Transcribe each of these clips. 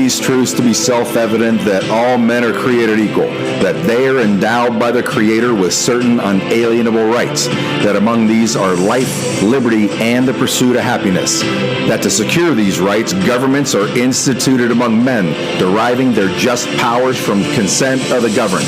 these truths to be self-evident that all men are created equal, that they are endowed by the Creator with certain unalienable rights, that among these are life, liberty, and the pursuit of happiness, that to secure these rights, governments are instituted among men, deriving their just powers from consent of the governed,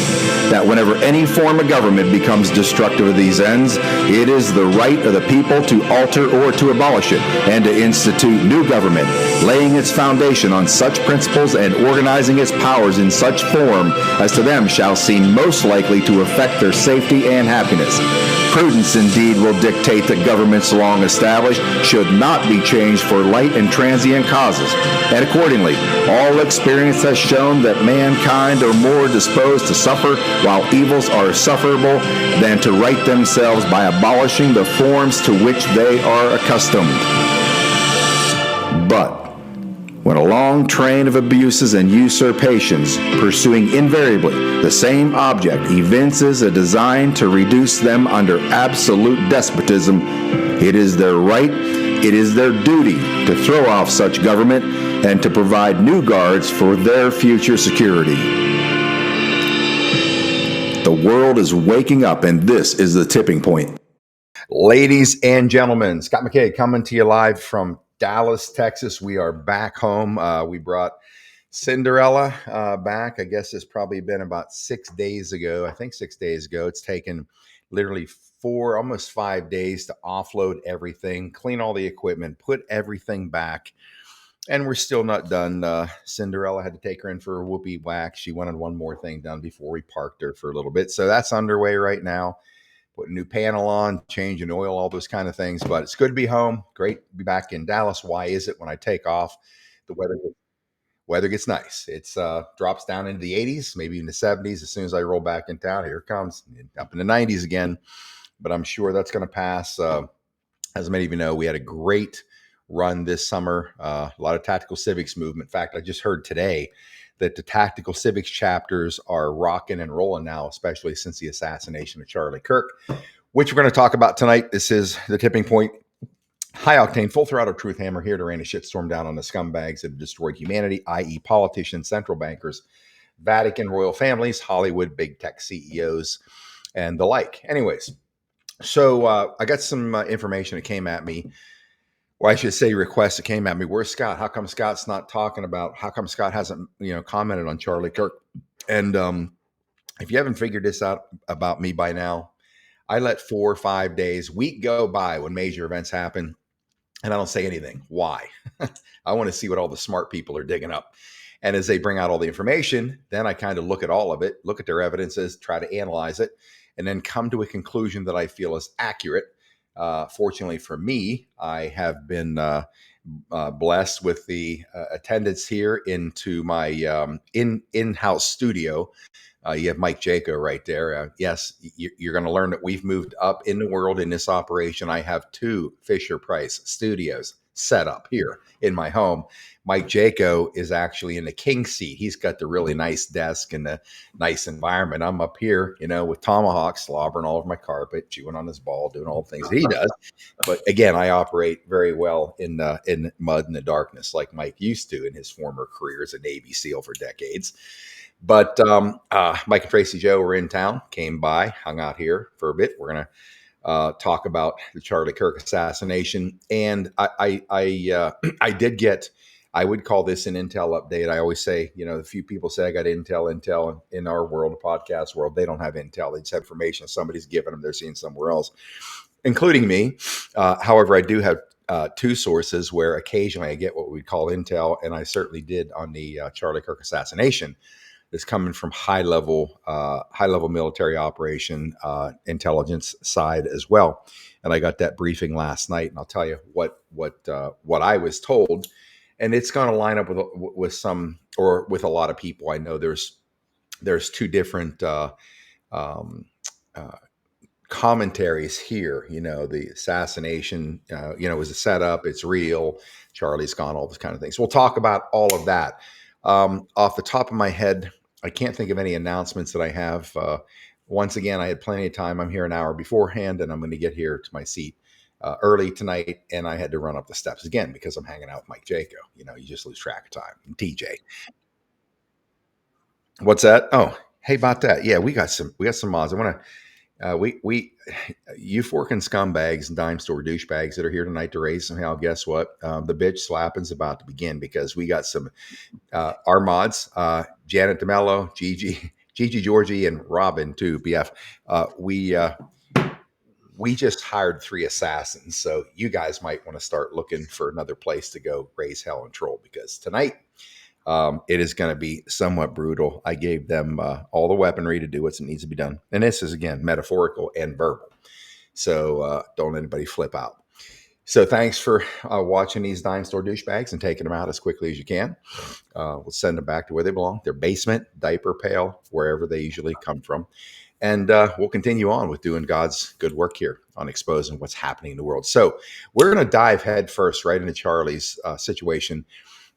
that whenever any form of government becomes destructive of these ends, it is the right of the people to alter or to abolish it, and to institute new government, laying its foundation on such principles and organizing its powers in such form as to them shall seem most likely to affect their safety and happiness. Prudence indeed will dictate that governments long established should not be changed for light and transient causes, and accordingly, all experience has shown that mankind are more disposed to suffer while evils are sufferable than to right themselves by abolishing the forms to which they are accustomed. But when a long train of abuses and usurpations, pursuing invariably the same object, evinces a design to reduce them under absolute despotism, it is their right, it is their duty to throw off such government and to provide new guards for their future security. The world is waking up, and this is the tipping point. Ladies and gentlemen, Scott MCKAY coming to you live from Dallas, Texas. We are back home. We brought Cinderella back. I guess it's probably been about 6 days ago. I think 6 days ago. It's taken literally almost 5 days to offload everything, clean all the equipment, put everything back. And we're still not done. Cinderella had to take her in for a whoopee whack. She wanted one more thing done before we parked her for a little bit. So that's underway right now. Put a new panel on, changing oil, all those kind of things. But it's good to be home. Great to be back in Dallas. Why is it when I take off, the weather gets nice. It's drops down into the 80s, maybe in the 70s. As soon as I roll back in town, here it comes up in the 90s again. But I'm sure that's going to pass. As many of you know, we had a great run this summer. A lot of tactical civics movement. In fact, I just heard today that the tactical civics chapters are rocking and rolling now, especially since the assassination of Charlie Kirk, which we're going to talk about tonight. This is the tipping point. High octane, full throttle truth hammer here to rain a shitstorm down on the scumbags that have destroyed humanity, i.e. politicians, central bankers, Vatican royal families, Hollywood big tech CEOs, and the like. Anyways, so I got some information that came at me. Well, I should say requests that came at me. Where's Scott? How come Scott's not talking about, how come Scott hasn't, commented on Charlie Kirk? And if you haven't figured this out about me by now, I let 4 or 5 days, week go by when major events happen, and I don't say anything. Why? I want to see what all the smart people are digging up. And as they bring out all the information, then I kind of look at all of it, look at their evidences, try to analyze it, and then come to a conclusion that I feel is accurate. Fortunately for me, I have been blessed with the attendance here into my in-house studio. You have Mike Jaco right there. Yes, you're going to learn that we've moved up in the world in this operation. I have 2 Fisher-Price studios set up here in my home. Mike Jaco is actually in the king seat. He's got the really nice desk and the nice environment. I'm up here, with tomahawk slobbering all over my carpet, chewing on his ball, doing all the things that he does. But again, I operate very well in mud and the darkness, like Mike used to in his former career as a Navy SEAL for decades. But Mike and Tracy Joe were in town, came by, hung out here for a bit. We're going to talk about the Charlie Kirk assassination. And I did get, I would call this an intel update. I always say, a few people say I got intel in our world, the podcast world. They don't have intel. They just have information somebody's giving them. They're seeing somewhere else, including me. However, I do have 2 sources where occasionally I get what we call intel. And I certainly did on the Charlie Kirk assassination. It's coming from high level military operation intelligence side as well. And I got that briefing last night, and I'll tell you what I was told. And it's going to line up with some, or with a lot of people. I know there's 2 different commentaries here. The assassination, was a setup. It's real. Charlie's gone. All those kind of things. We'll talk about all of that. Off the top of my head, I can't think of any announcements that I have. Once again, I had plenty of time. I'm here an hour beforehand, and I'm going to get here to my seat early tonight, and I had to run up the steps again because I'm hanging out with Mike Jaco. You know, you just lose track of time. And TJ, what's that? Oh, hey, about that. Yeah, we got some mods. I want to we you forking scumbags and dime store douchebags that are here tonight to raise some hell. Guess what? The bitch slapping's about to begin because we got some our mods, Janet DeMello, Gigi Georgie, and Robin too. BF. We just hired 3 assassins, so you guys might want to start looking for another place to go raise hell and troll because tonight it is going to be somewhat brutal. I gave them all the weaponry to do what needs to be done, and this is again metaphorical and verbal. So don't anybody flip out. So thanks for watching these dime store douchebags and taking them out as quickly as you can. We'll send them back to where they belong, their basement, diaper pail, wherever they usually come from. And we'll continue on with doing God's good work here on exposing what's happening in the world. So we're going to dive head first right into Charlie's situation.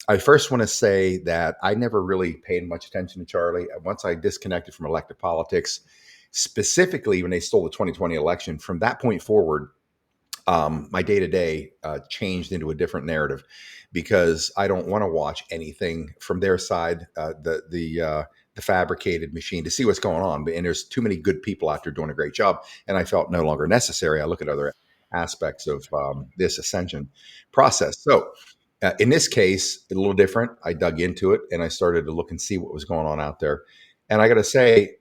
I first want to say that I never really paid much attention to Charlie. Once I disconnected from elected politics, specifically when they stole the 2020 election, from that point forward, my day to day changed into a different narrative because I don't want to watch anything from their side, the fabricated machine, to see what's going on. And there's too many good people out there doing a great job, and I felt no longer necessary. I look at other aspects of this ascension process. So in this case, a little different. I dug into it and I started to look and see what was going on out there. And I got to say,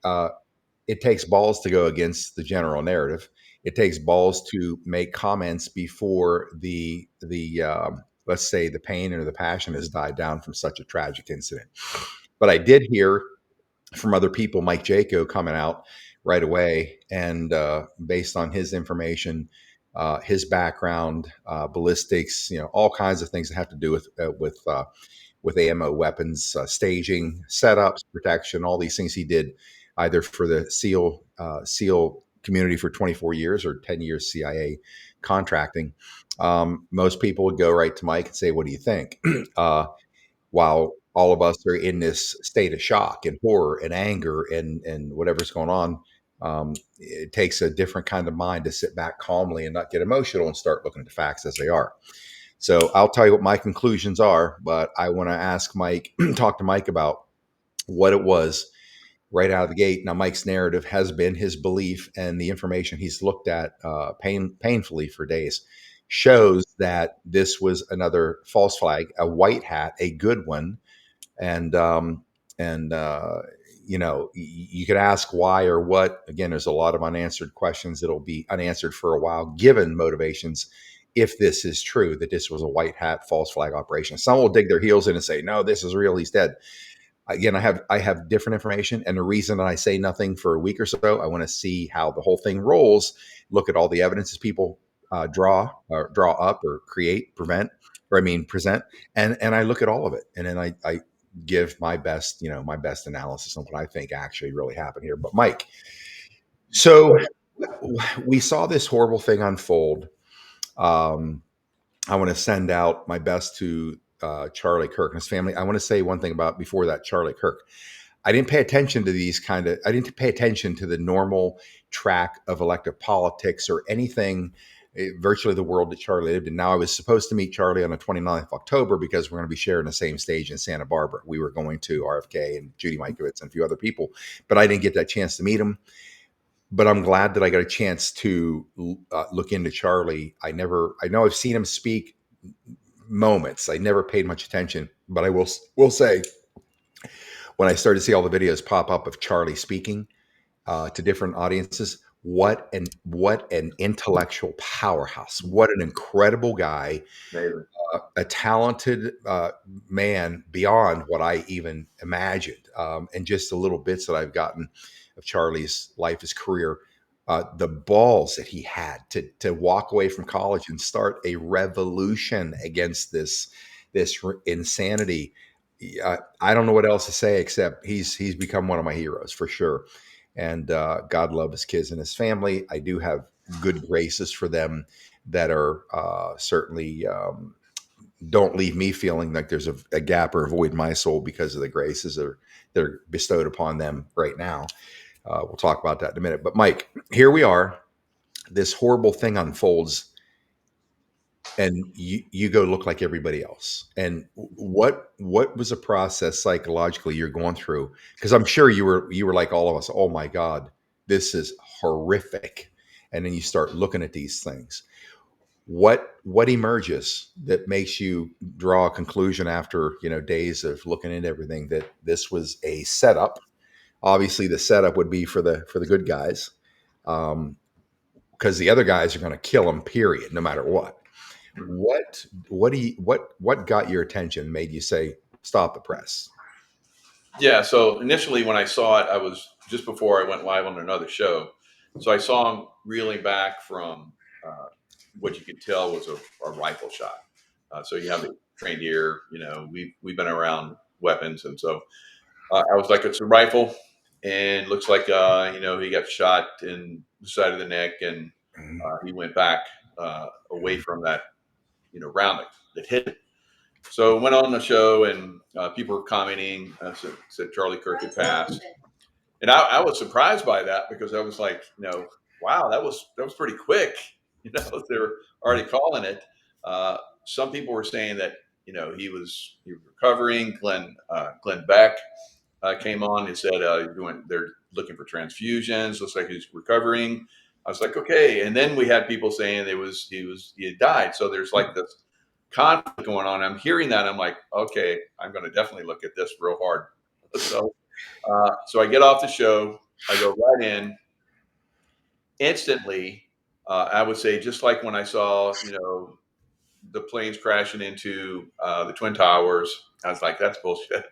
it takes balls to go against the general narrative. It takes balls to make comments before the let's say the pain or the passion has died down from such a tragic incident. But I did hear from other people, Mike Jaco coming out right away, and based on his information, his background, ballistics, all kinds of things that have to do with ammo, weapons, staging, setups, protection, all these things he did either for the SEAL community for 24 years or 10 years CIA contracting. Most people would go right to Mike and say, "What do you think?" While all of us are in this state of shock and horror and anger and whatever's going on, it takes a different kind of mind to sit back calmly and not get emotional and start looking at the facts as they are. So I'll tell you what my conclusions are, but I want to ask Mike, talk to Mike about what it was right out of the gate. Now, Mike's narrative has been his belief, and the information he's looked at painfully for days shows that this was another false flag, a white hat, a good one. And and you could ask why or what. Again, there's a lot of unanswered questions that'll be unanswered for a while, given motivations. If this is true, that this was a white hat false flag operation, some will dig their heels in and say, "No, this is real. He's dead." Again, I have different information, and the reason that I say nothing for a week or so, I want to see how the whole thing rolls. Look at all the evidences people draw up or create, present, and I look at all of it, and then I give my best, my best analysis on what I think actually really happened here. But Mike, so we saw this horrible thing unfold. Um, I want to send out my best to Charlie Kirk and his family. I want to say one thing about before that, Charlie Kirk. I didn't pay attention to I didn't pay attention to the normal track of elective politics or anything, virtually the world that Charlie lived in. Now, I was supposed to meet Charlie on the 29th of October because we're going to be sharing the same stage in Santa Barbara. We were going to RFK and Judy Mikovits and a few other people, but I didn't get that chance to meet him. But I'm glad that I got a chance to look into Charlie. I know I've seen him speak moments. I never paid much attention, but I will say when I started to see all the videos pop up of Charlie speaking to different audiences, what an intellectual powerhouse! What an incredible guy! A talented man beyond what I even imagined. And just the little bits that I've gotten of Charlie's life, his career, the balls that he had to walk away from college and start a revolution against this insanity. I don't know what else to say except he's become one of my heroes for sure. And God love his kids and his family. I do have good graces for them that are certainly don't leave me feeling like there's a gap or a void in my soul because of the graces that are bestowed upon them right now. We'll talk about that in a minute. But Mike, here we are. This horrible thing unfolds and you go look like everybody else. And what was a process psychologically you're going through? Because I'm sure you were like all of us. Oh my God, this is horrific. And then you start looking at these things. What emerges that makes you draw a conclusion after days of looking at everything that this was a setup? Obviously, the setup would be for the good guys, because the other guys are going to kill them. Period, no matter what. Mhm. What got your attention, made you say stop the press? Yeah. So initially, when I saw it, I was just before I went live on another show. So I saw him reeling back from what you could tell was a rifle shot. So you have it trained ear. We've been around weapons, and so I was like, it's a rifle, and looks like he got shot in the side of the neck, and he went back away from that round that hit him. So went on the show, and people were commenting. Said Charlie Kirk had passed, and I was surprised by that because I was like, wow, that was pretty quick. They were already calling it. Some people were saying that he was recovering. Glenn Beck came on and said they're looking for transfusions. Looks like he's recovering. I was like, okay. And then we had people saying he had died. So there's like this conflict going on. I'm hearing that. I'm like, okay, I'm going to definitely look at this real hard. So I get off the show. I go right in instantly. I would say just like when I saw the planes crashing into the Twin Towers. I was like, that's bullshit.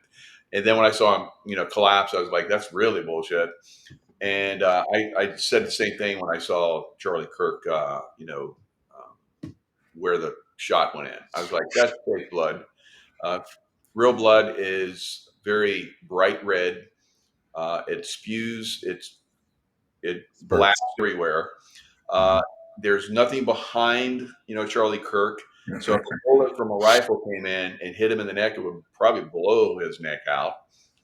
And then when I saw him, collapse, I was like, that's really bullshit. And I said the same thing when I saw Charlie Kirk, where the shot went in. I was like, that's fake blood. Uh, Real blood is very bright red. It spews. It Spurts. blasts everywhere. Uh, Mhm. there's nothing behind, Charlie Kirk. So if a bullet from a rifle came in and hit him in the neck, it would probably blow his neck out,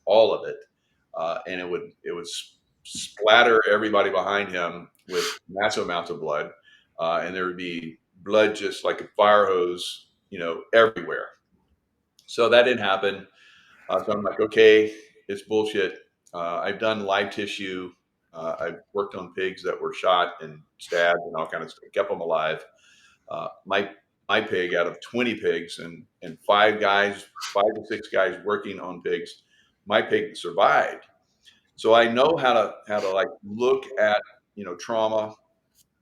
all of it, and it would splatter everybody behind him with massive amounts of blood, and there would be blood just like a fire hose, everywhere. So that didn't happen. So I'm like, okay, it's bullshit. I've done live tissue. I've worked on pigs that were shot and stabbed and all kind of stuff, kept them alive. My pig, out of 20 pigs and five to six guys working on pigs, my pig survived. So I know how to like look at trauma,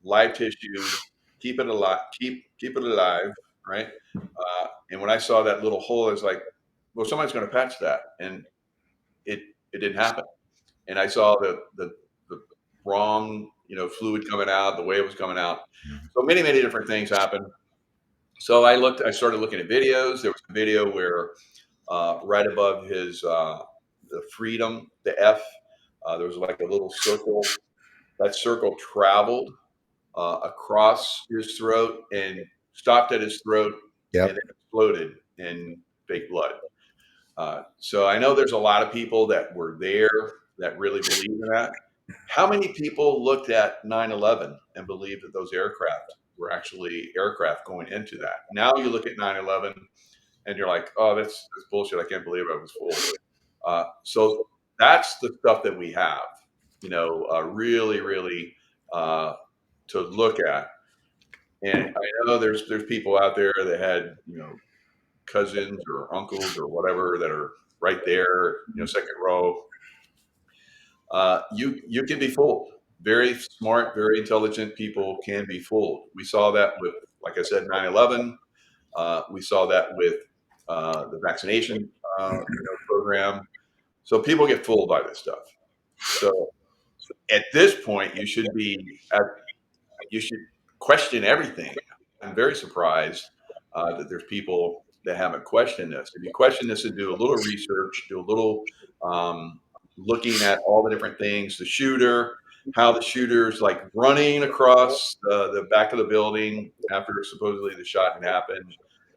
live tissue, keep it alive, keep it alive, right? And when I saw that little hole, I was like, well, somebody's going to patch that, and it it didn't happen. And I saw the wrong fluid coming out, the way it was coming out. So many different things happened. So I started looking at videos. There was a video where right above his the freedom, the F, there was like a little circle. That circle traveled across his throat and stopped at his throat and then Yep. exploded in fake blood. So I know there's a lot of people that were there that really believe in that. How many people looked at 9/11 and believed that those aircraft were actually aircraft going into that? Now you look at 9/11 and you're like, oh, that's bullshit. I can't believe I was fooled. So that's the stuff that we have, really, really uh, to look at. And I know there's people out there that had cousins or uncles or whatever that are right there, second row. You can be fooled. Very smart, very intelligent people can be fooled. We saw that with, like I said, 9/11. We saw that with the vaccination program. So people get fooled by this stuff. So at this point, you should question everything. I'm very surprised that there's people that haven't questioned this. If you question this and do a little research, do a little um, looking at all the different things, the shooter, how the shooter's like running across the back of the building after supposedly the shot had happened.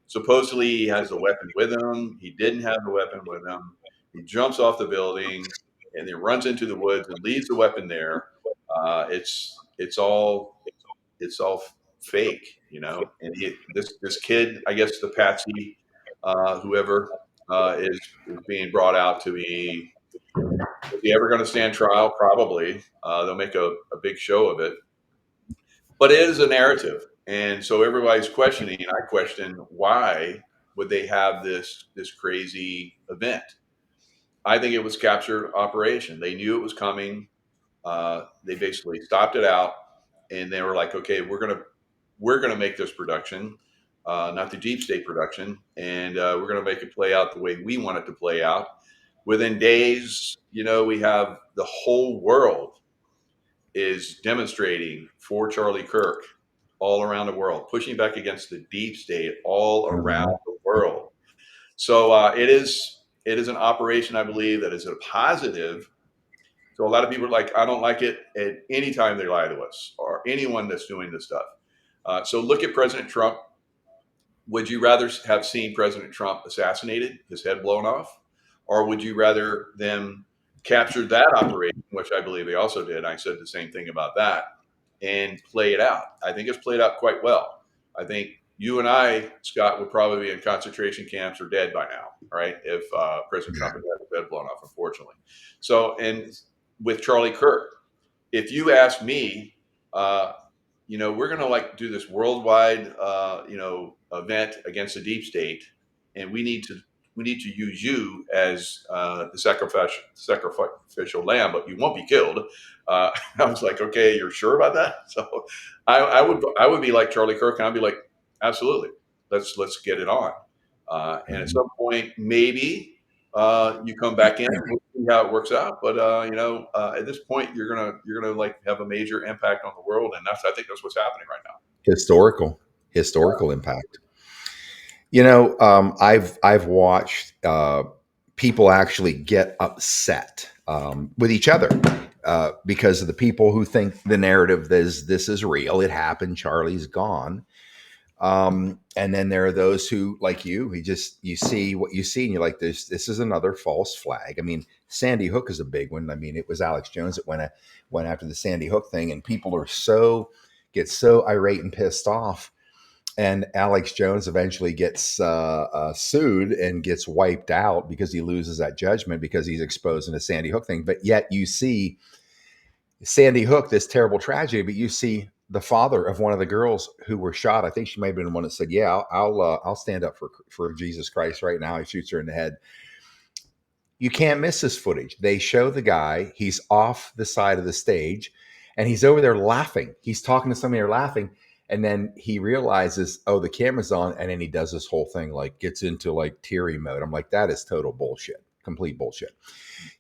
Supposedly he has the weapon with him. He didn't have the weapon with him. He jumps off the building and then runs into the woods and leaves the weapon there. It's all fake, and this kid, I guess the patsy, whoever is being brought out to be. Is he ever going to stand trial? Probably. They'll make a big show of it. But it is a narrative. And so everybody's questioning, and I question, why would they have this crazy event? I think it was captured operation. They knew it was coming. They basically stopped it out, and they were like, okay, we're gonna make this production, not the deep state production, and we're gonna make it play out the way we want it to play out. Within days, we have the whole world is demonstrating for Charlie Kirk all around the world, pushing back against the deep state all around the world. So it is an operation, I believe, that is a positive. So a lot of people are like, I don't like it at any time they lie to us or anyone that's doing this stuff. So look at President Trump. Would you rather have seen President Trump assassinated, his head blown off, or would you rather them capture that operation, which I believe they also did? I said the same thing about that, and play it out. I think it's played out quite well. I think you and I, Scott, would probably be in concentration camps or dead by now, right? If President Trump had his head blown off, unfortunately. So, and with Charlie Kirk, if you ask me, we're going to do this worldwide, event against the deep state, and we need to use you as the sacrificial lamb, but you won't be killed. I was like, okay, you're sure about that? So I would be like Charlie Kirk, and I'd be like, absolutely, let's get it on. And at some point, maybe you come back in. We'll see how it works out. But at this point, you're gonna have a major impact on the world, and I think that's what's happening right now. Historical impact. I've watched people actually get upset with each other because of the people who think the narrative is this is real. It happened. Charlie's gone. And then there are those who, like you see what you see, and you're like, this is another false flag. I mean, Sandy Hook is a big one. I mean, it was Alex Jones that went after the Sandy Hook thing, and people get so irate and pissed off. And Alex Jones eventually gets sued and gets wiped out because he loses that judgment because he's exposed in the Sandy Hook thing. But yet you see Sandy Hook, this terrible tragedy, but you see the father of one of the girls who were shot. I think she may have been the one that said, "Yeah, I'll stand up for Jesus Christ right now." He shoots her in the head. You can't miss this footage. They show the guy. He's off the side of the stage, and he's over there laughing. He's talking to somebody, they're laughing. And then he realizes, oh, the camera's on. And then he does this whole thing, like gets into like teary mode. I'm like, that is total bullshit, complete bullshit.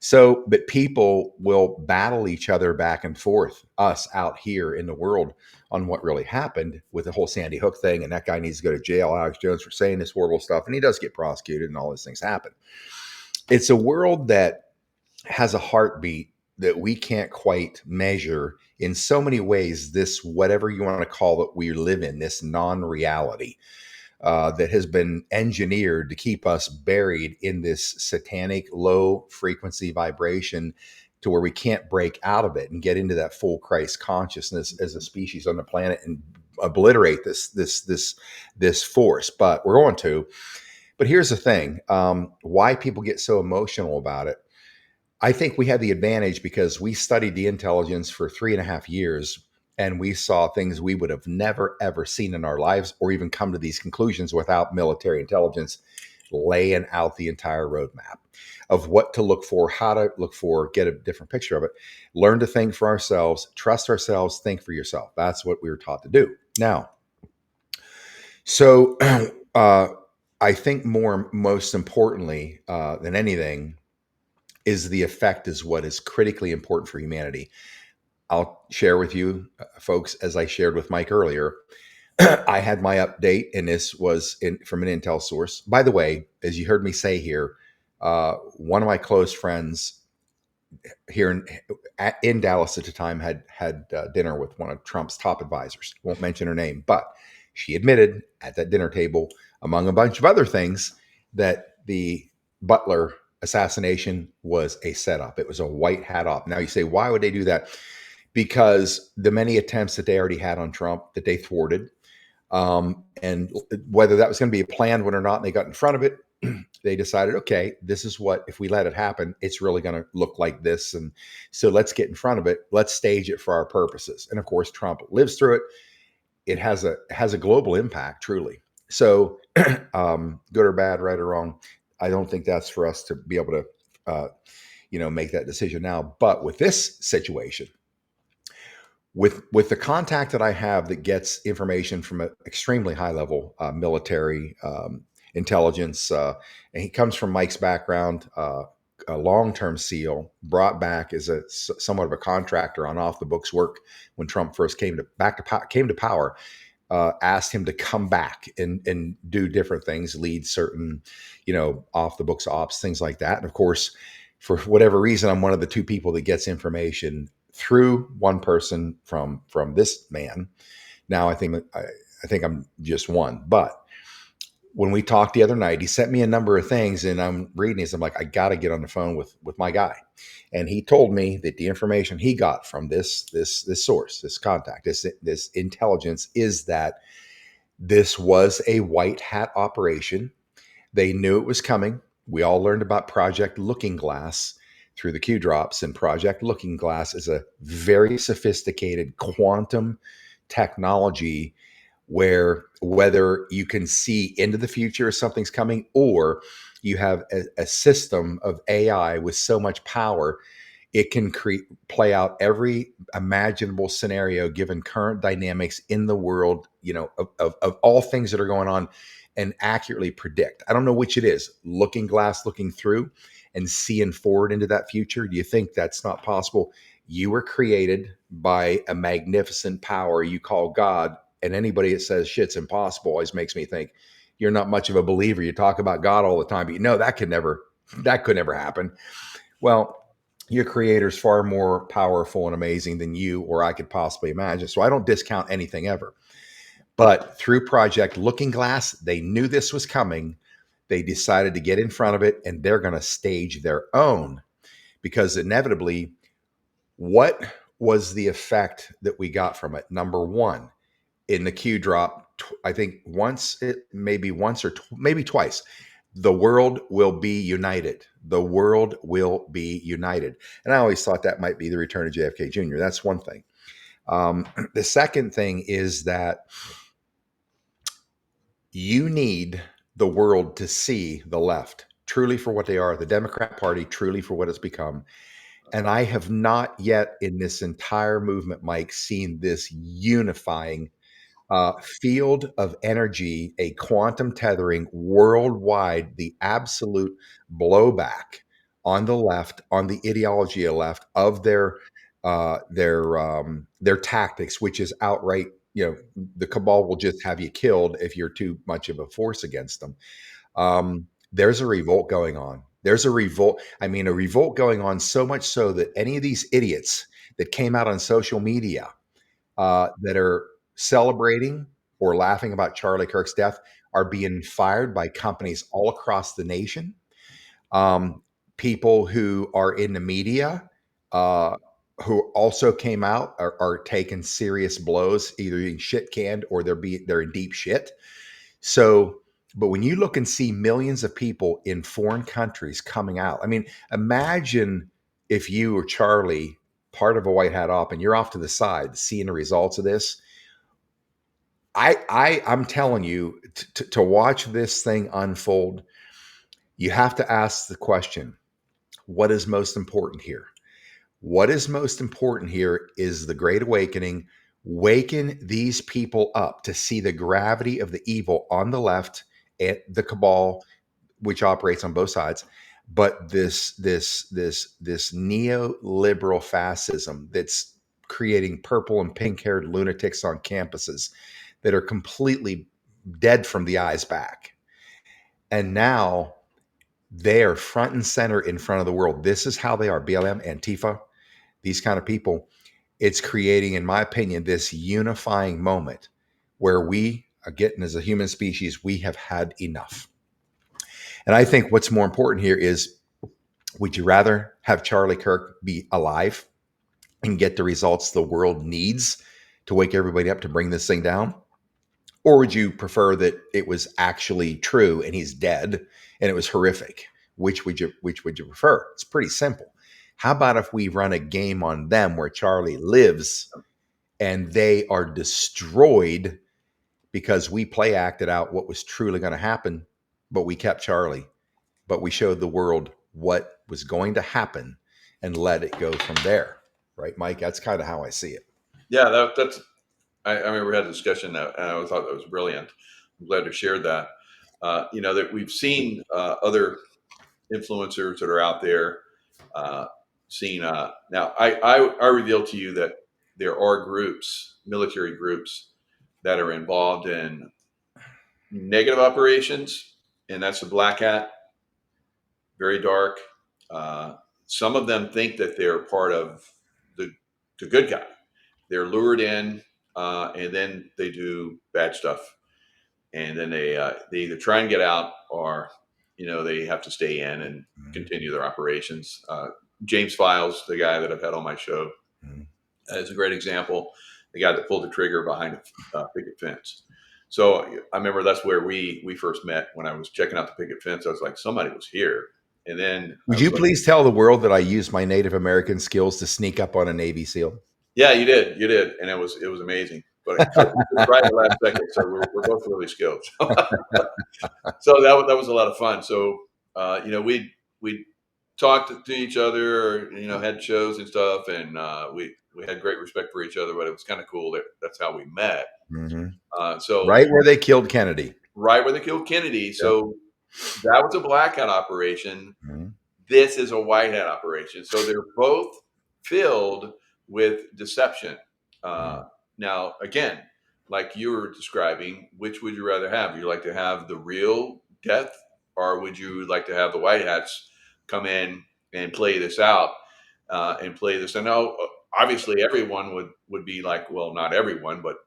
So, but people will battle each other back and forth, us out here in the world, on what really happened with the whole Sandy Hook thing. And that guy needs to go to jail, Alex Jones, for saying this horrible stuff. And he does get prosecuted and all these things happen. It's a world that has a heartbeat that we can't quite measure in so many ways. This, whatever you want to call it, we live in this non-reality that has been engineered to keep us buried in this satanic low frequency vibration to where we can't break out of it and get into that full Christ consciousness as a species on the planet and obliterate this force. But we're going to. But here's the thing, why people get so emotional about it. I think we had the advantage because we studied the intelligence for 3.5 years, and we saw things we would have never, ever seen in our lives or even come to these conclusions without military intelligence laying out the entire roadmap of what to look for, how to look for, get a different picture of it, learn to think for ourselves, trust ourselves, think for yourself. That's what we were taught to do. Now, so I think most importantly than anything, is the effect is what is critically important for humanity. I'll share with you, folks, as I shared with Mike earlier, I had my update, and this was from an intel source. By the way, as you heard me say here, one of my close friends here in Dallas at the time had dinner with one of Trump's top advisors. Won't mention her name, but she admitted at that dinner table, among a bunch of other things, that the Butler assassination was a setup. It was a white hat op. Now you say, why would they do that? because the many attempts that they already had on Trump that they thwarted, and whether that was going to be a planned one or not, and they got in front of it, they decided, okay, this is what, if we let it happen, it's really going to look like this. And so let's get in front of it. Let's stage it for our purposes. And of course, Trump lives through it. It has a global impact, truly. So, good or bad, right or wrong, I don't think that's for us to be able to, make that decision now. But with this situation, with the contact that I have that gets information from an extremely high level military intelligence, and he comes from Mike's background, a long-term SEAL, brought back as somewhat of a contractor on off the books work when Trump first came to power. Asked him to come back and do different things, lead certain, off the books ops, things like that. And of course, for whatever reason, I'm one of the two people that gets information through one person from this man. Now I think I'm just one. But when we talked the other night, he sent me a number of things, and I'm reading these. I'm like, I got to get on the phone with my guy, and he told me that the information he got from this source, this contact, this intelligence, is that this was a white hat operation. They knew it was coming. We all learned about Project Looking Glass through the Q drops, and Project Looking Glass is a very sophisticated quantum technology where whether you can see into the future, something's coming, or you have a system of AI with so much power, it can play out every imaginable scenario given current dynamics in the world, of all things that are going on, and accurately predict. I don't know which it is, looking glass, looking through and seeing forward into that future. Do you think that's not possible? You were created by a magnificent power you call God, and anybody that says shit's impossible always makes me think you're not much of a believer. You talk about God all the time, but that could never happen. Well, your creator's far more powerful and amazing than you or I could possibly imagine. So I don't discount anything ever. But through Project Looking Glass, they knew this was coming. They decided to get in front of it, and they're going to stage their own, because inevitably, what was the effect that we got from it? Number one, in the Q drop, I think maybe once or maybe twice, the world will be united. The world will be united. And I always thought that might be the return of JFK Jr. That's one thing. The second thing is that you need the world to see the left truly for what they are, the Democrat Party truly for what it's become. And I have not yet in this entire movement, Mike, seen this unifying field of energy, a quantum tethering worldwide, the absolute blowback on the left, on the ideology of left, of their tactics, which is outright, the cabal will just have you killed if you're too much of a force against them. There's a revolt going on. There's a revolt. I mean, a revolt going on, so much so that any of these idiots that came out on social media that are celebrating or laughing about Charlie Kirk's death are being fired by companies all across the nation. People who are in the media, who also came out, are taking serious blows, either being shit canned or they're in deep shit. So, but when you look and see millions of people in foreign countries coming out, I mean, imagine if you or Charlie, part of a white hat op, and you're off to the side seeing the results of this. I'm telling you, to watch this thing unfold, you have to ask the question, what is most important here? What is most important here is the Great Awakening. Waken these people up to see the gravity of the evil on the left and the cabal, which operates on both sides. But this neoliberal fascism that's creating purple and pink-haired lunatics on campuses that are completely dead from the eyes back. And now they are front and center in front of the world. This is how they are. BLM, Antifa, these kind of people. It's creating, in my opinion, this unifying moment where we are getting, as a human species, we have had enough. And I think what's more important here is, would you rather have Charlie Kirk be alive and get the results the world needs to wake everybody up to bring this thing down? Or would you prefer that it was actually true and he's dead and it was horrific? Which would you prefer? It's pretty simple. How about if we run a game on them where Charlie lives and they are destroyed because we play acted out what was truly going to happen, but we kept Charlie, but we showed the world what was going to happen and let it go from there. Right, Mike? That's kind of how I see it. Yeah, that's. I remember we had a discussion that, and I thought that was brilliant. I'm glad to share that. That we've seen other influencers that are out there. Seen now, I reveal to you that there are groups, military groups, that are involved in negative operations, and that's the black hat, very dark. Uh, some of them think that they're part of the good guy. They're lured in, and then they do bad stuff, and then they either try and get out, or they have to stay in and Mhm. continue their operations. James Files, the guy that I've had on my show, Mhm. is a great example. The guy that pulled the trigger behind a picket fence. So I remember that's where we first met. When I was checking out the picket fence, I was like, somebody was here. And then I Would was you like, please tell the world that I used my Native American skills to sneak up on a Navy SEAL? yeah, you did, and it was amazing. But it took right at the last second, so we're both really skilled. So that was a lot of fun. So we talked to each other, had shows and stuff, and we had great respect for each other. But it was kind of cool that that's how we met. Mhm. So Right where they killed Kennedy. right where they killed Kennedy. Yep. So that was a black hat operation. Mhm. This is a white hat operation. So they're both filled with deception. Uh, Mhm. Now, again, like you were describing, which would you rather have? You like to have the real death, or would you like to have the white hats come in and play this out and play this? I know, obviously, everyone would be like, well, not everyone, but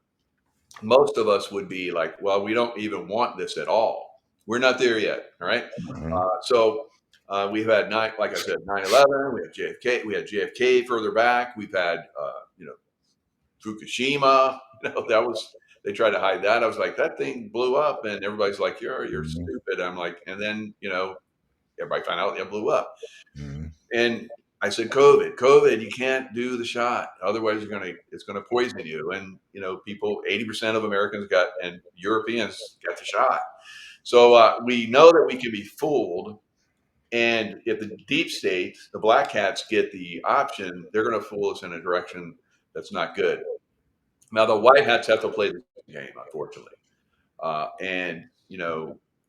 most of us would be like, well, we don't even want this at all. We're not there yet. All right. Mhm. We've had like I said, 9/11, we have JFK, we had JFK further back. We've had, Fukushima, that was, they tried to hide that. I was like, that thing blew up and everybody's like, you're Mhm. stupid. I'm like, and then, everybody found out it blew up. Mhm. And I said, COVID, you can't do the shot. Otherwise, it's gonna poison you. And 80% of Americans got, and Europeans got the shot. So we know that we can be fooled. And if the deep state, the black hats get the option, they're going to fool us in a direction that's not good. Now the white hats have to play the game, unfortunately. And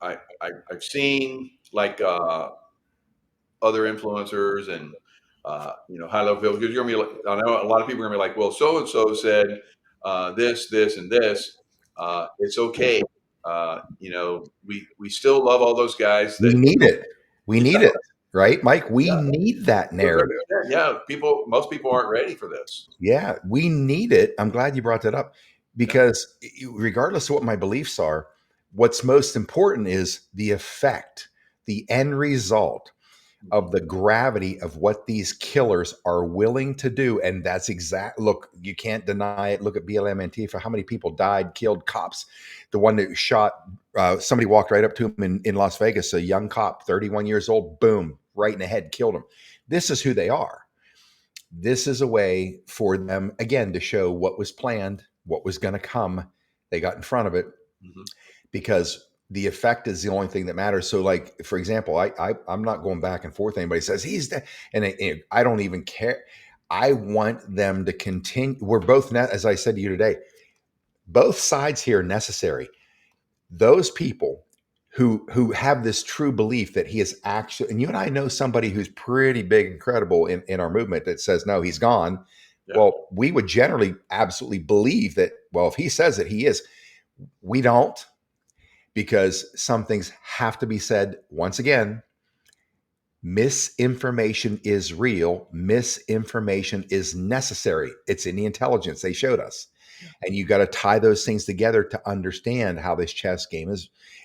I've seen like other influencers and high level people, because you're gonna be like, I know a lot of people are gonna be like, well, so and so said this and this. It's okay. We still love all those guys We that need it. We yeah, need it. Right, Mike? We yeah, need that to a certain narrative. extent, yeah. Most people aren't ready for this. Yeah, we need it. I'm glad you brought that up Yeah. because regardless of what my beliefs are, what's most important is the effect, the end result Mhm. of the gravity of what these killers are willing to do. And that's exact. Look, you can't deny it. Look at BLM Antifa. How many people died, killed cops? The one that shot, somebody walked right up to him in Las Vegas, a young cop, 31 years old, boom, right in the head, killed him. This is who they are. This is a way for them, again, to show what was planned, what was going to come. They got in front of it Mhm. because the effect is the only thing that matters. So, like for example, I'm not going back and forth. Anybody says he's dead, and I don't even care. I want them to continue. We're both, as I said to you today, both sides here are necessary. Those people who have this true belief that he is actually, and you and I know somebody who's pretty big and credible in our movement that says no, he's gone. Yeah. Well, we would generally absolutely believe that. Well, if he says it, he is. We don't, because some things have to be said once again. Misinformation is real. Misinformation is necessary. It's in the intelligence they showed us. Yeah. And you got to tie those things together to understand how this chess game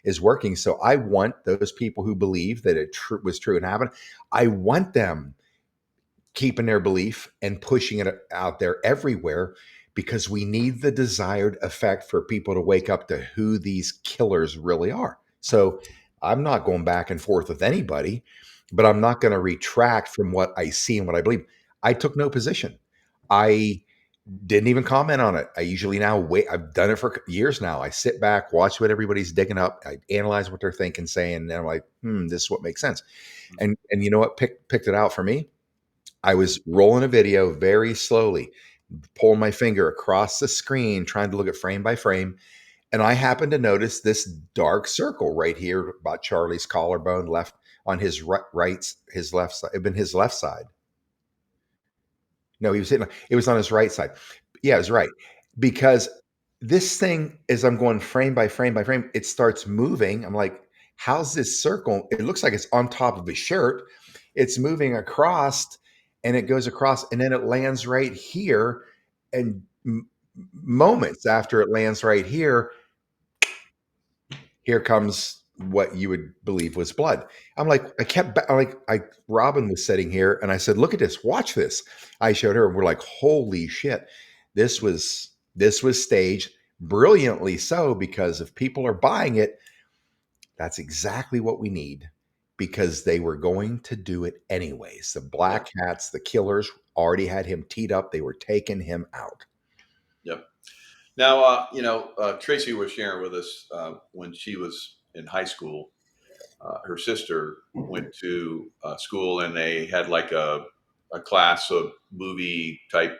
is working. So I want those people who believe that it was true and happened. I want them keeping their belief and pushing it out there everywhere, because we need the desired effect for people to wake up to who these killers really are. So I'm not going back and forth with anybody, but I'm not going to retract from what I see and what I believe. I took no position. I didn't even comment on it. I usually now wait. I've done it for years now. I sit back, watch what everybody's digging up. I analyze what they're thinking, saying, and I'm like, this is what makes sense. And you know what picked it out for me? I was rolling a video very slowly, pulling my finger across the screen, trying to look at frame by frame. And I happened to notice this dark circle right here about Charlie's collarbone, left on his his left side. It'd been his left side. No, he was hitting. It was on his right side. Yeah, it was right. Because this thing, as I'm going frame by frame by frame, it starts moving. I'm like, how's this circle? It looks like it's on top of his shirt. It's moving across, and it goes across, and then it lands right here. And moments after it lands right here comes what you would believe was blood. I'm like, Robin was sitting here and I said, look at this, watch this. I showed her and we're like, holy shit. This was staged brilliantly so, because if people are buying it, that's exactly what we need, because they were going to do it anyways. The Yep. black hats, the killers already had him teed up. They were taking him out. Yep. Now, Tracy was sharing with us when she was in high school. Her sister went to school, and they had like a class of movie type,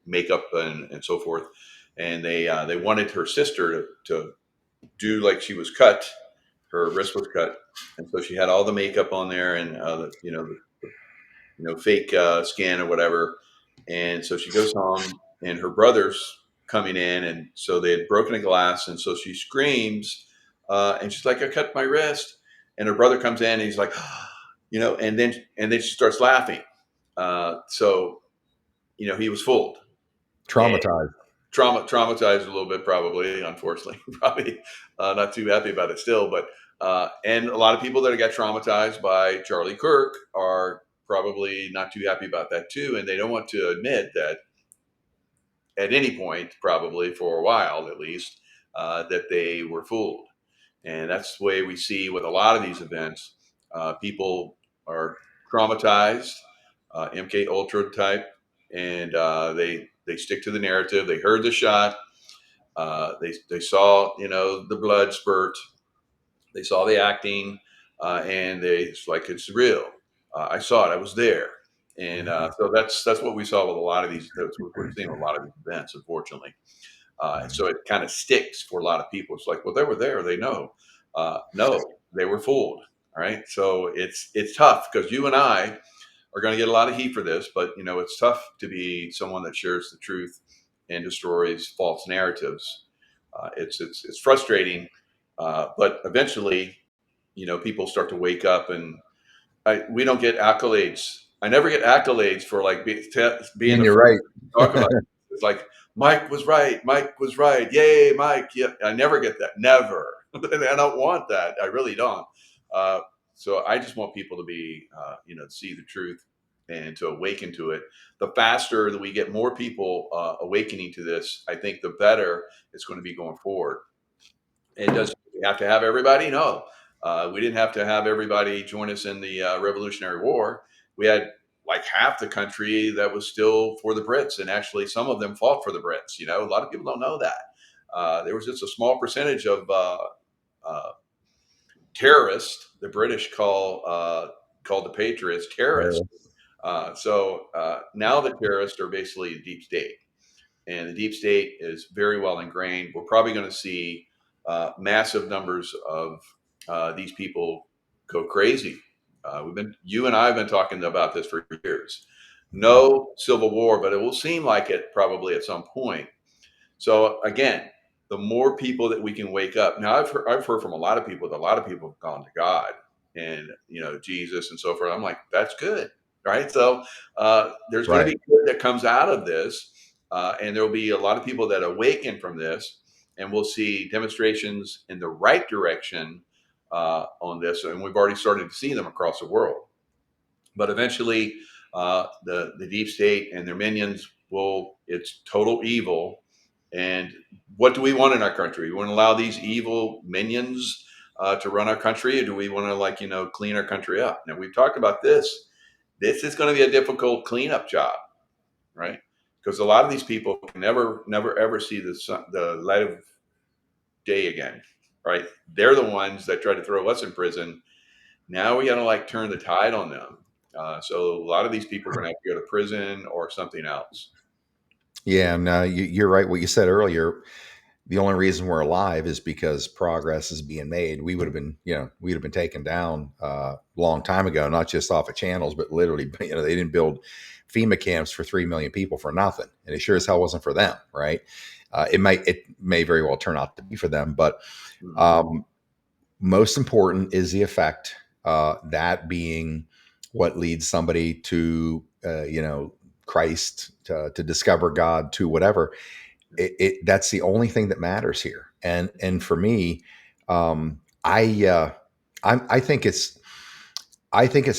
makeup and so forth. And they wanted her sister to do like she was cut. Her wrist was cut, and so she had all the makeup on there, and fake skin or whatever. And so she goes home, and her brother's coming in, and so they had broken a glass, and so she screams, and she's like, "I cut my wrist," and her brother comes in, and he's like, and then she starts laughing. So he was fooled, and Traumatized. traumatized a little bit, probably, unfortunately, probably not too happy about it still, but and a lot of people that got traumatized by Charlie Kirk are probably not too happy about that too, and they don't want to admit that at any point, probably for a while at least, that they were fooled. And that's the way we see with a lot of these events. People are traumatized, MK Ultra type, and they stick to the narrative. They heard the shot. They saw the blood spurt. They saw the acting, and it's like it's real. I saw it. I was there, and so that's what we saw with a lot of these. That's what we're seeing with a lot of these events, unfortunately. And so it kind of sticks for a lot of people. It's like, well, they were there. They know. No, they were fooled. All right. So it's tough, because you and I are going to get a lot of heat for this, but it's tough to be someone that shares the truth and destroys false narratives. It's frustrating, but eventually, people start to wake up, and we don't get accolades. I never get accolades for like being And the you're first right. to talk about it. It's like Mike was right. Mike was right. Yay, Mike! Yeah, I never get that. Never. And I don't want that. I really don't. Uh, so I just want people to be, to see the truth and to awaken to it. The faster that we get more people awakening to this, I think the better it's going to be going forward. It doesn't have to have everybody. No, we didn't have to have everybody join us in the Revolutionary War. We had like half the country that was still for the Brits, and actually some of them fought for the Brits. A lot of people don't know that. There was just a small percentage of uh, terrorists. The British called the Patriots terrorists. So now the terrorists are basically the deep state, and the deep state is very well ingrained. We're probably going to see massive numbers of these people go crazy. You and I have been talking about this for years. No civil war, but it will seem like it probably at some point. So again, the more people that we can wake up. Now, I've heard from a lot of people that a lot of people have gone to God and Jesus and so forth. I'm like, that's good, right? So there's going to Right. be good that comes out of this, and there will be a lot of people that awaken from this, and we'll see demonstrations in the right direction on this, and we've already started to see them across the world. But eventually, The deep state and their minions it's total evil. And what do we want in our country? We want to allow these evil minions to run our country, or do we want to, like, clean our country up? Now, we've talked about this. This is going to be a difficult cleanup job, right? Because a lot of these people can never, ever see the light of day again, right? They're the ones that try to throw us in prison. Now we got to, like, turn the tide on them. So a lot of these people are going to have to go to prison or something else. Yeah, no, you're right. What you said earlier, the only reason we're alive is because progress is being made. We would have been, we'd have been taken down a long time ago, not just off of channels, but literally, they didn't build FEMA camps for 3 million people for nothing. And it sure as hell wasn't for them, right? It may very well turn out to be for them, but most important is the effect, that being what leads somebody to, Christ, to discover God, to whatever. That's the only thing that matters here. And for me, I think it's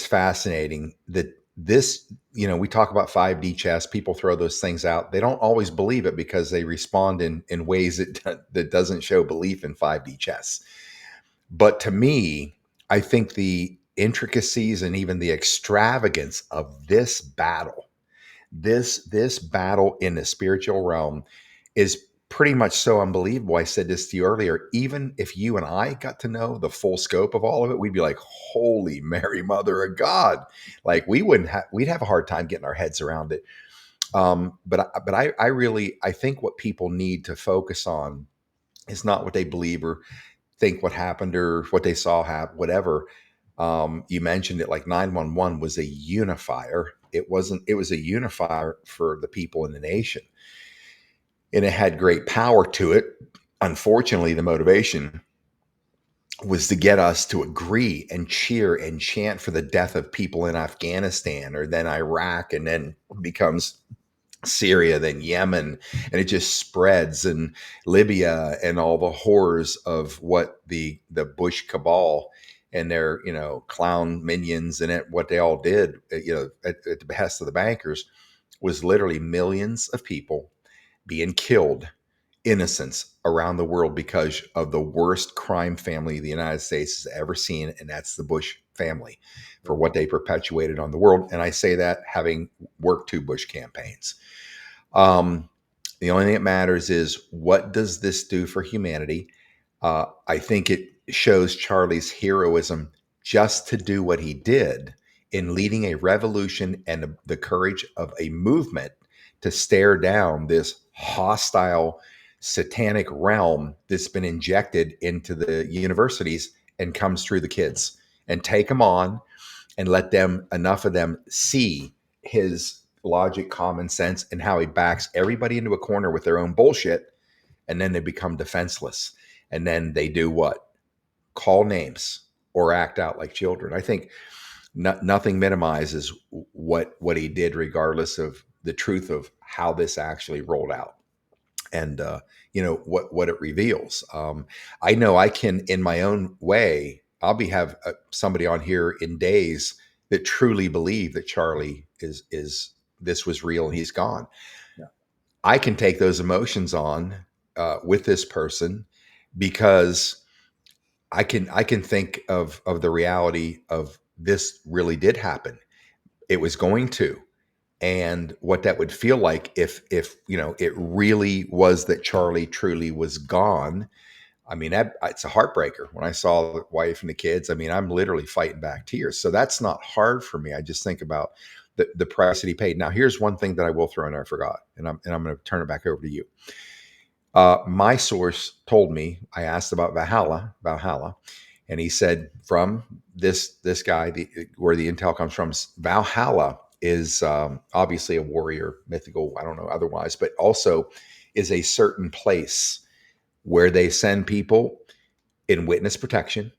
fascinating that this, we talk about 5D chess. People throw those things out. They don't always believe it because they respond in ways that doesn't show belief in 5D chess. But to me, I think the intricacies and even the extravagance of this battle in the spiritual realm is pretty much so unbelievable. I said this to you earlier. Even if you and I got to know the full scope of all of it, we'd be like, holy Mary, Mother of God. Like, we'd have a hard time getting our heads around it. But I think what people need to focus on is not what they believe or think what happened or what they saw happen, whatever. You mentioned it, like 911 was a unifier. It wasn't, it was a unifier for the people in the nation. And it had great power to it. Unfortunately, the motivation was to get us to agree and cheer and chant for the death of people in Afghanistan, or then Iraq, and then becomes Syria, then Yemen, and it just spreads, and Libya, and all the horrors of what the Bush cabal and their clown minions and what they all did, at the behest of the bankers, was literally millions of people being killed, innocents around the world, because of the worst crime family the United States has ever seen, and that's the Bush family, for what they perpetuated on the world. And I say that having worked 2 Bush campaigns. The only thing that matters is, what does this do for humanity? I think it shows Charlie's heroism just to do what he did in leading a revolution and the courage of a movement to stare down this hostile, satanic realm that's been injected into the universities and comes through the kids, and take them on and let them, enough of them, see his logic, common sense, and how he backs everybody into a corner with their own bullshit. And then they become defenseless. And then they do what? Call names or act out like children. I think nothing minimizes what he did, regardless of the truth of how this actually rolled out, and what it reveals. I know I can, in my own way, have somebody on here in days that truly believe that Charlie is this was real and he's gone. Yeah. I can take those emotions on with this person, because I can think of the reality of this really did happen. It was going to, and what that would feel like if it really was that Charlie truly was gone. I mean, it's a heartbreaker. When I saw the wife and the kids, I mean, I'm literally fighting back tears. So that's not hard for me. I just think about the price that he paid. Now, here's one thing that I will throw in there I forgot, and I'm going to turn it back over to you. My source told me, I asked about Valhalla, and he said, from this guy, where the intel comes from, Valhalla is obviously a warrior, mythical, I don't know otherwise, but also is a certain place where they send people in witness protection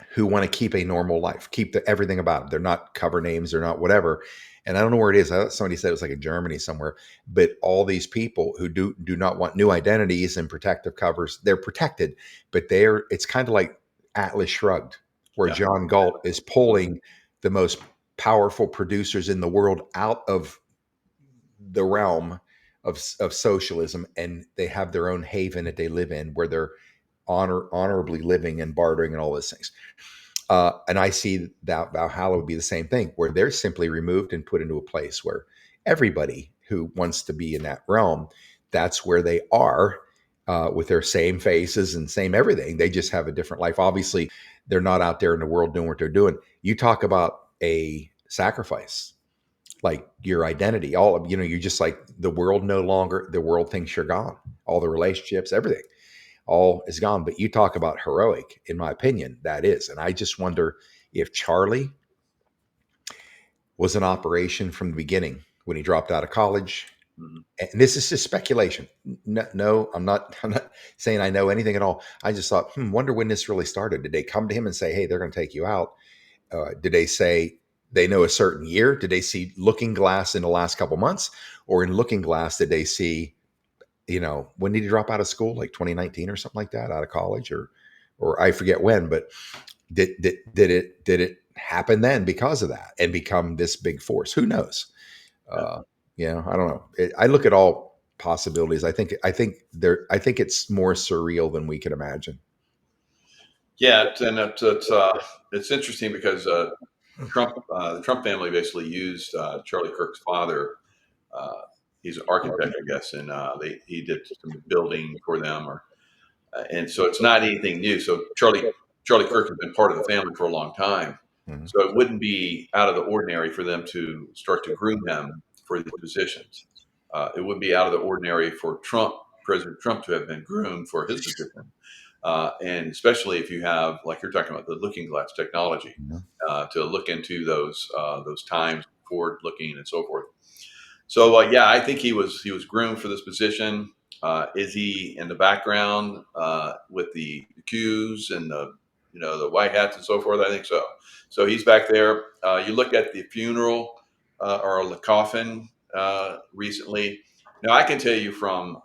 who want to keep a normal life, keep everything about them. They're not cover names, they're not whatever. And I don't know where it is. Somebody said it was like in Germany somewhere. But all these people who do not want new identities and protective covers, they're protected, but it's kind of like Atlas Shrugged, where Yeah. John Galt is pulling the most powerful producers in the world out of the realm of socialism, and they have their own haven that they live in where they're honorably living and bartering and all those things. And I see that Valhalla would be the same thing, where they're simply removed and put into a place where everybody who wants to be in that realm, that's where they are, with their same faces and same everything. They just have a different life. Obviously, they're not out there in the world doing what they're doing. You talk about a sacrifice, like your identity, all of, you're just like the world no longer, the world thinks you're gone, all the relationships, everything all is gone. But you talk about heroic, in my opinion, that is. And I just wonder if Charlie was an operation from the beginning when he dropped out of college. Mhm. And this is just speculation. No, I'm not saying I know anything at all. I just thought, wonder when this really started. Did they come to him and say, hey, they're going to take you out? Did they say they know a certain year? Did they see Looking Glass in the last couple months? Or in Looking Glass, did they see, when did he drop out of school? Like 2019 or something like that, out of college, or I forget when, but did it happen then because of that and become this big force? Who knows? Yeah. Uh, I don't know. I look at all possibilities. I think it's more surreal than we can imagine. Yeah, and it's interesting because the Trump family basically used Charlie Kirk's father. Uh, he's an architect, I guess, and he did some building for them, and so it's not anything new. So Charlie Kirk has been part of the family for a long time, Mhm. so it wouldn't be out of the ordinary for them to start to groom him for these positions. It would be out of the ordinary for President Trump, to have been groomed for his position. And especially if you have, like you're talking about, the Looking Glass technology, Mhm. to look into those times, forward looking, and so forth. So yeah, I think he was groomed for this position. Is he in the background with the cues and the white hats and so forth? I think so. So he's back there. You look at the funeral or the coffin recently. Now I can tell you from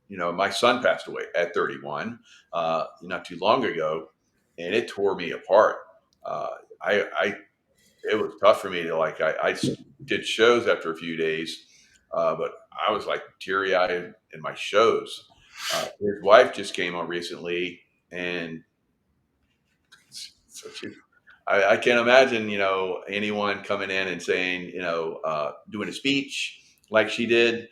my son passed away at 31 not too long ago, and it tore me apart. Uh, I It was tough for me to did shows after a few days, but I was like teary eyed in my shows. His wife just came on recently, and so I can't imagine, anyone coming in and saying, doing a speech like she did.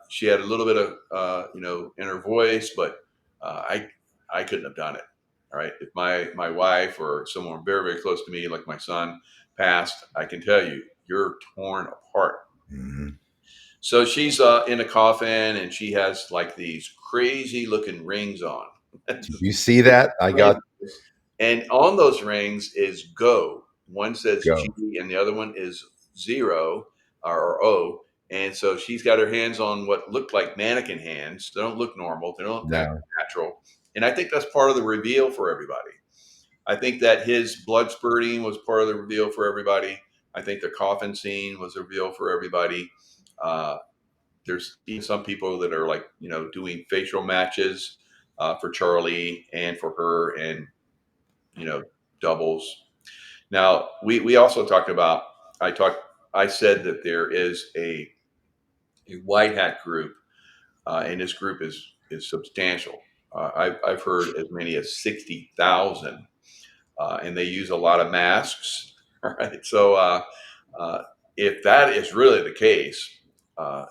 She had a little bit of, in her voice, but I couldn't have done it. All right. If my wife or someone very, very close to me, like my son, passed, I can tell you, you're torn apart. Mhm. So she's in a coffin, and she has like these crazy looking rings on. Did you see that? I got And on those rings is go. One says G go. and the other one is zero or O. And so she's got her hands on what look like mannequin hands. They don't look normal. They don't look No. natural. And I think that's part of the reveal for everybody. I think that his blood spurting was part of the reveal for everybody. I think the coffin scene was a reveal for everybody. Uh, there's even some people that are like, doing facial matches for Charlie and for her, and you know, doubles. Now, we also talked about. I said that there is a white hat group, and this group is substantial. I've heard as many as 60,000, and they use a lot of masks. All right, so uh, if that is really the case,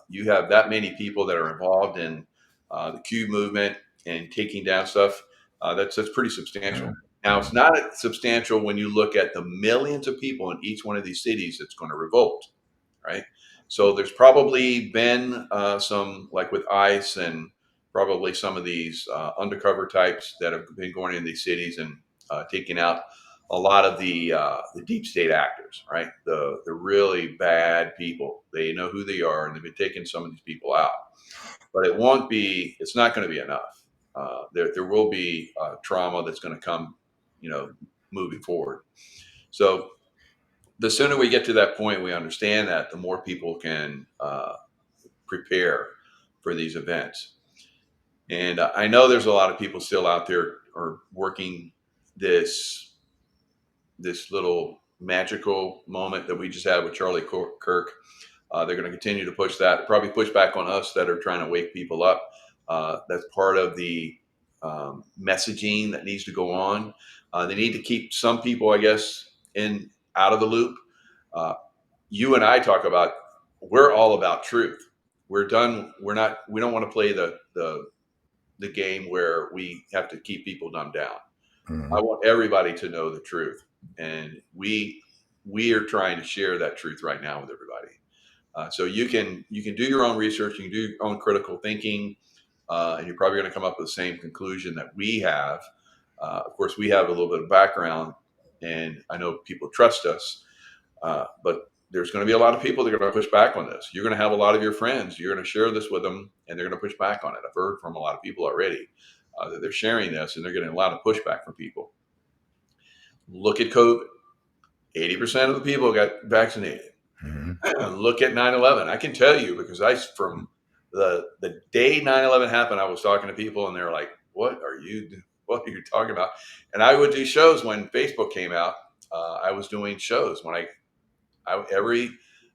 you have that many people that are involved in the Q movement and taking down stuff. That's pretty substantial. Now, it's not substantial when you look at the millions of people in each one of these cities that's going to revolt, right? So there's probably been some, like with ICE and probably some of these undercover types that have been going in these cities and taking out a lot of the deep state actors, right? The really bad people. They know who they are, and they've been taking some of these people out. But it won't be. It's not going to be enough. There will be trauma that's going to come, you know, moving forward. So the sooner we get to that point, we understand that the more people can prepare for these events. And I know there's a lot of people still out there are working this little magical moment that we just had with Charlie Kirk. They're going to continue to push that, probably push back on us that are trying to wake people up. That's part of the messaging that needs to go on. They need to keep some people, I guess, out of the loop. You and I talk about, we're all about truth. We're done. We don't want to play the game where we have to keep people dumbed down. Mm-hmm. I want everybody to know the truth, and we are trying to share that truth right now with everybody. So you can do your own research, you can do your own critical thinking, and you're probably going to come up with the same conclusion that we have. Of course, we have a little bit of background, and I know people trust us, but there's going to be a lot of people that are going to push back on this. You're going to have a lot of your friends. You're going to share this with them, and they're going to push back on it. I've heard from a lot of people already that they're sharing this, and they're getting a lot of pushback from people. Look at COVID. 80% of the people got vaccinated. Mm-hmm. Look at 9/11. I can tell you, because from the day 9/11 happened, I was talking to people, and they're like, what are you talking about? And I would do shows when Facebook came out. I was doing shows when every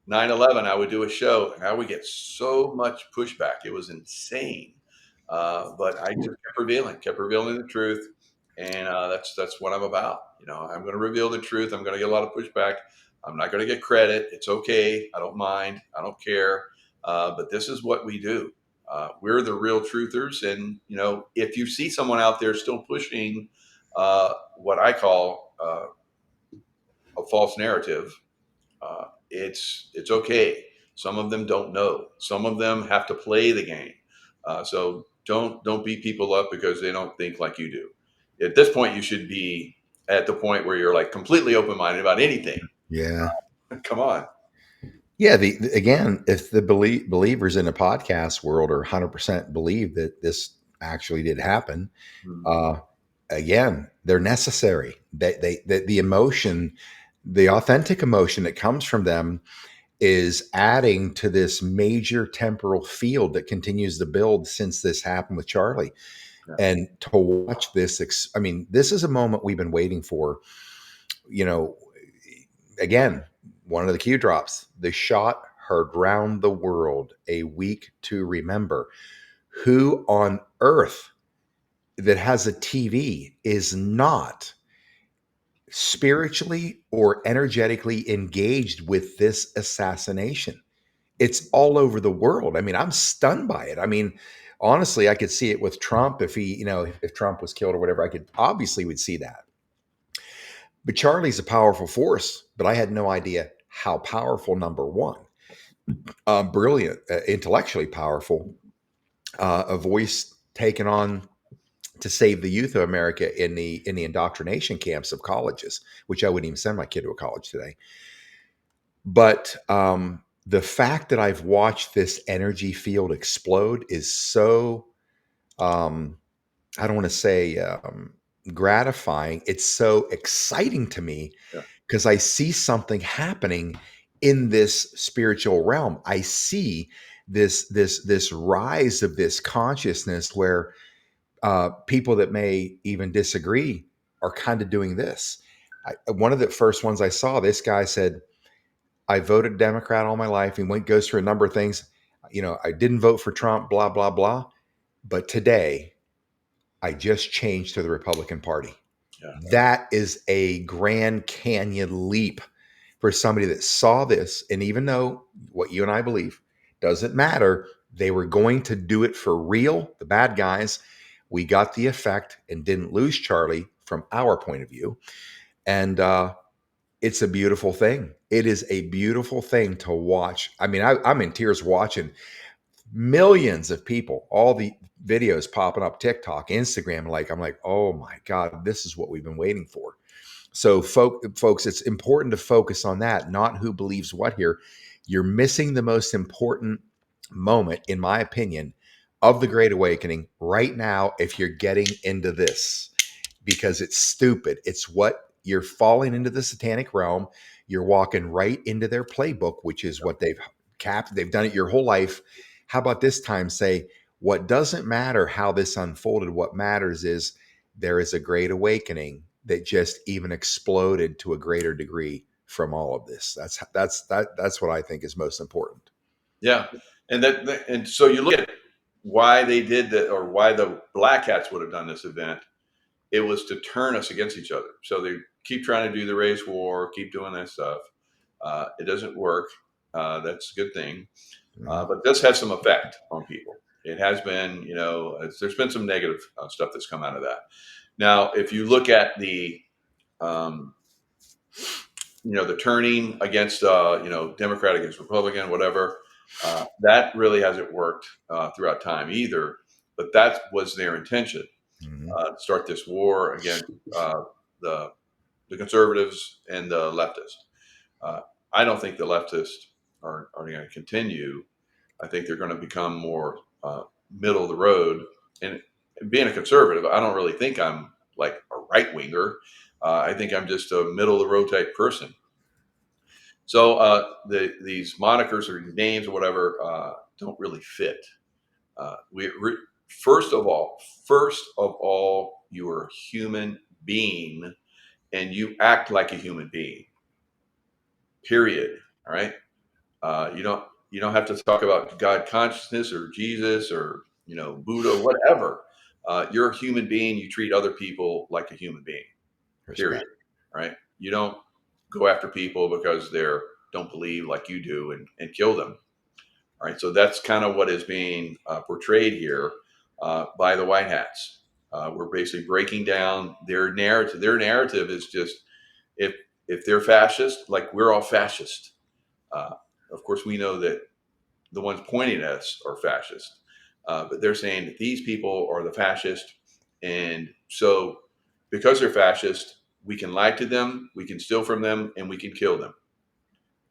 9/11 I would do a show, and I would get so much pushback. It was insane. But I just kept revealing the truth. And that's what I'm about. I'm going to reveal the truth. I'm going to get a lot of pushback. I'm not going to get credit. It's okay. I don't mind. I don't care. But this is what we do. We're the real truthers. And, if you see someone out there still pushing what I call a false narrative, it's okay. Some of them don't know. Some of them have to play the game. So don't beat people up because they don't think like you do. At this point, you should be at the point where you're like completely open-minded about anything. Yeah. Come on. Yeah. Again, if the believers in the podcast world are 100% believe that this actually did happen, uh, again, they're necessary. The emotion, the authentic emotion that comes from them is adding to this major temporal field that continues to build since this happened with Charlie. Yeah. And to watch this, I mean, this is a moment we've been waiting for. Again, one of the cue drops, the shot heard round the world, a week to remember. Who on earth that has a TV is not spiritually or energetically engaged with this assassination? It's all over the world. I mean, I'm stunned by it. I mean, honestly, I could see it with Trump. If if Trump was killed or whatever, I could obviously would see that. But Charlie's a powerful force, but I had no idea how powerful. Number one, brilliant, intellectually powerful, a voice taken on to save the youth of America in the indoctrination camps of colleges, which I wouldn't even send my kid to a college today. But the fact that I've watched this energy field explode is so, I don't want to say gratifying. It's so exciting to me because I see something happening in this spiritual realm. I see this rise of this consciousness where people that may even disagree are kind of doing this. One of the first ones I saw, this guy said, I voted Democrat all my life. And goes through a number of things. I didn't vote for Trump, blah, blah, blah. But today, I just changed to the Republican Party. Yeah. That is a Grand Canyon leap for somebody that saw this. And even though what you and I believe doesn't matter, they were going to do it for real, the bad guys. We got the effect and didn't lose Charlie from our point of view. And it's a beautiful thing. It is a beautiful thing to watch. I mean, I'm in tears watching millions of people, all the videos popping up, TikTok, Instagram. I'm like, oh my God, this is what we've been waiting for. So folks, it's important to focus on that, not who believes what here. You're missing the most important moment, in my opinion, of the Great Awakening right now if you're getting into this, because it's stupid. It's what you're falling into the satanic realm. You're walking right into their playbook, which is what they've capped. They've done it your whole life. How about this time say, what doesn't matter how this unfolded, what matters is there is a great awakening that just even exploded to a greater degree from all of this. That's what I think is most important. Yeah, and so you look at why they did that, or why the Black Hats would have done this event. It was to turn us against each other. So they keep trying to do the race war, keep doing that stuff. It doesn't work. That's a good thing, but this has some effect on people. It has been, there's been some negative stuff that's come out of that. Now, if you look at um, the turning against, Democrat against Republican, whatever, that really hasn't worked throughout time either. But that was their intention, to start this war against the conservatives and the leftists. I don't think the leftists are going to continue. I think they're going to become more middle of the road. And being a conservative, I don't really think I'm like a right winger. I think I'm just a middle of the road type person. So these monikers or names or whatever don't really fit. First of all, you are a human being, and you act like a human being. Period. All right. You don't have to talk about God consciousness or Jesus or Buddha, whatever. You're a human being. You treat other people like a human being. Period. Respect. Right. You don't go after people because they don't believe like you do and kill them. All right. So that's kind of what is being portrayed here by the White Hats. We're basically breaking down their narrative. Their narrative is just if they're fascist, like we're all fascist. Uh, of course, we know that the ones pointing at us are fascist, but they're saying that these people are the fascist, and so because they're fascist, we can lie to them, we can steal from them, and we can kill them.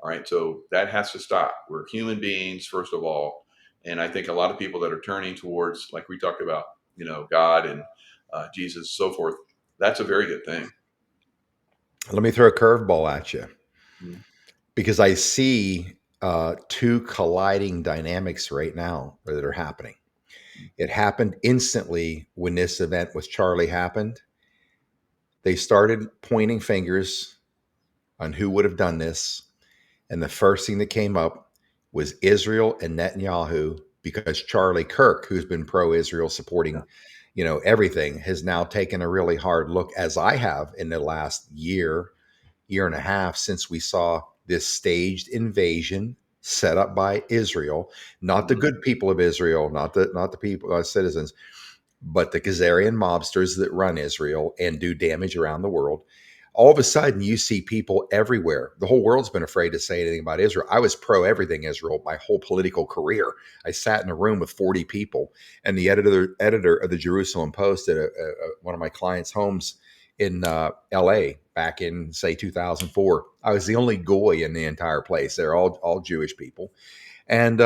All right, so that has to stop. We're human beings, first of all, and I think a lot of people that are turning towards, like we talked about, God and Jesus, so forth. That's a very good thing. Let me throw a curveball at you Mhm. because I see two colliding dynamics right now that are happening. It happened instantly when this event with Charlie happened. They started pointing fingers on who would have done this. And the first thing that came up was Israel and Netanyahu, because Charlie Kirk, who's been pro-Israel, supporting, everything, has now taken a really hard look, as I have in the last year and a half, since we saw this staged invasion set up by Israel, not the Mhm. good people of Israel, not the people, citizens, but the Khazarian mobsters that run Israel and do damage around the world. All of a sudden, you see people everywhere. The whole world's been afraid to say anything about Israel. I was pro everything Israel my whole political career. I sat in a room with 40 people, and the editor of the Jerusalem Post at one of my clients' homes in L.A. back in say 2004. I was the only goy in the entire place. They're all Jewish people, and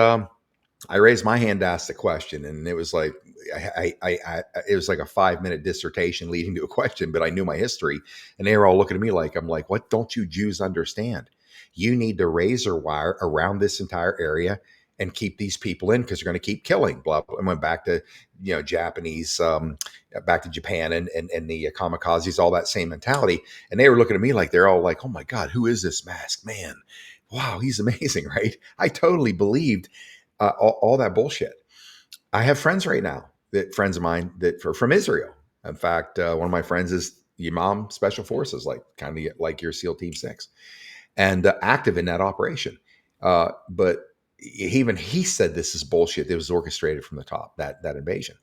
I raised my hand to ask the question, and it was like it was like a 5-minute dissertation leading to a question, but I knew my history, and they were all looking at me like I'm like, what don't you Jews understand? You need to razor wire around this entire area and keep these people in because they're going to keep killing. Blah blah. And went back to Japanese, back to Japan and the kamikazes, all that same mentality, and they were looking at me like they're all like, oh my god, who is this masked man? Wow, he's amazing, right? I totally believed all that bullshit. I have friends right now, that friends of mine that are from Israel. In fact, one of my friends is Imam Special Forces, like kind of like your SEAL Team 6, and active in that operation. But even he said this is bullshit. It was orchestrated from the top, that invasion.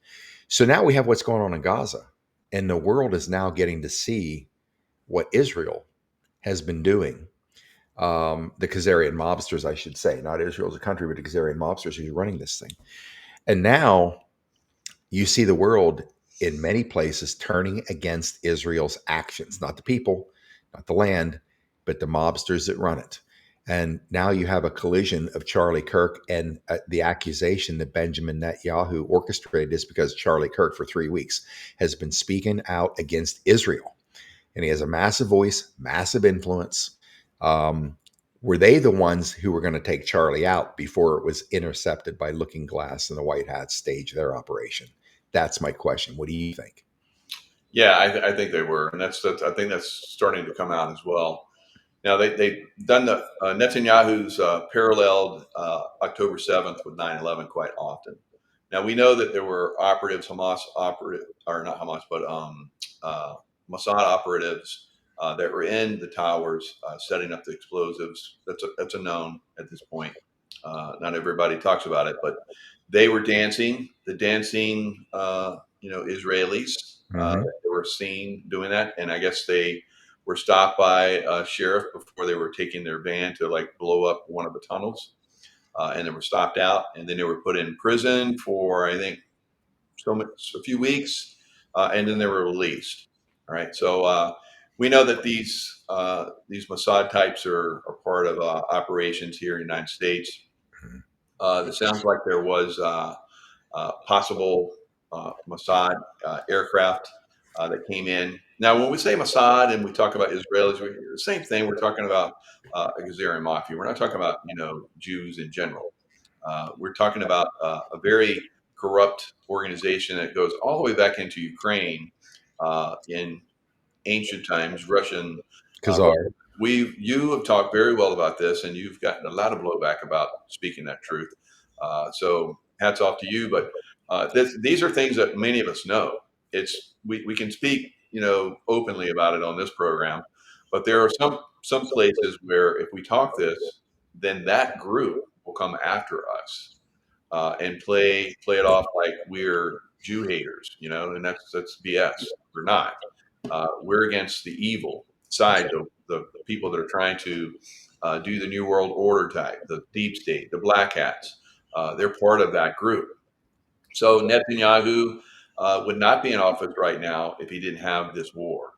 So now we have what's going on in Gaza, and the world is now getting to see what Israel has been doing. The Khazarian mobsters, I should say, not Israel as a country, but the Khazarian mobsters who are running this thing. And now you see the world in many places turning against Israel's actions, not the people, not the land, but the mobsters that run it. And now you have a collision of Charlie Kirk and the accusation that Benjamin Netanyahu orchestrated this because Charlie Kirk, for 3 weeks, has been speaking out against Israel. And he has a massive voice, massive influence. Um, were they the ones who were going to take Charlie out before it was intercepted by Looking Glass and the White Hats stage their operation? That's my question. What do you think? Yeah, I think they were, and that's I think that's starting to come out as well. Now they've done the Netanyahu's paralleled October 7th with 9/11 quite often. Now we know that there were operatives, Hamas operative, or not Hamas, but uh, Mossad operatives that were in the towers setting up the explosives. That's a known at this point. Not everybody talks about it, but they were dancing. The dancing, Israelis Mm-hmm. that they were seen doing that, and I guess they were stopped by a sheriff before they were taking their van to like blow up one of the tunnels, and they were stopped out, and then they were put in prison for I think a few weeks, and then they were released. All right, so we know that these Mossad types are part of operations here in the United States. It sounds like there was possible Mossad aircraft that came in. Now, when we say Mossad and we talk about Israelis, the same thing. We're talking about a Gazarian mafia. We're not talking about Jews in general. We're talking about a very corrupt organization that goes all the way back into Ukraine in ancient times, Russian. But Kazar. you have talked very well about this, and you've gotten a lot of blowback about speaking that truth. So hats off to you. But these are things that many of us know. We can speak openly about it on this program, but there are some places where if we talk this, then that group will come after us and play it off like we're Jew haters, and that's BS. We're not. We're against the evil side, the people that are trying to do the New World Order type, the deep state, the black hats. They're part of that group. So Netanyahu would not be in office right now if he didn't have this war,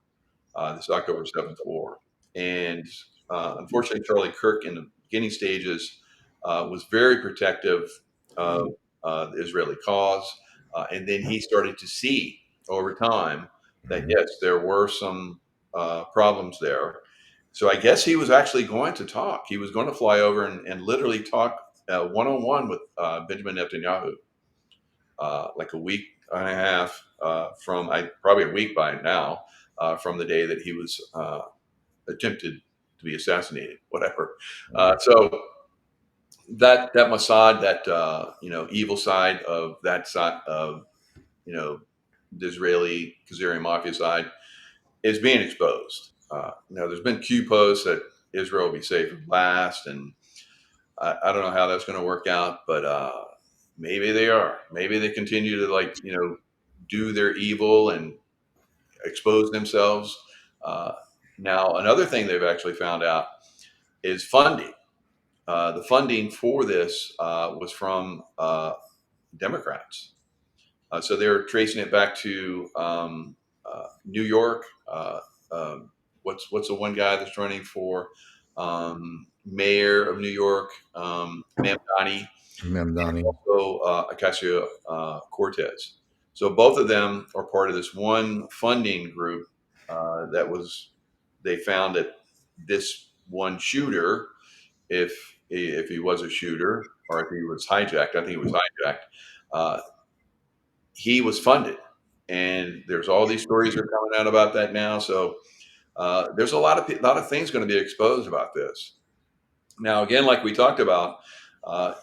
this October 7th war. And unfortunately, Charlie Kirk in the beginning stages was very protective of the Israeli cause. And then he started to see over time that, Mm-hmm. yes, there were some problems there. So I guess he was actually going to talk. He was going to fly over and literally talk one on one with Benjamin Netanyahu, like a week and a half from, probably a week by now, from the day that he was attempted to be assassinated, whatever. So that Mossad, that evil side of that side of you know the Israeli Khazarian mafia side is being exposed. There's been Q posts that Israel will be safe at last, and I don't know how that's going to work out, but maybe they are. Maybe they continue to do their evil and expose themselves. Uh, Now, another thing they've actually found out is funding. The funding for this was from Democrats. So they're tracing it back to New York. What's the one guy that's running for mayor of New York? Mamdani, Memdani. also Acacia Cortez. So both of them are part of this one funding group that was. They found that this one shooter, if he was a shooter or if he was hijacked, I think he was hijacked. Uh, he was funded, and there's all these stories are coming out about that now. So there's a lot of things going to be exposed about this. Now, again, like we talked about,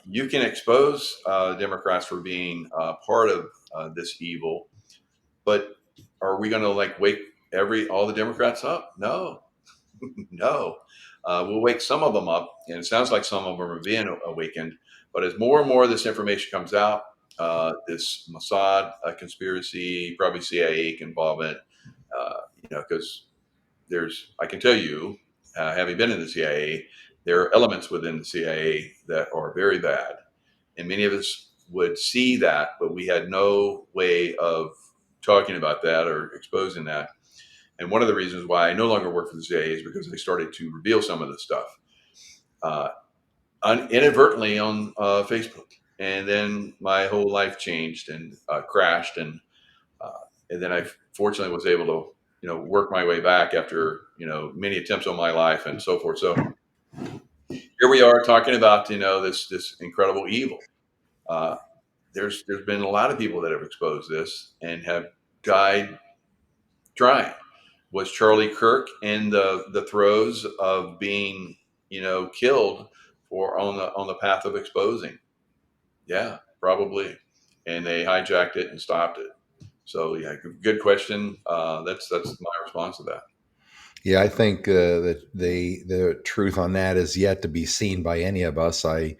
you can expose Democrats for being part of this evil, but are we going to wake all the Democrats up? No, no. We'll wake some of them up, and it sounds like some of them are being awakened. But as more and more of this information comes out, this Mossad conspiracy, probably CIA involvement, because I can tell you, having been in the CIA, there are elements within the CIA that are very bad, and many of us would see that, but we had no way of talking about that or exposing that. And one of the reasons why I no longer work for the CIA is because I started to reveal some of this stuff uh, inadvertently on Facebook, and then my whole life changed and crashed, uh, and then I fortunately was able to work my way back after many attempts on my life and so forth. So here we are talking about this incredible evil. Uh, there's been a lot of people that have exposed this and have died trying. Was Charlie Kirk in the throes of being, killed for on the path of exposing? Yeah, probably. And they hijacked it and stopped it. So yeah, good question. That's my response to that. Yeah, I think that the truth on that is yet to be seen by any of us. I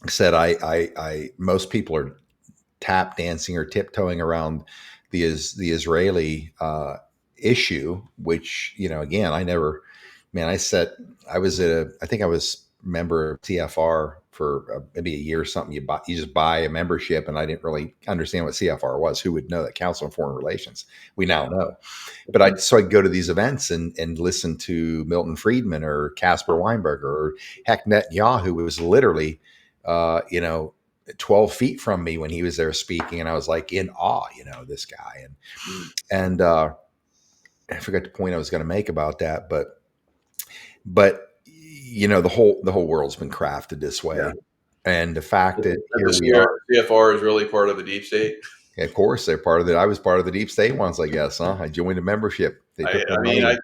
said I most people are tap dancing or tiptoeing around the Israeli issue, which again I never, man, I was I think I was a member of CFR for maybe a year or something. You just buy a membership, and I didn't really understand what CFR was. Who would know that? Council on Foreign Relations. We now know, but I'd go to these events and listen to Milton Friedman or Casper Weinberger or heck Netanyahu, who was literally, uh, you know 12 feet from me when he was there speaking, and I was like in awe, this guy. And I forgot the point I was going to make about that, but the whole world's been crafted this Yeah. way, and the fact that That here the we are. CFR is really part of the deep state. Of course, they're part of it. I was part of the deep state once, I guess. Huh? I joined a membership. They I, took my I mean, money.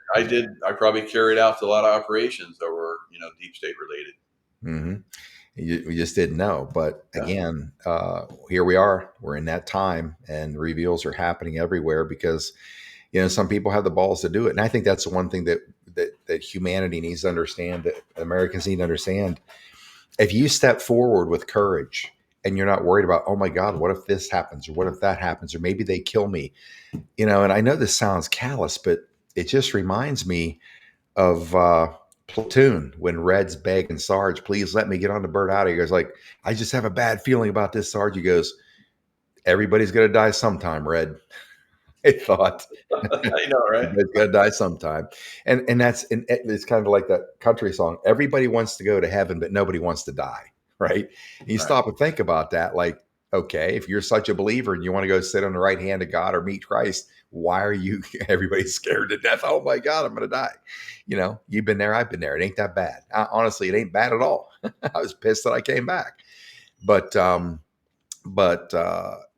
I probably carried out a lot of operations that were, deep state related. Hmm. We just didn't know. But Yeah. again, here we are. We're in that time, and reveals are happening everywhere because some people have the balls to do it. And I think that's the one thing that humanity needs to understand, that Americans need to understand. If you step forward with courage and you're not worried about, oh my God, what if this happens, or what if that happens, or maybe they kill me, and I know this sounds callous, but it just reminds me of Platoon when Red's begging Sarge, please let me get on the bird out of here. He goes like, I just have a bad feeling about this, Sarge. He goes, everybody's going to die sometime, Red. I thought, I know, right? everybody's got to die sometime. And it's kind of like that country song. Everybody wants to go to heaven, but nobody wants to die. Right. And you Right. stop and think about that. Like, okay, if you're such a believer and you want to go sit on the right hand of God or meet Christ, why are you everybody's scared to death? Oh my God, I'm going to die. You've been there. I've been there. It ain't that bad. Honestly, it ain't bad at all. I was pissed that I came back, but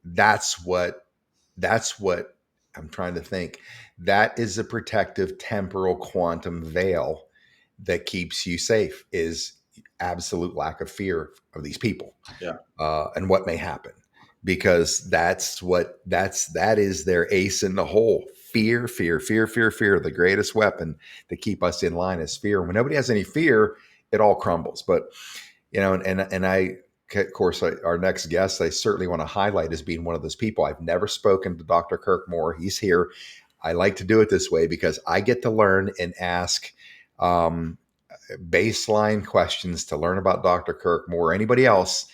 that's what I'm trying to think. That is a protective temporal quantum veil that keeps you safe, is absolute lack of fear of these people, Yeah. and what may happen, because that is their ace in the hole. Fear, fear, fear, fear, fear. The greatest weapon to keep us in line is fear. When nobody has any fear, it all crumbles. But and I, of course, our next guest, I certainly want to highlight as being one of those people. I've never spoken to Dr. Kirk Moore. He's here. I like to do it this way because I get to learn and ask um, baseline questions to learn about Dr. Kirk Moore or anybody else,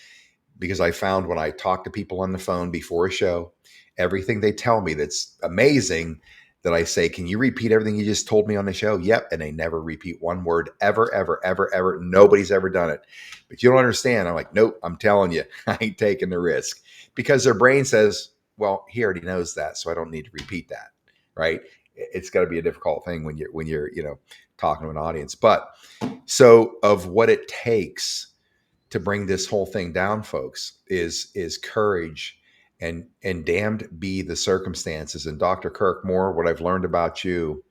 because I found when I talk to people on the phone before a show, everything they tell me that's amazing, that I say, can you repeat everything you just told me on the show? Yep. And they never repeat one word ever, ever, ever, ever. Nobody's ever done it. But you don't understand. I'm like, nope, I'm telling you, I ain't taking the risk, because their brain says, well, he already knows that, so I don't need to repeat that. Right. It's got to be a difficult thing when you're talking to an audience. But so of what it takes to bring this whole thing down, folks, is courage, and damned be the circumstances. And Dr. Kirk Moore, what I've learned about you,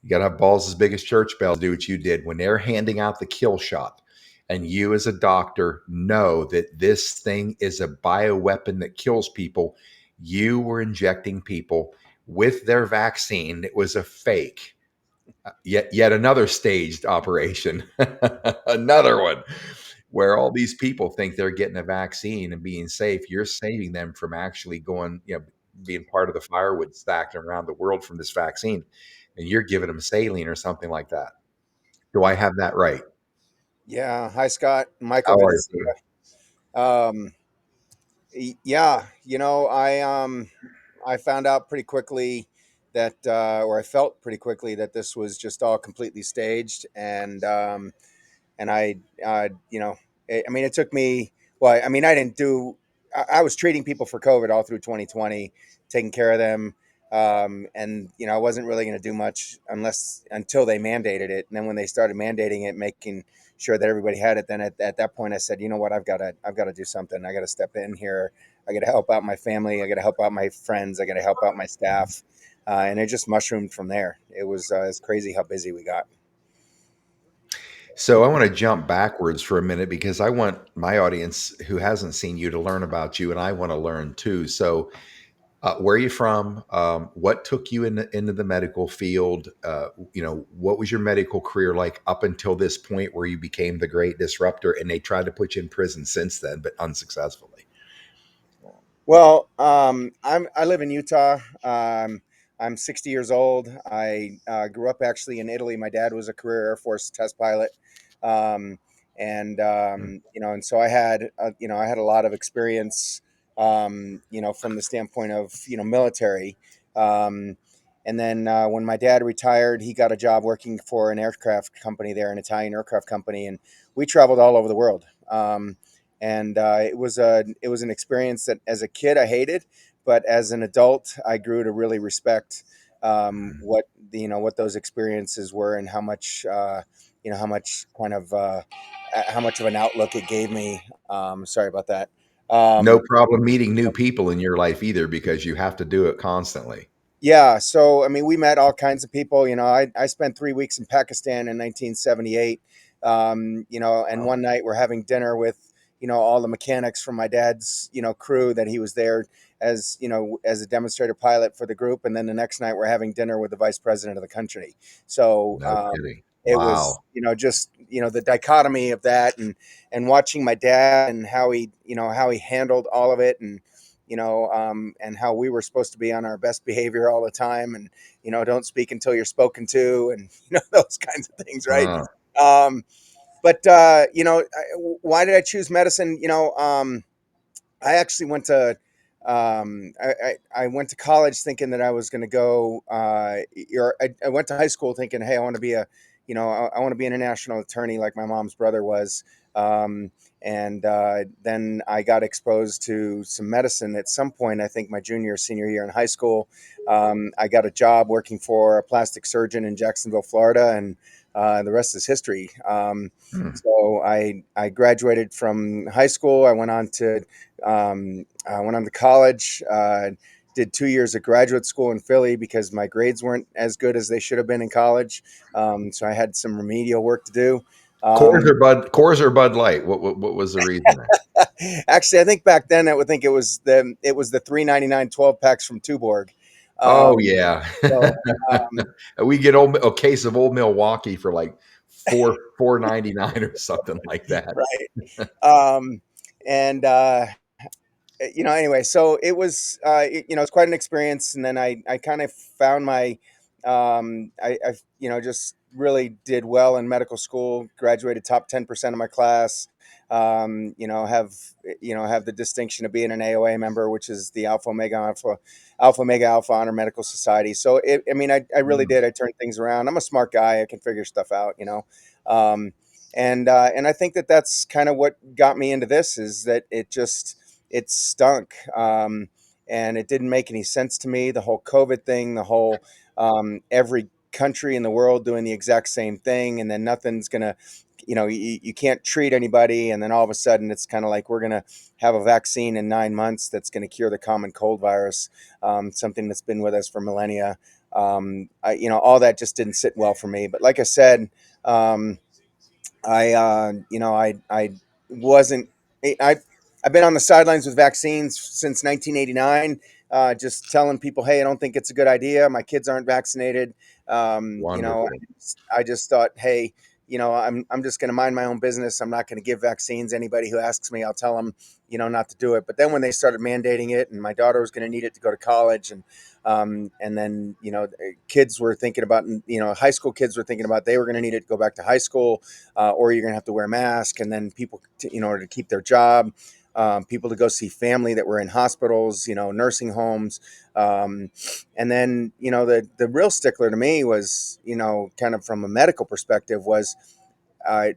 you got to have balls as big as church bells to do what you did when they're handing out the kill shot. And you, as a doctor, know that this thing is a bioweapon that kills people. You were injecting people with their vaccine. It was a fake. Yet another staged operation, another one, where all these people think they're getting a vaccine and being safe. You're saving them from actually going, being part of the firewood stacked around the world from this vaccine, and you're giving them saline or something like that. Do I have that right? Yeah. Hi, Scott. Michael, How good are to you, see sir? you. Yeah, I found out pretty quickly that, or I felt pretty quickly that this was just all completely staged, and I mean, it took me. Well, I mean, I didn't do. I was treating people for COVID all through 2020, taking care of them, and I wasn't really going to do much until they mandated it. And then when they started mandating it, making sure that everybody had it, then at that point, I said, you know what, I've got to do something. I got to step in here. I got to help out my family. I got to help out my friends. I got to help out my staff. and it just mushroomed from there. It's crazy how busy we got. So I want to jump backwards for a minute because I want my audience who hasn't seen you to learn about you, and I want to learn too. So, where are you from? What took you into the medical field? What was your medical career like up until this point where you became the great disruptor? And they tried to put you in prison since then, but unsuccessfully. Well, I live in Utah. I'm 60 years old. I grew up actually in Italy. My dad was a career Air Force test pilot, um, and Hmm. and so I had a lot of experience, from the standpoint of military. Um, and then when my dad retired, he got a job working for an aircraft company there, an Italian aircraft company, and we traveled all over the world. And it was an experience that as a kid I hated, but as an adult I grew to really respect what those experiences were, and how much how much kind of how much of an outlook it gave me. Sorry about that. No um, problem meeting new people in your life either because you have to do it constantly. Yeah, so I mean, we met all kinds of people. I spent 3 weeks in Pakistan in 1978. And Wow. one night we're having dinner with all the mechanics from my dad's crew that he was there as a demonstrator pilot for the group, and then the next night we're having dinner with the vice president of the country. So No kidding. it was Wow. just the dichotomy of that, and watching my dad and how he handled all of it, and how we were supposed to be on our best behavior all the time, and don't speak until you're spoken to, and those kinds of things, right? Uh, um, but why did I choose medicine? I actually went to I went to college thinking that I was going to go, or I went to high school thinking, hey, I want to be I want to be an international attorney like my mom's brother was. Um, and then I got exposed to some medicine at some point, I think my junior or senior year in high school. I got a job working for a plastic surgeon in Jacksonville, Florida, and the rest is history. hmm. So I graduated from high school. I went on to college, did 2 years of graduate school in Philly because my grades weren't as good as they should have been in college. So I had some remedial work to do. Um, Coors or Bud Light? What was the reason? Actually, I think back then I would think it was the 3.99 12 packs from Tuborg. Oh Um, yeah. so um, We get a case of old Milwaukee for like four 99 or something like that. right. And Anyway, so it was it's quite an experience. And then I kind of found I just really did well in medical school, graduated top 10% of my class. Have the distinction of being an AOA member, which is the Alpha Omega Alpha Honor Medical Society. So I really Mm. did. I turned things around. I'm a smart guy. I can figure stuff out. um, and I think that that's kind of what got me into this, is that it stunk. And it didn't make any sense to me. The whole COVID thing, the whole every country in the world doing the exact same thing, and then nothing's gonna, you can't treat anybody, and then all of a sudden it's kind of like we're gonna have a vaccine in 9 months that's going to cure the common cold virus, something that's been with us for millennia. All that just didn't sit well for me. But like I said, um, I wasn't, I, I've been on the sidelines with vaccines since 1989, just telling people, hey, I don't think it's a good idea. My kids aren't vaccinated. Wonderful. I just thought, hey, I'm just going to mind my own business. I'm not going to give vaccines. Anybody who asks me, I'll tell them, not to do it. But then when they started mandating it, and my daughter was going to need it to go to college, and then, kids were thinking about, high school kids were thinking about, they were going to need it to go back to high school, or you're going to have to wear a mask, and then people, in order to keep their job, people to go see family that were in hospitals, nursing homes. And then, the real stickler to me was, kind of from a medical perspective, was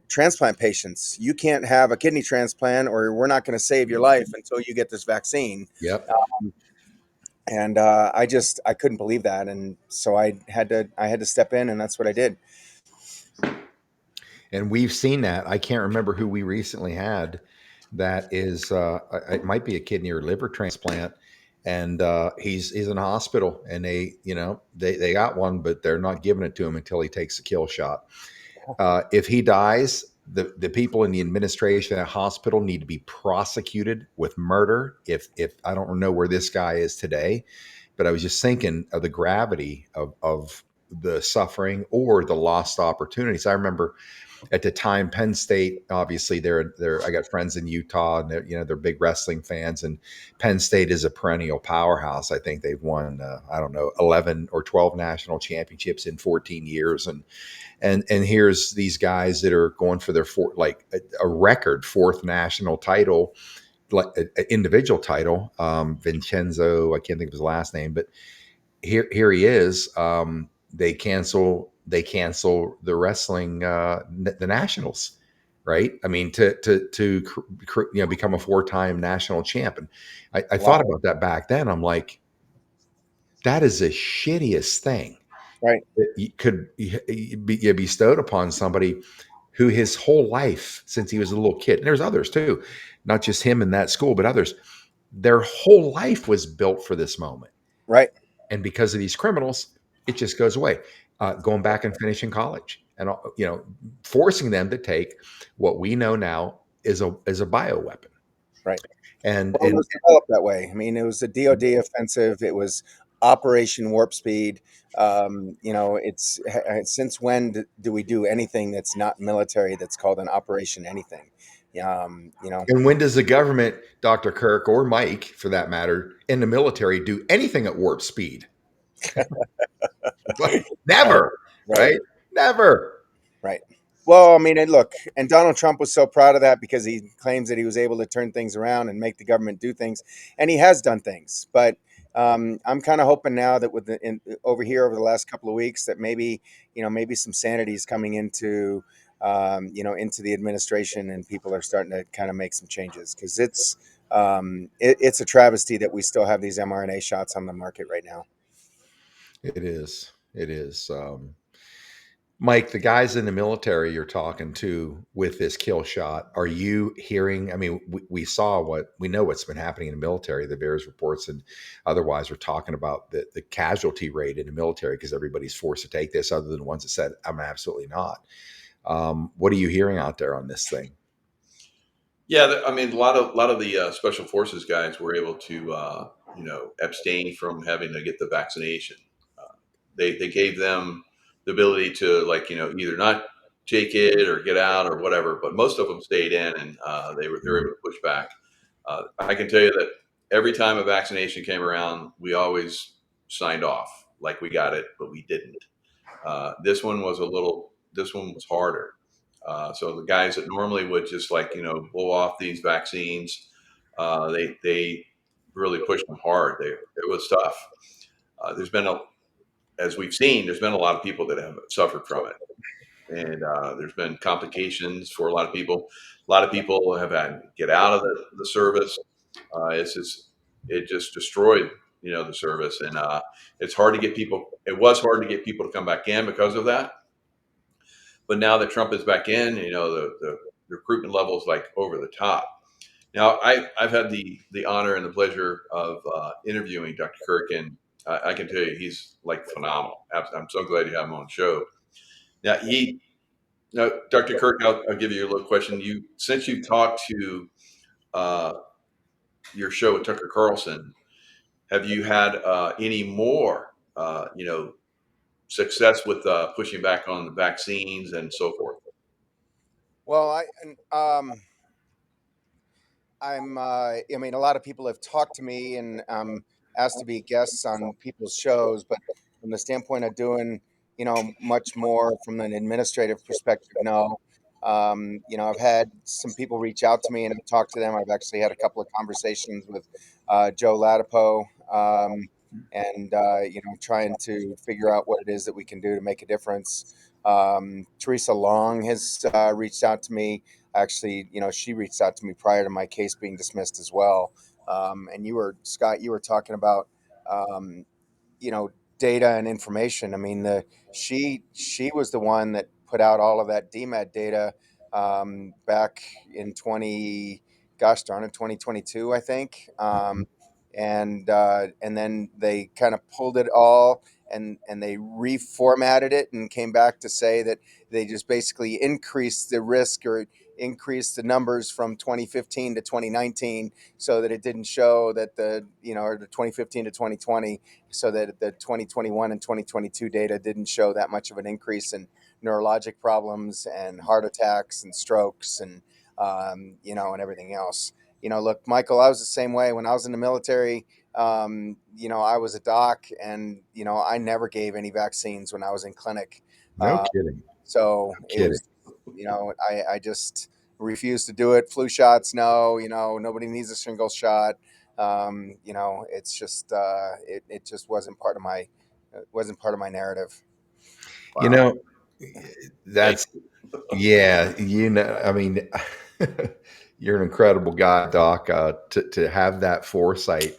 transplant patients. You can't have a kidney transplant, or we're not going to save your life until you get this vaccine. Yep. And I couldn't believe that. And so I had to step in, and that's what I did. And we've seen that. I can't remember who we recently had. That is, it might be a kidney or liver transplant, and he's in a hospital, and they got one, but they're not giving it to him until he takes the kill shot. If he dies, the people in the administration at hospital need to be prosecuted with murder. If I don't know where this guy is today, but I was just thinking of the gravity of the suffering or the lost opportunities. I remember at the time, Penn State, obviously, I got friends in Utah, and they're big wrestling fans, and Penn State is a perennial powerhouse. I think they've won, I don't know, 11 or 12 national championships in 14 years, and here's these guys that are going for their like a record fourth national title, like an individual title. Vincenzo, I can't think of his last name, but here he is. They cancel the wrestling, the nationals, right? I mean, to become a four-time national champ. And I thought Wow. about that back then. I'm like, that is the shittiest thing Right. that you could be bestowed upon somebody who his whole life since he was a little kid, and there's others too, not just him in that school, but others, their whole life was built for this moment. Right. And because of these criminals, it just goes away. Going back and finishing college, and forcing them to take what we know now is a bioweapon. Right. And Well, it was developed that way. I mean, it was a DoD offensive. It was Operation Warp Speed. It's since when do we do anything that's not military that's called an Operation anything? You know, and when does the government, Dr. Kirk or Mike, for that matter, in the military do anything at warp speed? Like, right, never, right, right? Never. right. Well, I mean, and look, and Donald Trump was so proud of that because he claims that he was able to turn things around and make the government do things, and he has done things. But I'm kind of hoping now that over here over the last couple of weeks that maybe some sanity is coming into the administration, and people are starting to kind of make some changes because it's a travesty that we still have these mRNA shots on the market right now. It is. It is. Mike, the guys in the military you're talking to with this kill shot, are you hearing? I mean, we know what's been happening in the military, the various reports and otherwise are talking about the casualty rate in the military because everybody's forced to take this, other than the ones that said, I'm absolutely not. What are you hearing out there on this thing? Yeah, I mean, a lot of the special forces guys were able to, abstain from having to get the vaccination. They gave them the ability to, like, either not take it or get out or whatever, but most of them stayed in, and they were able to push back. I can tell you that every time a vaccination came around, we always signed off like we got it, but we didn't. This one was harder. So the guys that normally would just, like, blow off these vaccines, they really pushed them hard. It was tough. There's been as we've seen, there's been a lot of people that have suffered from it, and there's been complications for a lot of people. A lot of people have had to get out of the service. It just destroyed, the service, and it's hard to get people. It was hard to get people to come back in because of that. But now that Trump is back in, the recruitment level is like over the top. Now, I've had the honor and the pleasure of interviewing Dr. Kirk, and I can tell you he's like phenomenal. I'm so glad you have him on the show. Now, Dr. Kirk, I'll give you a little question. Since you talked to uh, your show with Tucker Carlson, have you had any more, success with pushing back on the vaccines and so forth? Well, I mean, a lot of people have talked to me and asked to be guests on people's shows, but from the standpoint of doing, much more from an administrative perspective, no. I've had some people reach out to me and I've talked to them. I've actually had a couple of conversations with Joe Latipo, and trying to figure out what it is that we can do to make a difference. Teresa Long has reached out to me. Actually, she reached out to me prior to my case being dismissed as well. And Scott, you were talking about, um, you know, data and information. I mean, she was the one that put out all of that DMAT data back in 2022, I think. and then they kind of pulled it all, and they reformatted it and came back to say that they just basically increased the risk or increased the numbers from 2015 to 2019, so that it didn't show that or the 2015 to 2020, so that the 2021 and 2022 data didn't show that much of an increase in neurologic problems and heart attacks and strokes and and everything else. Look, Michael, I was the same way when I was in the military. I was a doc, and I never gave any vaccines when I was in clinic. No Uh, kidding. so No it kidding. was, I just refused to do it. Flu shots, no. Nobody needs a single shot. It's just it just wasn't part of my narrative. You Wow. know, Thank that's, you. yeah, I mean, you're an incredible guy, Doc, to have that foresight,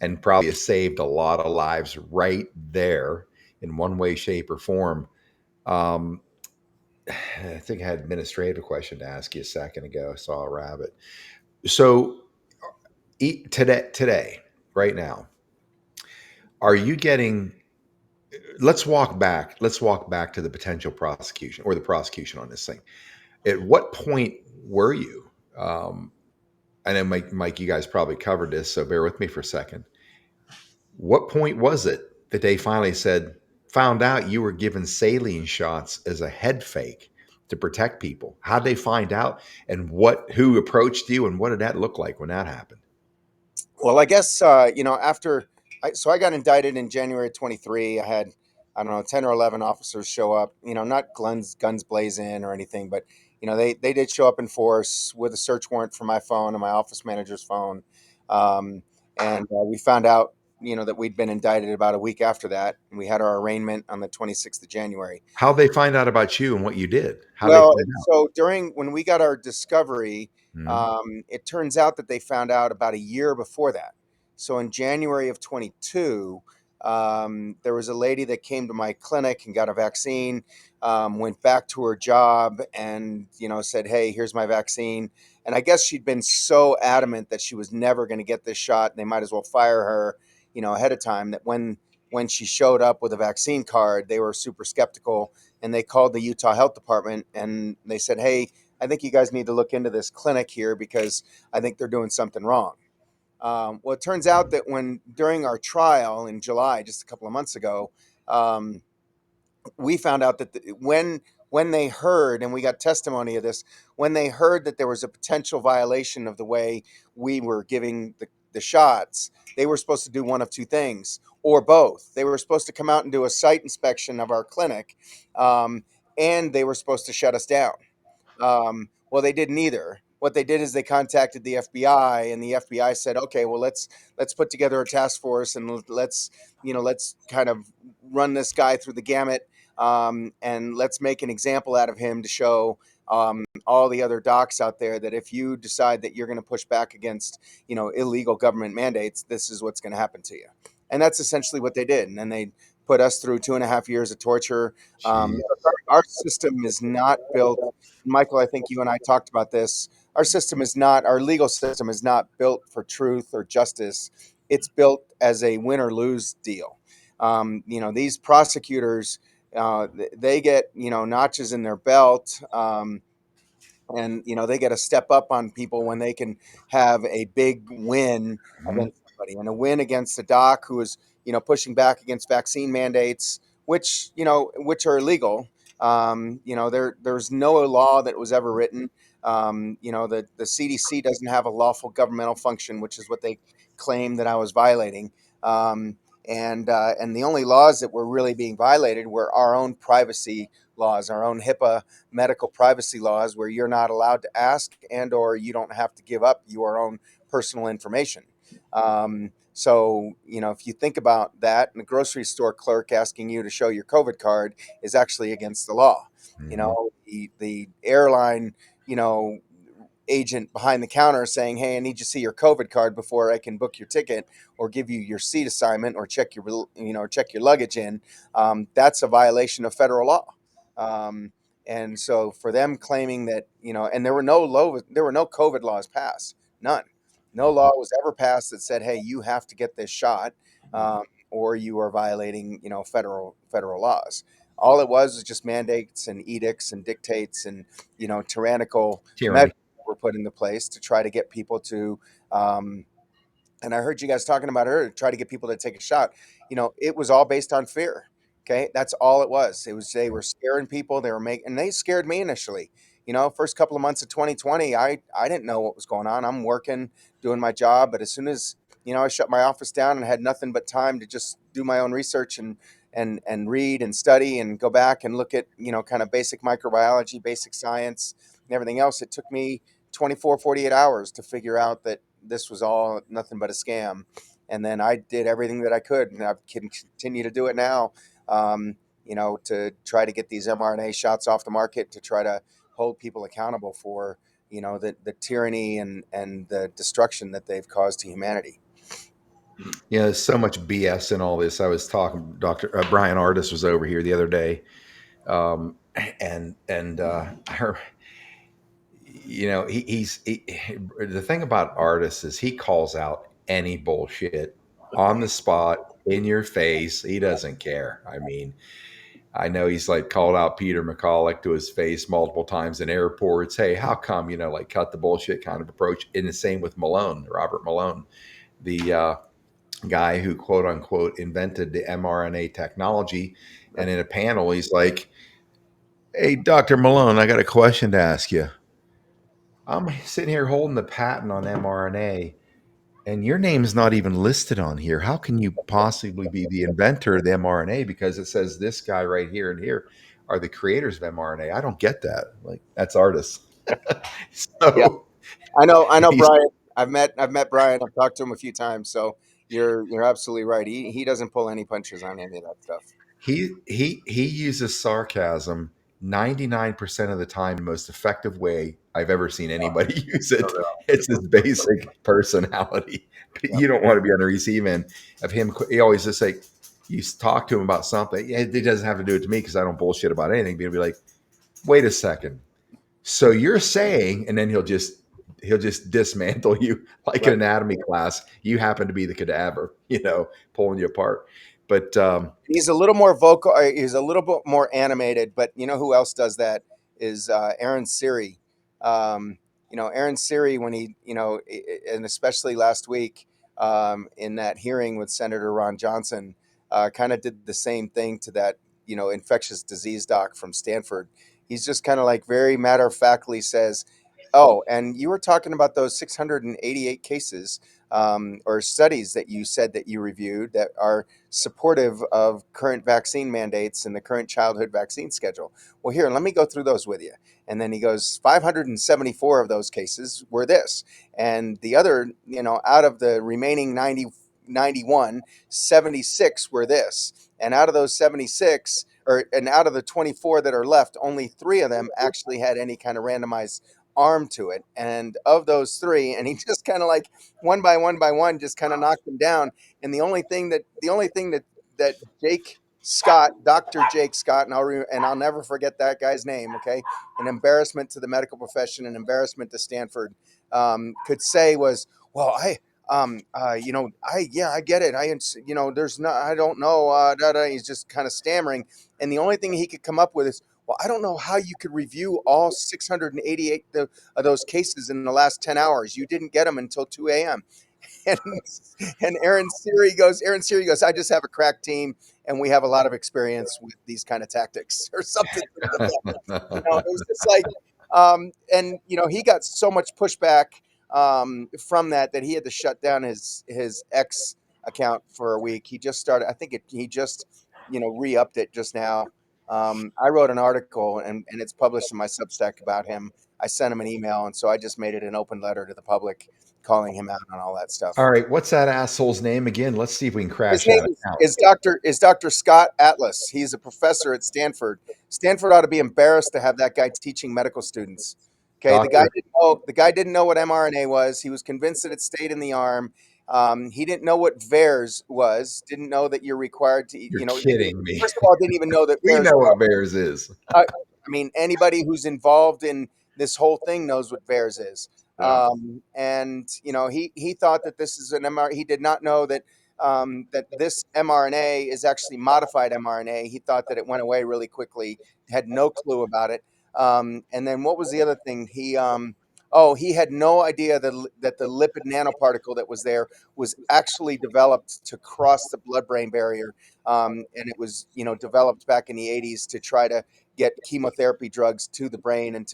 and probably has saved a lot of lives right there in one way, shape, or form. Um, I think I had an administrative question to ask you a second ago. I saw a rabbit. So today, right now, are you getting? Let's walk back to the potential prosecution or the prosecution on this thing. At what point were you? I know, Mike, you guys probably covered this, so bear with me for a second. What point was it that they finally found out you were given saline shots as a head fake to protect people? How'd they find out, and who approached you, and what did that look like when that happened? Well, I guess after I got indicted in January 23. I had, I don't know, 10 or 11 officers show up. Not guns blazing or anything, but they did show up in force with a search warrant for my phone and my office manager's phone, um, and we found out that we'd been indicted about a week after that, and we had our arraignment on the 26th of January. How'd they find out about you and what you did? How'd they Well, find out? so when we got our discovery, Mhm. it turns out that they found out about a year before that. So in January of 22, there was a lady that came to my clinic and got a vaccine, went back to her job and, said, "Hey, here's my vaccine." And I guess she'd been so adamant that she was never going to get this shot, and they might as well fire her, ahead of time, that when she showed up with a vaccine card, they were super skeptical, and they called the Utah Health Department and they said, "Hey, I think you guys need to look into this clinic here because I think they're doing something wrong." Well, it turns out that during our trial in July, just a couple of months ago, um, we found out that when they heard, and we got testimony of this, when they heard that there was a potential violation of the way we were giving the shots, they were supposed to do one of two things or both. They were supposed to come out and do a site inspection of our clinic, um, and they were supposed to shut us down. Well, they did neither. What they did is they contacted the FBI, and the FBI said, "Okay, well, let's put together a task force, and let's kind of run this guy through the gamut, and let's make an example out of him to show all the other docs out there that if you decide that you're going to push back against illegal government mandates, this is what's going to happen to you." And that's essentially what they did. And then they put us through 2.5 years of torture. Jeez. Our system is not built. Michael, I think you and I talked about this. Our legal system is not built for truth or justice. It's built as a win or lose deal. These prosecutors, they get, notches in their belt. And they get to step up on people when they can have a big win Mhm. against somebody, and a win against a doc who is pushing back against vaccine mandates, which are illegal. There's no law that was ever written. The CDC doesn't have a lawful governmental function, which is what they claim that I was violating. And the only laws that were really being violated were our own privacy laws, our own HIPAA medical privacy laws, where you're not allowed to ask and or you don't have to give up your own personal information. So if you think about that, and a grocery store clerk asking you to show your COVID card is actually against the law. Mhm. The airline, you know agent behind the counter saying, "Hey, I need you to see your COVID card before I can book your ticket or give you your seat assignment or check your luggage in." That's a violation of federal law. Um, and so for them claiming that, and there were no COVID laws passed, none. No law was ever passed that said, "Hey, you have to get this shot, or you are violating, federal laws." All it was just mandates and edicts and dictates and tyrannical measures Tyranny. that were put into place to try to get people to. And I heard you guys talking about her to try to get people to take a shot. It was all based on fear. Okay, that's all it was. It was they were scaring people. They were making, and they scared me initially. First couple of months of 2020, I didn't know what was going on. I'm working, doing my job, but as soon as I shut my office down and had nothing but time to just do my own research and read and study and go back and look at kind of basic microbiology, basic science, and everything else. It took me 24, 48 hours to figure out that this was all nothing but a scam. And then I did everything that I could, and I can continue to do it now, to try to get these mRNA shots off the market, to try to hold people accountable for, the tyranny and the destruction that they've caused to humanity. Yeah, there's so much BS in all this. I was talking, Dr. Brian Artis was over here the other day, and her, the thing about artists is he calls out any bullshit on the spot in your face. He doesn't care. I mean, I know he's like called out Peter McCulloch to his face multiple times in airports. Hey, how come, like cut the bullshit kind of approach. And the same with Malone, Robert Malone, the guy who quote unquote invented the mRNA technology. And in a panel, he's like, "Hey, Dr. Malone, I got a question to ask you. I'm sitting here holding the patent on mRNA, and your name is not even listed on here. How can you possibly be the inventor of the mRNA? Because it says this guy right here and here are the creators of mRNA. I don't get that. Like, that's artists." Yeah, So I know he's Brian. I've met Brian. I've talked to him a few times. So you're absolutely right. He doesn't pull any punches on any of that stuff. he uses sarcasm 99% of the time, the most effective way I've ever seen anybody use it. It's his basic personality. But Yeah. you don't want to be on the receiving end of him. He always just like, you talk to him about something. Yeah, it doesn't have to do it to me because I don't bullshit about anything. But he'll be like, wait a second. So you're saying, and then he'll just dismantle you like an Right. anatomy class. You happen to be the cadaver, pulling you apart. But He's a little more vocal. He's a little bit more animated, but you know who else does that is Aaron Siri. Aaron Siri, when he, and especially last week in that hearing with Senator Ron Johnson, kind of did the same thing to that, infectious disease doc from Stanford. He's just kind of like very matter of factly says, "Oh, and you were talking about those 688 cases or studies that you said that you reviewed that are supportive of current vaccine mandates and the current childhood vaccine schedule. Well, here, let me go through those with you." And then he goes, 574 of those cases were this. And the other, out of the remaining 91, 76 were this. And out of those 76, and out of the 24 that are left, only 3 of them actually had any kind of randomized arm to it. And of those 3, and he just kind of like one by one, just kind of knocked them down. And the only thing that Jake Scott, Dr. Jake Scott, and I'll never forget that guy's name. Okay, an embarrassment to the medical profession, an embarrassment to Stanford, could say was, "Well, I get it. There's not, I don't know. He's just kind of stammering, and the only thing he could come up with is, "Well, I don't know how you could review all 688 of those cases in the last 10 hours. You didn't get them until 2 a.m." and and Aaron Siri goes, "I just have a crack team, and we have a lot of experience with these kind of tactics," or something to that effect. It was just like, and he got so much pushback from that he had to shut down his X account for a week. He just started. I think he just re-upped it just now. I wrote an article and it's published in my Substack about him. I sent him an email, and so I just made it an open letter to the public, calling him out on all that stuff. all right, what's that asshole's name again? Let's see if we can His crash name that out. is Dr. Scott Atlas. He's a professor at Stanford. Stanford ought to be embarrassed to have that guy teaching medical students. Okay, the guy Doctor, didn't know the guy didn't know what mRNA was. He was convinced that it stayed in the arm. He didn't know what VAERS was. Didn't know that you're required to, you're kidding me. first of all, didn't even know that We VAERS know was. what bears is. I mean, anybody who's involved in this whole thing knows what VAERS is. Yeah. And he thought that this is an mRNA. He did not know that that this mRNA is actually modified mRNA. He thought that it went away really quickly. Had no clue about it. And then what was the other thing? He had no idea that the lipid nanoparticle that was there was actually developed to cross the blood-brain barrier. And it was, developed back in the 80s to try to get chemotherapy drugs to the brain and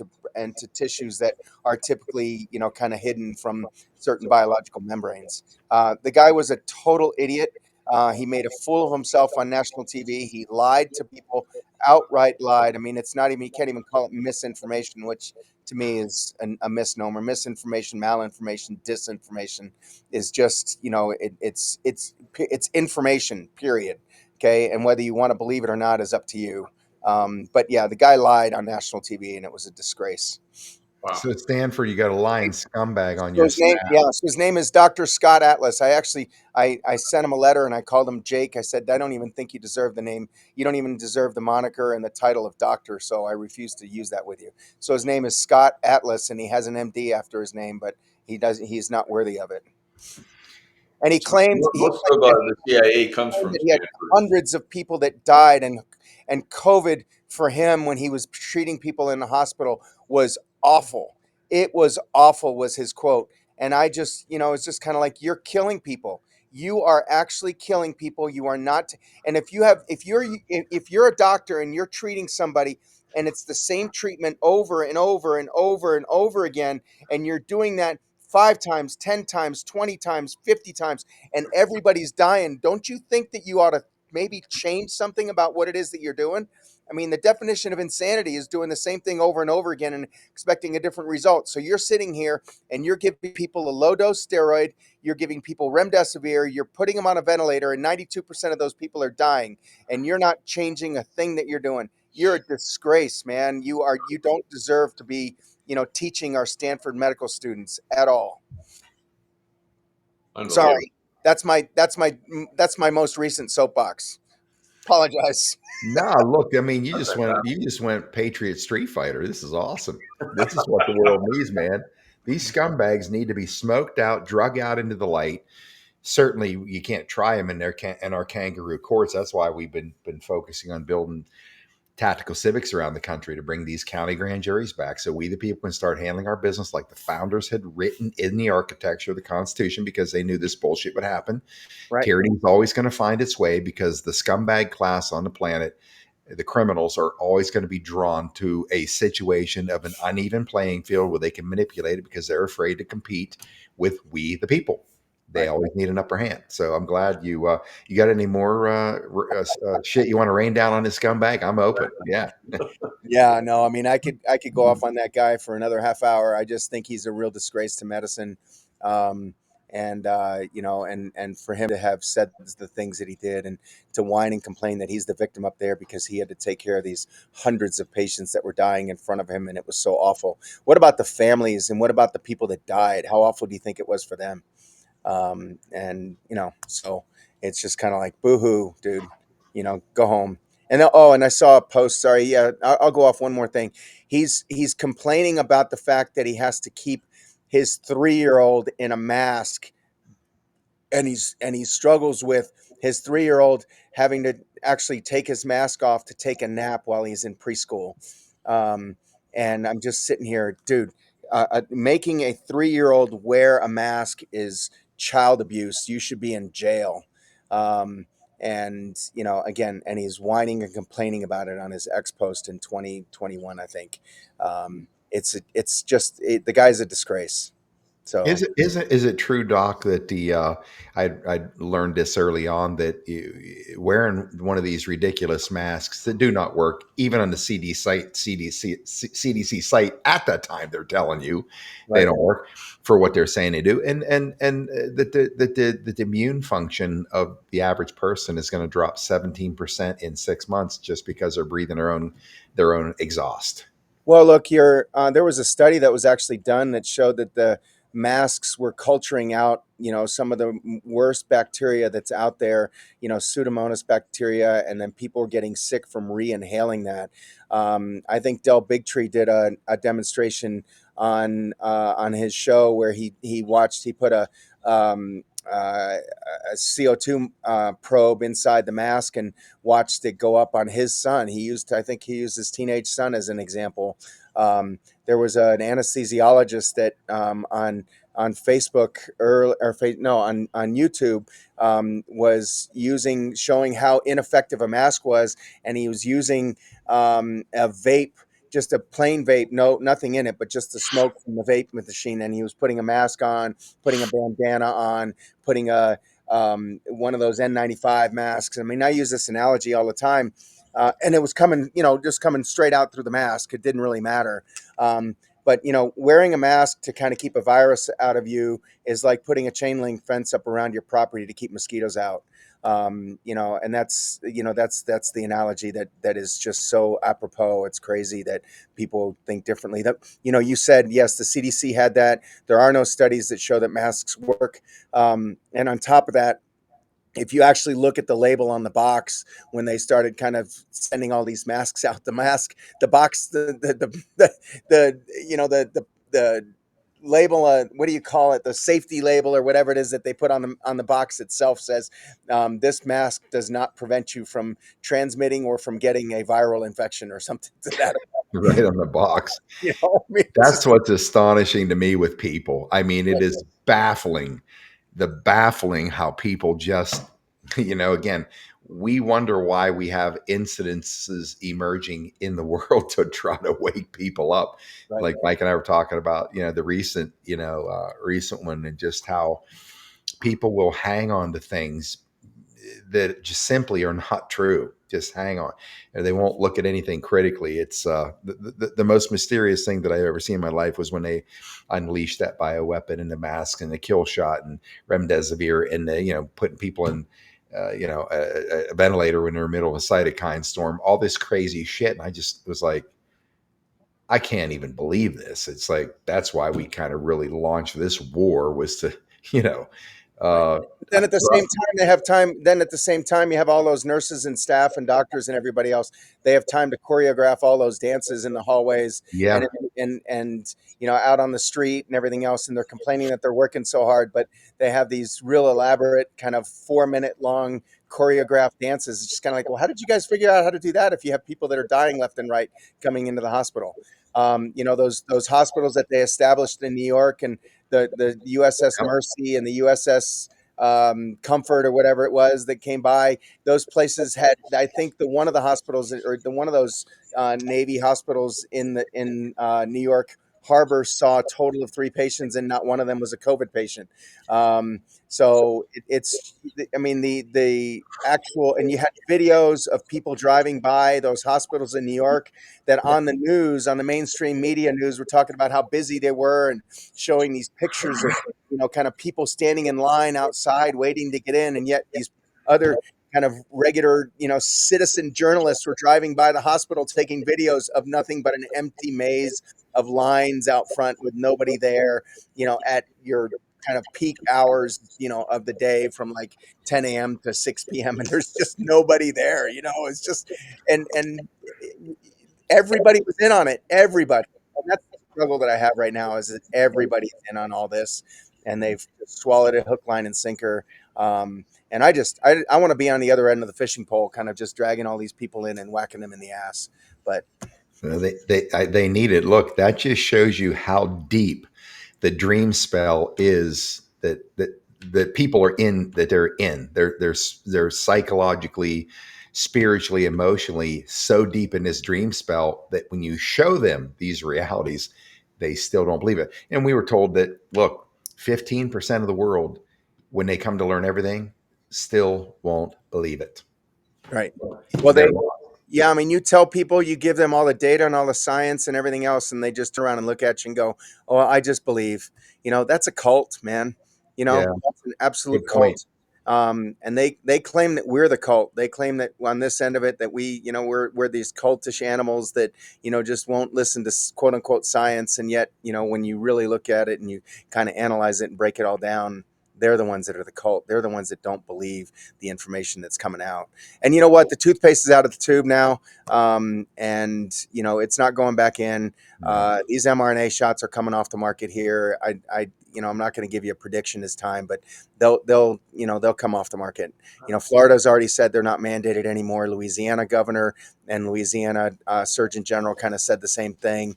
to tissues that are typically, kind of hidden from certain biological membranes. The guy was a total idiot. He made a fool of himself on national TV. He lied to people, outright lied. I mean, it's not even, you can't even call it misinformation, which to me is a misnomer. Misinformation, malinformation, disinformation is just, it's information, period. Okay. And whether you want to believe it or not is up to you. But yeah, the guy lied on national TV and it was a disgrace. Wow. So Stanford, you got a lying scumbag on So your his name, staff. yeah, so his name is Dr. Scott Atlas. I sent him a letter and I called him Jake. I said, I don't even think you deserve the name. You don't even deserve the moniker and the title of doctor. So I refuse to use that with you. So his name is Scott Atlas and he has an MD after his name, but he's not worthy of it. And he claimed, Most of the CIA comes from that he had Stanford. hundreds of people that died, and COVID for him when he was treating people in the hospital was awful. It was awful, was his quote. And I just, it's just kind of like, you're killing people. You are actually killing people. You are not. And if you're a doctor and you're treating somebody and it's the same treatment over and over and over and over again, and you're doing that 5 times, 10 times, 20 times, 50 times, and everybody's dying, don't you think that you ought to maybe change something about what it is that you're doing? I mean, the definition of insanity is doing the same thing over and over again and expecting a different result. So you're sitting here and you're giving people a low dose steroid, you're giving people remdesivir, you're putting them on a ventilator, and 92% of those people are dying, and you're not changing a thing that you're doing. You're a disgrace, man. You don't deserve to be, teaching our Stanford medical students at all. Unbelievable. Sorry. That's my most recent soapbox. Apologize. Nah, look, I mean, That's fantastic. you just went Patriot Street Fighter. This is awesome. This is what the world needs, man. These scumbags need to be smoked out, drug out into the light. Certainly, you can't try them in in our kangaroo courts. That's why we've been focusing on building tactical civics around the country to bring these county grand juries back, so we the people can start handling our business like the founders had written in the architecture of the Constitution, because they knew this bullshit would happen. Right. Tyranny is always going to find its way, because the scumbag class on the planet, the criminals, are always going to be drawn to a situation of an uneven playing field where they can manipulate it because they're afraid to compete with we the people. They Right. always need an upper hand. So I'm glad you got any more shit you want to rain down on this scumbag? I'm open. Yeah. Yeah, no, I mean, I could go off on that guy for another half hour. I just think he's a real disgrace to medicine. Um, and for him to have said the things that he did and to whine and complain that he's the victim up there because he had to take care of these hundreds of patients that were dying in front of him and it was so awful. What about the families and what about the people that died? How awful do you think it was for them? And so it's just kind of like, boohoo, dude, go home. And and I saw a post. Sorry, yeah, I'll go off one more thing. He's complaining about the fact that he has to keep his 3-year-old in a mask, and he struggles with his 3-year-old having to actually take his mask off to take a nap while he's in preschool. Um, and I'm just sitting here, dude. Making a 3-year-old wear a mask is child abuse. You should be in jail. And again, and he's whining and complaining about it on his X post in 2021, I think. It's just the guy's a disgrace. So Is it true, Doc, that I learned this early on, that wearing one of these ridiculous masks that do not work, even on the CDC site at that time, they're telling you they right. don't work for what they're saying they do, and that the immune function of the average person is going to drop 17% in 6 months just because they're breathing their own exhaust. Well, look, there was a study that was actually done that showed that the masks were culturing out, some of the worst bacteria that's out there, Pseudomonas bacteria, and then people were getting sick from re-inhaling that. I think Del Bigtree did a demonstration on his show where he put um, a CO2 probe inside the mask and watched it go up on his son. I think he used his teenage son as an example. There was an anesthesiologist that on Facebook on YouTube was showing how ineffective a mask was, and he was using a vape, just a plain vape, nothing in it, but just the smoke from the vape machine. And he was putting a mask on, putting a bandana on, putting a one of those N95 masks. I mean, I use this analogy all the time, and it was coming, just coming straight out through the mask. It didn't really matter. But wearing a mask to kind of keep a virus out of you is like putting a chain link fence up around your property to keep mosquitoes out. And that's the analogy that is just so apropos. It's crazy that people think differently. That you said, yes, the CDC had that. There are no studies that show that masks work. And on top of that, if you actually look at the label on the box when they started kind of sending all these masks out, the box, the label, what do you call it? The safety label or whatever it is that they put on the box itself says, this mask does not prevent you from transmitting or from getting a viral infection or something to that. Right on the box. I mean, That's what's astonishing to me with people. I mean, it is baffling how people just, again, we wonder why we have incidences emerging in the world to try to wake people up. right. Like Mike and I were talking about, the recent, recent one, and just how people will hang on to things that just simply are not true. Just hang on, and they won't look at anything critically. It's the most mysterious thing that I've ever seen in my life was when they unleashed that bioweapon and the mask and the kill shot and remdesivir and putting people in a ventilator when they're in the middle of a cytokine storm, all this crazy shit. And I just was like, I can't even believe this. It's like, that's why we kind of really launched this war, was to, Then at the same time, they have time. Then at the same time, you have all those nurses and staff and doctors and everybody else. They have time to choreograph all those dances in the hallways yeah, and out on the street and everything else. And they're complaining that they're working so hard, but they have these real elaborate kind of 4-minute long choreographed dances. It's just kind of like, well, how did you guys figure out how to do that if you have people that are dying left and right coming into the hospital? Those hospitals that they established in New York and the USS Mercy and the USS Comfort or whatever it was that came by. Those places had, I think, one of the hospitals or one of those Navy hospitals in New York Harbor saw a total of 3 patients, and not one of them was a COVID patient. I mean, the actual, and you had videos of people driving by those hospitals in New York that on the news, on the mainstream media news, were talking about how busy they were and showing these pictures of, kind of people standing in line outside waiting to get in. And yet these other kind of regular, citizen journalists were driving by the hospital taking videos of nothing but an empty maze of lines out front with nobody there, at your kind of peak hours, of the day from like 10 a.m. to 6 p.m. And there's just nobody there, it's just, and everybody was in on it. Everybody. And that's the struggle that I have right now, is that everybody's in on all this and they've swallowed it hook, line, and sinker. And I want to be on the other end of the fishing pole, kind of just dragging all these people in and whacking them in the ass. But they need it. Look, that just shows you how deep the dream spell is that people are in, that they're in. They're psychologically, spiritually, emotionally so deep in this dream spell that when you show them these realities, they still don't believe it. And we were told that, look, 15% of the world, when they come to learn everything, still won't believe it. right. Well, They're yeah, I mean, you tell people, you give them all the data and all the science and everything else, and they just turn around and look at you and go, "Oh, I just believe." That's a cult, man. yeah, That's an absolute good point. cult. And they claim that we're the cult. They claim that on this end of it, that we're these cultish animals that just won't listen to quote unquote science. And yet, when you really look at it and you kind of analyze it and break it all down, they're the ones that are the cult. They're the ones that don't believe the information that's coming out. And you know what? The toothpaste is out of the tube now, and it's not going back in. No. These mRNA shots are coming off the market here. I'm not going to give you a prediction this time, but they'll come off the market. Florida's already said they're not mandated anymore. Louisiana governor and Louisiana Surgeon General kind of said the same thing.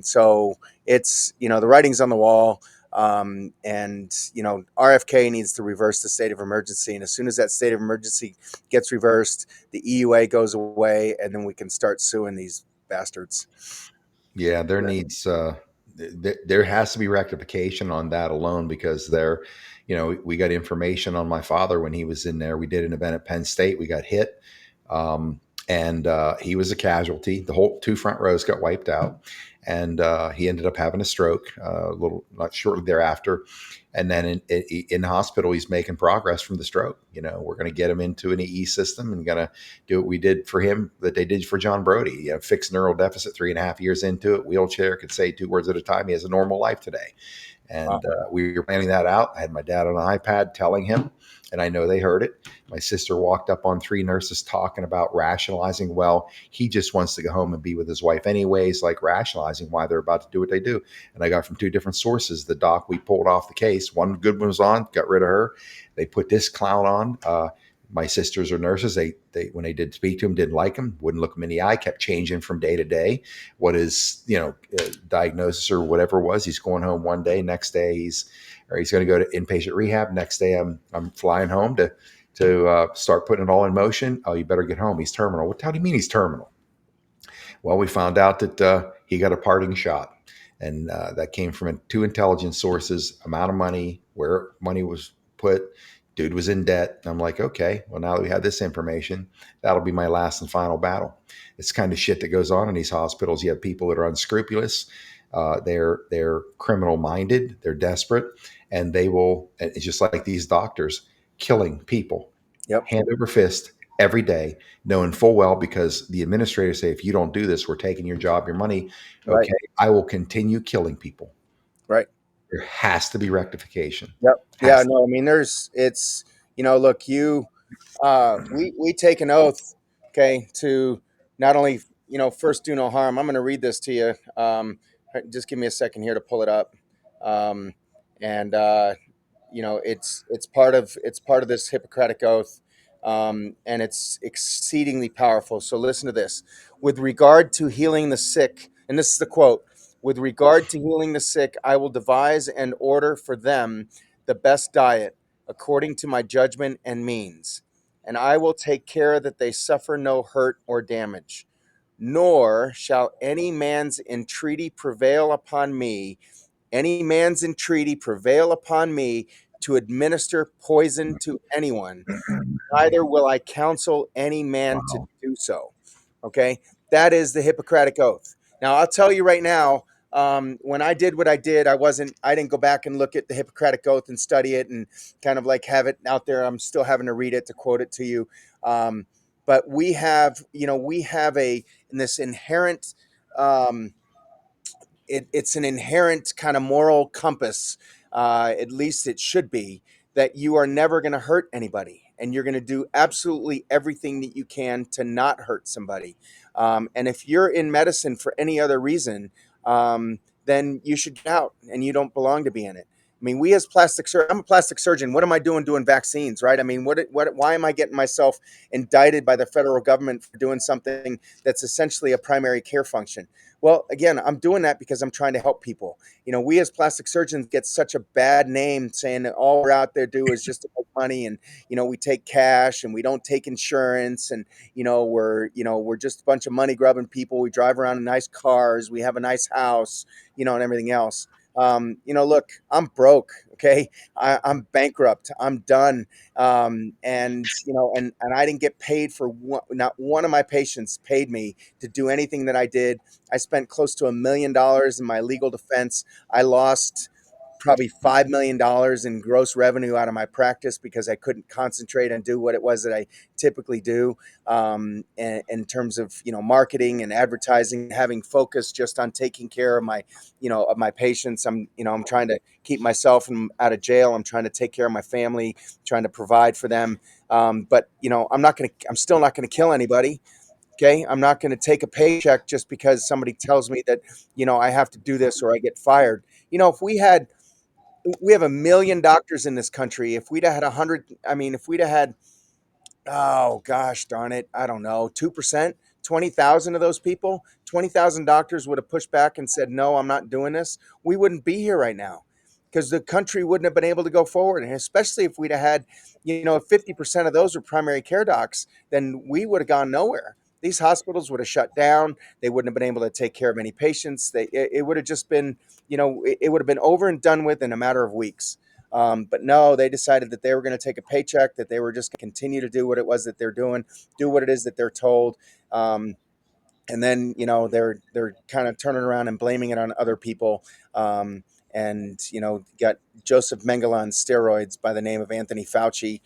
So it's, the writing's on the wall. And RFK needs to reverse the state of emergency. And as soon as that state of emergency gets reversed, the EUA goes away, and then we can start suing these bastards. Yeah, there needs there has to be rectification on that alone, because we got information on my father when he was in there. We did an event at Penn State. We got hit, and he was a casualty. The whole two front rows got wiped out, and he ended up having a stroke not shortly thereafter. And then in the hospital, he's making progress from the stroke. We're going to get him into an EE system and going to do what we did for him that they did for John Brody. Fixed neural deficit, 3.5 years into it, wheelchair, could say 2 words at a time. He has a normal life today. And we were planning that out. I had my dad on an iPad telling him, and I know they heard it. My sister walked up on 3 nurses talking about rationalizing, well, he just wants to go home and be with his wife anyways, like rationalizing why they're about to do what they do. And I got from 2 different sources the doc we pulled off the case. One good one was on, got rid of her. They put this clown on. My sisters are nurses. They when they did speak to him, didn't like him, wouldn't look him in the eye, kept changing from day to day what his diagnosis or whatever it was. He's going home one day, next day he's going to go to inpatient rehab. Next day I'm flying home to start putting it all in motion. Oh, you better get home. He's terminal. What? How do you mean he's terminal? Well, we found out that he got a parting shot, and that came from 2 intelligence sources: amount of money, where money was put. Dude was in debt. I'm like, okay, well, now that we have this information, that'll be my last and final battle. It's kind of shit that goes on in these hospitals. You have people that are unscrupulous. They're criminal minded. They're desperate, and they will. It's just like these doctors killing people, hand over fist every day, knowing full well, because the administrators say, if you don't do this, we're taking your job, your money. Okay, Right. I will continue killing people. Right. There has to be rectification. Yep. Yeah. Has to. No. I mean, look, we take an oath, okay, to not only first do no harm. I'm going to read this to you. Just give me a second here to pull it up, and it's part of this Hippocratic oath, and it's exceedingly powerful. So listen to this. With regard to healing the sick, and this is the quote: with regard to healing the sick, I will devise and order for them the best diet according to my judgment and means, and I will take care that they suffer no hurt or damage. Nor shall any man's entreaty prevail upon me to administer poison to anyone, neither will I counsel any man to Wow. do so. Okay, that is the Hippocratic Oath. Now, I'll tell you right now, when I did what I did, I didn't go back and look at the Hippocratic Oath and study it and kind of like have it out there. I'm still having to read it to quote it to you. But we have this inherent, it's an inherent kind of moral compass, at least it should be, that you are never going to hurt anybody, and you're going to do absolutely everything that you can to not hurt somebody. And if you're in medicine for any other reason, then you should get out, and you don't belong to be in it. I mean, we as I'm a plastic surgeon. What am I doing vaccines, right? I mean, why am I getting myself indicted by the federal government for doing something that's essentially a primary care function? Well, again, I'm doing that because I'm trying to help people. We as plastic surgeons get such a bad name, saying that all we're out there do is just to make money, and we take cash and we don't take insurance, and we're just a bunch of money grubbing people. We drive around in nice cars, we have a nice house, and everything else. Look, I'm broke. Okay, I'm bankrupt. I'm done. And I didn't get paid for not one of my patients paid me to do anything that I did. I spent close to $1 million in my legal defense. I lost probably $5 million in gross revenue out of my practice because I couldn't concentrate and do what it was that I typically do, in terms of, marketing and advertising, having focus just on taking care of my, of my patients. I'm trying to keep myself out of jail. I'm trying to take care of my family, trying to provide for them. But I'm still not going to kill anybody. Okay. I'm not going to take a paycheck just because somebody tells me that, I have to do this or I get fired. If we have 1 million doctors in this country. If we'd have had 100, if we'd have had, oh gosh darn it, I don't know, 2%, 20,000 of those people, 20,000 doctors would have pushed back and said, no, I'm not doing this. We wouldn't be here right now because the country wouldn't have been able to go forward. And especially if we'd have had, if 50% of those were primary care docs, then we would have gone nowhere. These hospitals would have shut down. They wouldn't have been able to take care of any patients. It would have just been, it would have been over and done with in a matter of weeks. But no, they decided that they were going to take a paycheck, that they were just going to continue to do what it was that they're doing, do what it is that they're told. And then, they're kind of turning around and blaming it on other people. And, got Joseph Mengele on steroids by the name of Anthony Fauci.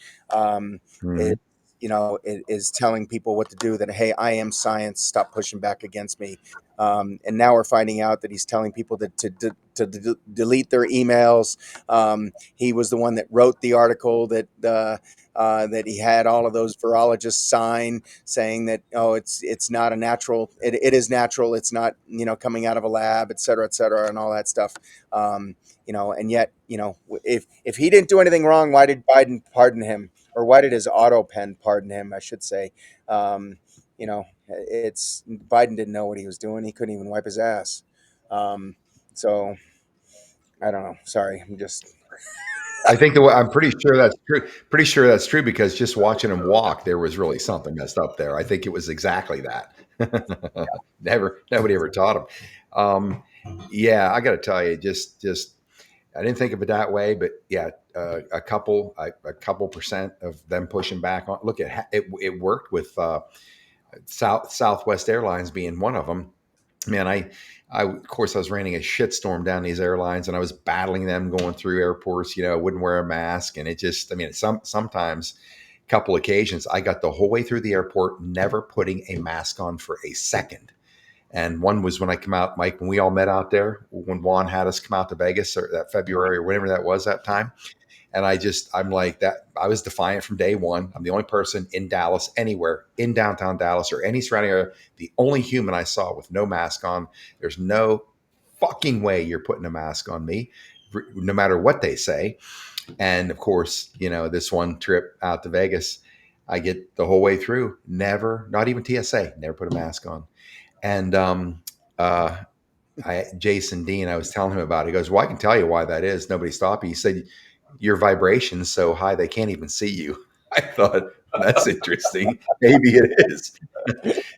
It, it is telling people what to do, that, hey, I am science, stop pushing back against me. And now we're finding out that he's telling people to delete their emails. He was the one that wrote the article that he had all of those virologists sign, saying that, oh, it's not a natural, it is natural, it's not, coming out of a lab, et cetera, and all that stuff. And yet, if he didn't do anything wrong, why did Biden pardon him? Or why did his auto pen pardon him, I should say? It's Biden didn't know what he was doing. He couldn't even wipe his ass. So I don't know. Sorry, I'm just. I think I'm pretty sure that's true. Pretty sure that's true because just watching him walk, there was really something messed up there. I think it was exactly that. Nobody ever taught him. Yeah, I got to tell you, just I didn't think of it that way, but yeah, a couple percent of them pushing back on. Look at it. It worked with Southwest Airlines being one of them. Man, I of course I was raining a shitstorm down these airlines, and I was battling them going through airports. I wouldn't wear a mask, and it just, sometimes, a couple occasions, I got the whole way through the airport never putting a mask on for a second. And one was when I come out, Mike, when we all met out there, when Juan had us come out to Vegas, or that February or whatever that was that time. And I'm like that. I was defiant from day one. I'm the only person in Dallas, anywhere in downtown Dallas or any surrounding area, the only human I saw with no mask on. There's no fucking way you're putting a mask on me, no matter what they say. And of course, this one trip out to Vegas, I get the whole way through, never, not even TSA, never put a mask on. And Jason Dean, I was telling him about it. He goes, well, I can tell you why that is. Nobody stopped you. He said, your vibration's so high they can't even see you. I thought, that's interesting. Maybe it is.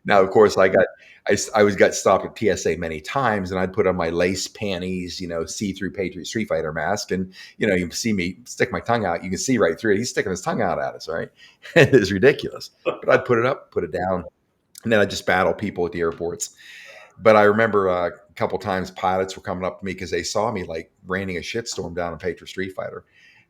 Now, of course, I got stopped at TSA many times, and I'd put on my lace panties, see-through Patriot Street Fighter mask, and you can see me stick my tongue out. You can see right through it. He's sticking his tongue out at us, right? It is ridiculous. But I'd put it up, put it down, and then I'd just battle people at the airports. But I remember a couple times pilots were coming up to me because they saw me like raining a shitstorm down in Patriot Street Fighter,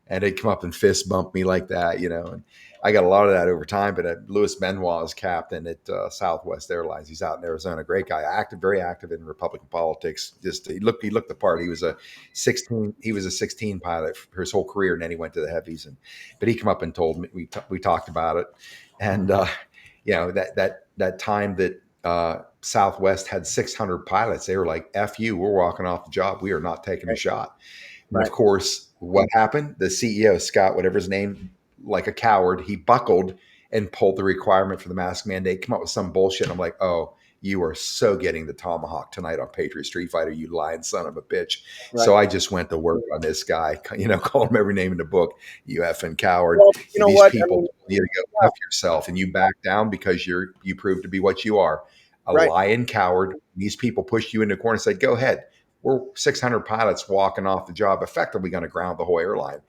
and they'd come up and fist bump me like that, And I got a lot of that over time. But Louis Benoit is captain at Southwest Airlines. He's out in Arizona. Great guy, very active in Republican politics. Just he looked the part. He was a 16 pilot for his whole career, and then he went to the heavies. But he came up and told me, we talked about it, and that time that Southwest had 600 pilots, they were like, F you, we're walking off the job. We are not taking a shot. And of course, what happened? The CEO, Scott, whatever his name, like a coward, he buckled and pulled the requirement for the mask mandate, come up with some bullshit. I'm like, oh, you are so getting the tomahawk tonight on Patriot Street Fighter, you lying son of a bitch. Right. So I just went to work on this guy, called him every name in the book, you effing coward. Well, These people need to go F yourself, and you back down because you prove to be what you are, a lying coward. These people pushed you into the corner and said, go ahead. We're 600 pilots walking off the job, effectively going to ground the whole airline.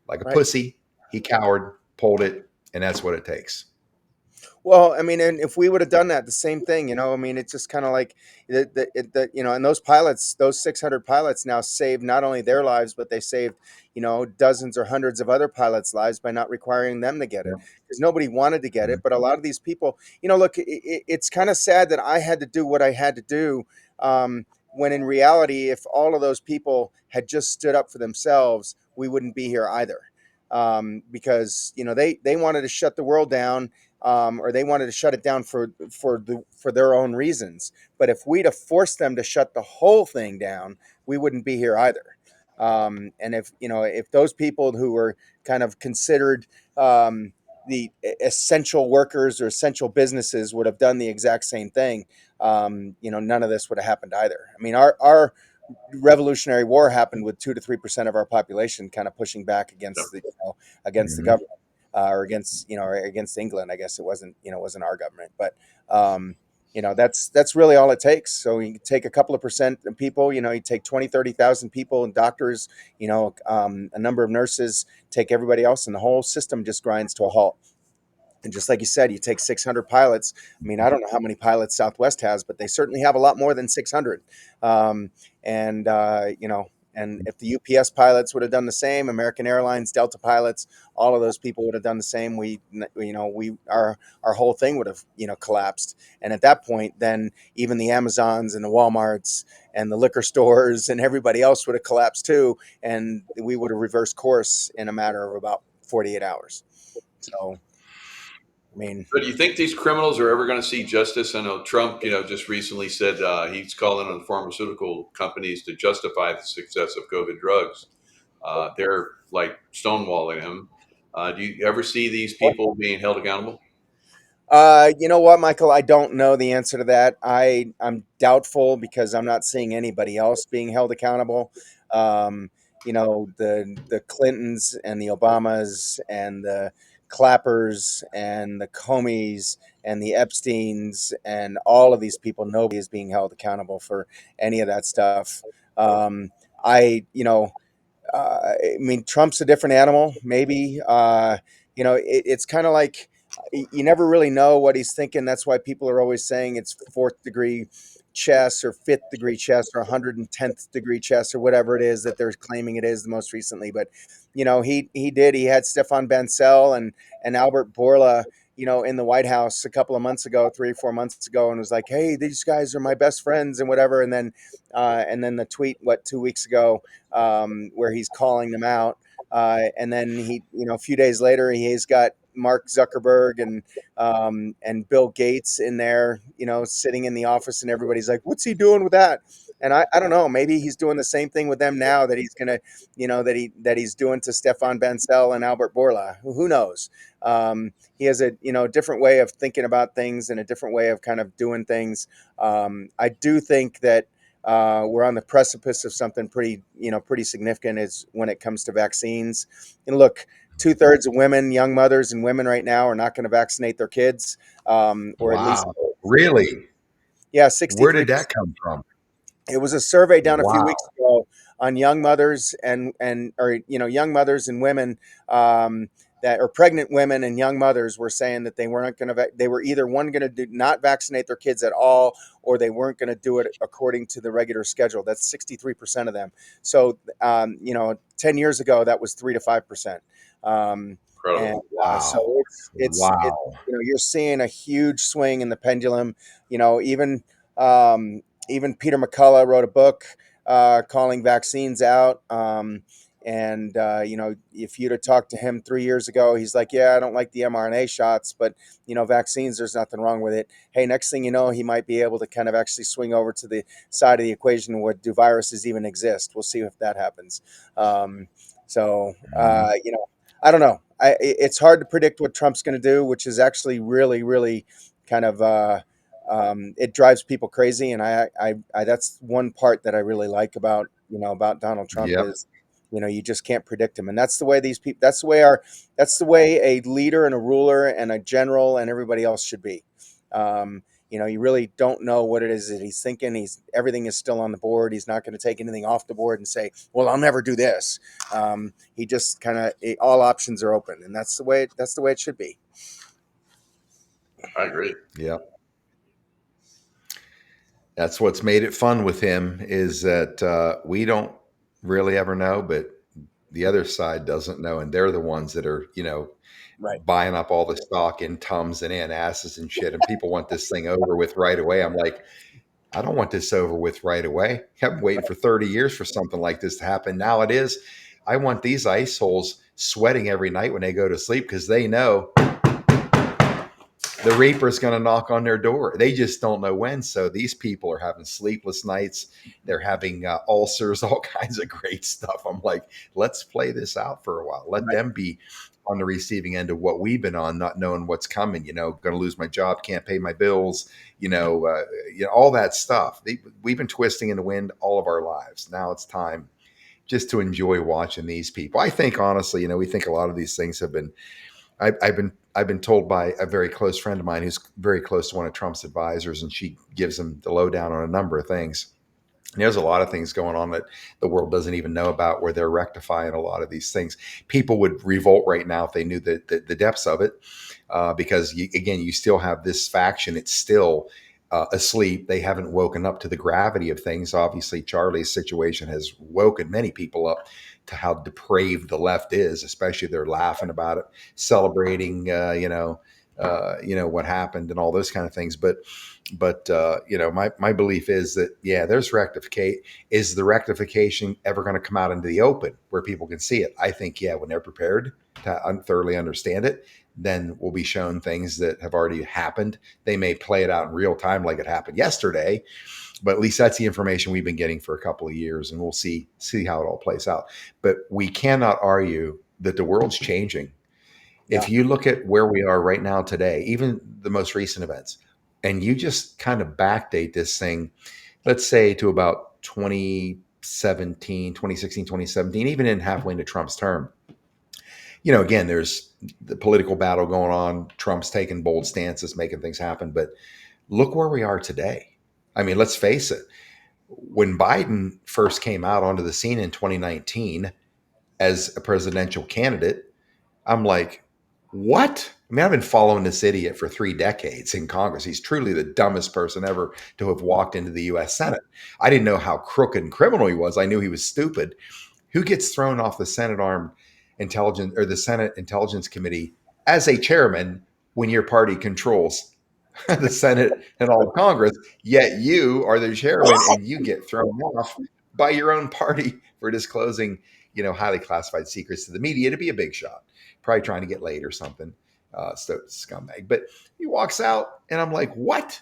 Like a pussy, he cowered, pulled it, and that's what it takes. Well, I mean, and if we would have done that, the same thing, you know, I mean, it's just kind of like you know, and those pilots, those 600 pilots now saved not only their lives, but they saved, you know, dozens or hundreds of other pilots' lives by not requiring them to get it, Yeah. because nobody wanted to get it. But a lot of these people, you know, look, it's kind of sad that I had to do what I had to do. When in reality, if all of those people had just stood up for themselves, we wouldn't be here either. Because, you know, they wanted to shut the world down, or they wanted to shut it down for their own reasons. But if we'd have forced them to shut the whole thing down, we wouldn't be here either. And if, you know, if those people who were kind of considered the essential workers or essential businesses would have done the exact same thing, you know, none of this would have happened either. I mean, our Revolutionary War happened with 2 to 3% of our population kind of pushing back against the, you know, against the Mhm. government, or against, you know, or against England. I guess it wasn't, you know, it wasn't our government, but you know, that's really all it takes. So you take a couple of percent of people, you know, you take 20, 30,000 people and doctors, you know, a number of nurses, take everybody else, and the whole system just grinds to a halt. And just like you said, you take 600 pilots. I mean, I don't know how many pilots Southwest has, but they certainly have a lot more than 600. Um, you know, and if the UPS pilots would have done the same, American Airlines, Delta pilots, all of those people would have done the same. You know, our whole thing would have, you know, collapsed. And at that point, then even the Amazons and the Walmarts and the liquor stores and everybody else would have collapsed too, and we would have reversed course in a matter of about 48 hours. So, I mean, So do you think these criminals are ever going to see justice? I know Trump, you know, just recently said he's calling on pharmaceutical companies to justify the success of COVID drugs. They're like stonewalling him. Do you ever see these people being held accountable? You know what, Michael? I don't know the answer to that. I'm doubtful because I'm not seeing anybody else being held accountable. Um, you know, the Clintons and the Obamas and the Clappers and the Comeys and the Epsteins and all of these people, nobody is being held accountable for any of that stuff. You know, I mean, Trump's a different animal, maybe. You know, it's kind of like you never really know what he's thinking. That's why people are always saying it's fourth degree chess or fifth degree chess or 110th degree chess or whatever it is that they're claiming it is the most recently. But, you know, he had Stefan Bancel and Albert Bourla, you know, in the White House a couple of months ago, 3 or 4 months ago, and was like, hey, these guys are my best friends and whatever. And then the tweet, 2 weeks ago, where he's calling them out. And then he, you know, a few days later, he's got Mark Zuckerberg and Bill Gates in there, you know, sitting in the office, and everybody's like, "What's he doing with that?" And I don't know. Maybe he's doing the same thing with them now that he's gonna, you know, that he's doing to Stefan Bancel and Albert Bourla. Who knows? He has a, you know, different way of thinking about things and a different way of kind of doing things. I do think that we're on the precipice of something pretty, you know, pretty significant is when it comes to vaccines. And look, 2/3 of women, young mothers and women right now are not going to vaccinate their kids, or at least, Wow. Really? yeah, Where did 63%. that come from? It was a survey done a few weeks Wow. ago on young mothers and or, you know, young mothers and women, that are pregnant women, and young mothers were saying that they weren't going to they were either one going to do not vaccinate their kids at all, or they weren't going to do it according to the regular schedule. That's 63% of them. So, you know, 10 years ago that was 3 to 5%. Um, and Incredible. so Wow. it, Wow. you know, you're seeing a huge swing in the pendulum. You know, um, even Peter McCullough wrote a book calling vaccines out. You know, if you'd have talked to him 3 years ago, he's like, yeah, I don't like the mRNA shots, but, you know, vaccines, there's nothing wrong with it. Hey, next thing you know, he might be able to kind of actually swing over to the side of the equation where do viruses even exist? We'll see if that happens. Mhm. You know, I don't know. It's hard to predict what Trump's going to do, which is actually really, really kind of, it drives people crazy. And that's one part that I really like about, you know, about Donald Trump Yep. is, you know, you just can't predict him. And that's the way these people, that's the way a leader and a ruler and a general and everybody else should be. You know, you really don't know what it is that he's thinking. Everything is still on the board. He's not going to take anything off the board and say, well, I'll never do this. He just kind of, all options are open, and that's the way it should be. I agree. Yeah. That's what's made it fun with him is that we don't really ever know, but the other side doesn't know. And they're the ones that are, Right. buying up all the stock in Tums and Anastas and shit. And people want this thing over with right away. I'm like, I don't want this over with right away. I've been waiting for 30 years for something like this to happen. Now it is. I want these ice holes sweating every night when they go to sleep because they know the reaper's going to knock on their door. They just don't know when. So these people are having sleepless nights. They're having ulcers, all kinds of great stuff. I'm like, let's play this out for a while. Let Right. them be on the receiving end of what we've been on, not knowing what's coming. Going to lose my job, can't pay my bills. All that stuff. We've been twisting in the wind all of our lives. Now it's time just to enjoy watching these people. I think honestly, we think a lot of these things have been I've been told by a very close friend of mine who's very close to one of Trump's advisors, and she gives him the lowdown on a number of things. And there's a lot of things going on that the world doesn't even know about where they're rectifying a lot of these things. People would revolt right now if they knew the depths of it, because you still have this faction. It's still asleep. They haven't woken up to the gravity of things. Obviously, Charlie's situation has woken many people up to how depraved the left is. Especially, they're laughing about it, celebrating, what happened and all those kind of things. But my belief is that there's rectificate. Is the rectification ever going to come out into the open where people can see it? I think when they're prepared to thoroughly understand it, then we'll be shown things that have already happened. They may play it out in real time like it happened yesterday, but at least that's the information we've been getting for a couple of years, and we'll see how it all plays out. But we cannot argue that the world's changing. Yeah. If you look at where we are right now today, even the most recent events, and you just kind of backdate this thing, let's say to about 2017, 2016, 2017, even in halfway into Trump's term, again, there's the political battle going on. Trump's taking bold stances, making things happen. But look where we are today. I mean, let's face it. When Biden first came out onto the scene in 2019 as a presidential candidate, I'm like, what? I mean, I've been following this idiot for 3 decades in Congress. He's truly the dumbest person ever to have walked into the U.S. Senate. I didn't know how crooked and criminal he was. I knew he was stupid. Who gets thrown off the Senate Armed Intelligence or the Senate Intelligence Committee as a chairman when your party controls the Senate and all of Congress, yet you are the chairman and you get thrown off by your own party for disclosing, highly classified secrets to the media to be a big shot, probably trying to get laid or something. Scumbag. But he walks out and I'm like, what?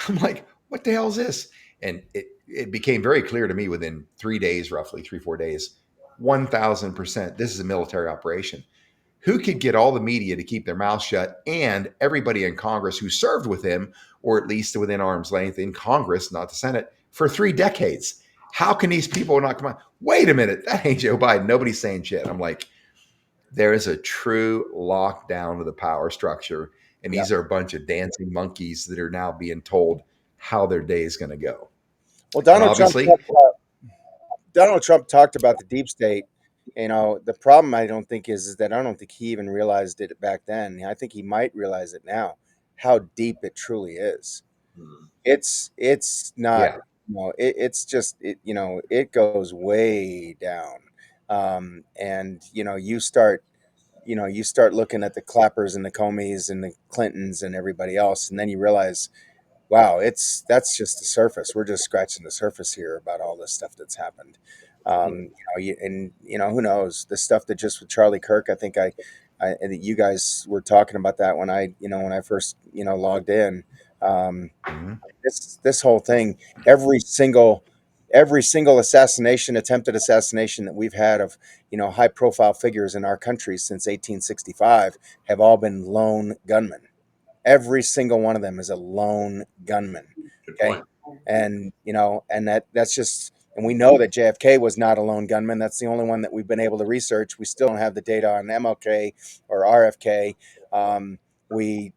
I'm like, what the hell is this? And it became very clear to me within 3 days, roughly 3-4 days, 1000%. This is a military operation. Who could get all the media to keep their mouth shut and everybody in Congress who served with him, or at least within arm's length in Congress, not the Senate, for 3 decades? How can these people not come on? Wait a minute, that ain't Joe Biden. Nobody's saying shit. I'm like, there is a true lockdown of the power structure. And Yeah. these are a bunch of dancing monkeys that are now being told how their day is going to go. Well, And obviously, Donald Trump talked about the deep state. The problem I don't think is that I don't think he even realized it back then. I think he might realize it now, how deep it truly is. Hmm. It's not, yeah, it's just, it goes way down. And, you start looking at the Clappers and the Comeys and the Clintons and everybody else, and then you realize, wow, that's just the surface. We're just scratching the surface here about all this stuff that's happened. Who knows the stuff that just with Charlie Kirk. I think you guys were talking about that when I first logged in. Um, mhm, this whole thing, every single attempted assassination that we've had of high profile figures in our country since 1865 have all been lone gunmen. Every single one of them is a lone gunman. Good Okay. point. And, that's just, and we know that JFK was not a lone gunman. That's the only one that we've been able to research. We still don't have the data on MLK or RFK. We,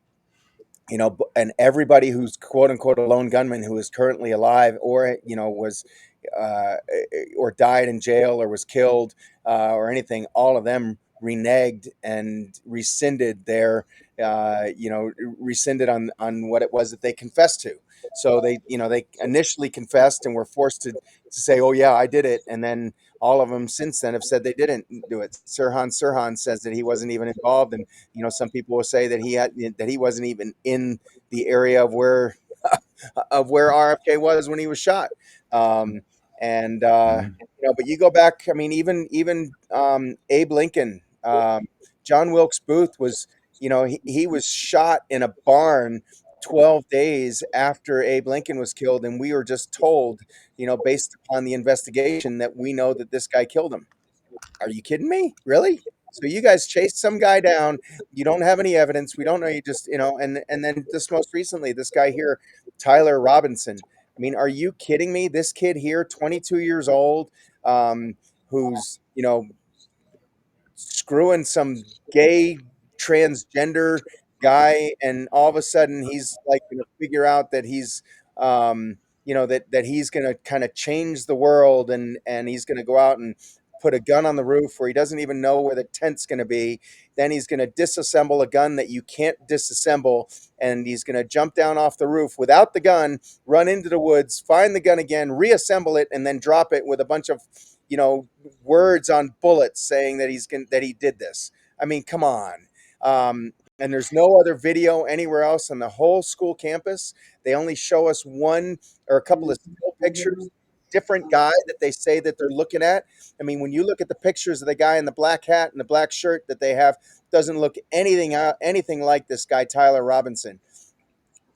and everybody who's quote unquote a lone gunman who is currently alive or, was, uh, or died in jail or was killed, or anything, all of them reneged and rescinded their, rescinded on what it was that they confessed to. So they initially confessed and were forced to say, "Oh yeah, I did it," and then all of them since then have said they didn't do it. Sirhan says that he wasn't even involved, and some people will say that he wasn't even in the area of where RFK was when he was shot. Um, and but you go back. I mean, even Abe Lincoln, John Wilkes Booth was, he was shot in a barn 12 days after Abe Lincoln was killed, and we were just told, based upon the investigation, that we know that this guy killed him. Are you kidding me? Really? So you guys chased some guy down. You don't have any evidence. We don't know. You just, and then this most recently, this guy here, Tyler Robinson. I mean, are you kidding me? This kid here, 22 years old, who's, screwing some gay transgender guy, and all of a sudden he's like going to figure out that he's that he's going to kind of change the world, and he's going to go out and put a gun on the roof where he doesn't even know where the tent's going to be. Then he's going to disassemble a gun that you can't disassemble, and he's going to jump down off the roof without the gun, run into the woods, find the gun again, reassemble it, and then drop it with a bunch of words on bullets saying that that he did this. I mean, come on. And there's no other video anywhere else on the whole school campus. They only show us one or a couple of still pictures, different guy that they say that they're looking at. I mean, when you look at the pictures of the guy in the black hat and the black shirt that they have, doesn't look anything like this guy Tyler Robinson.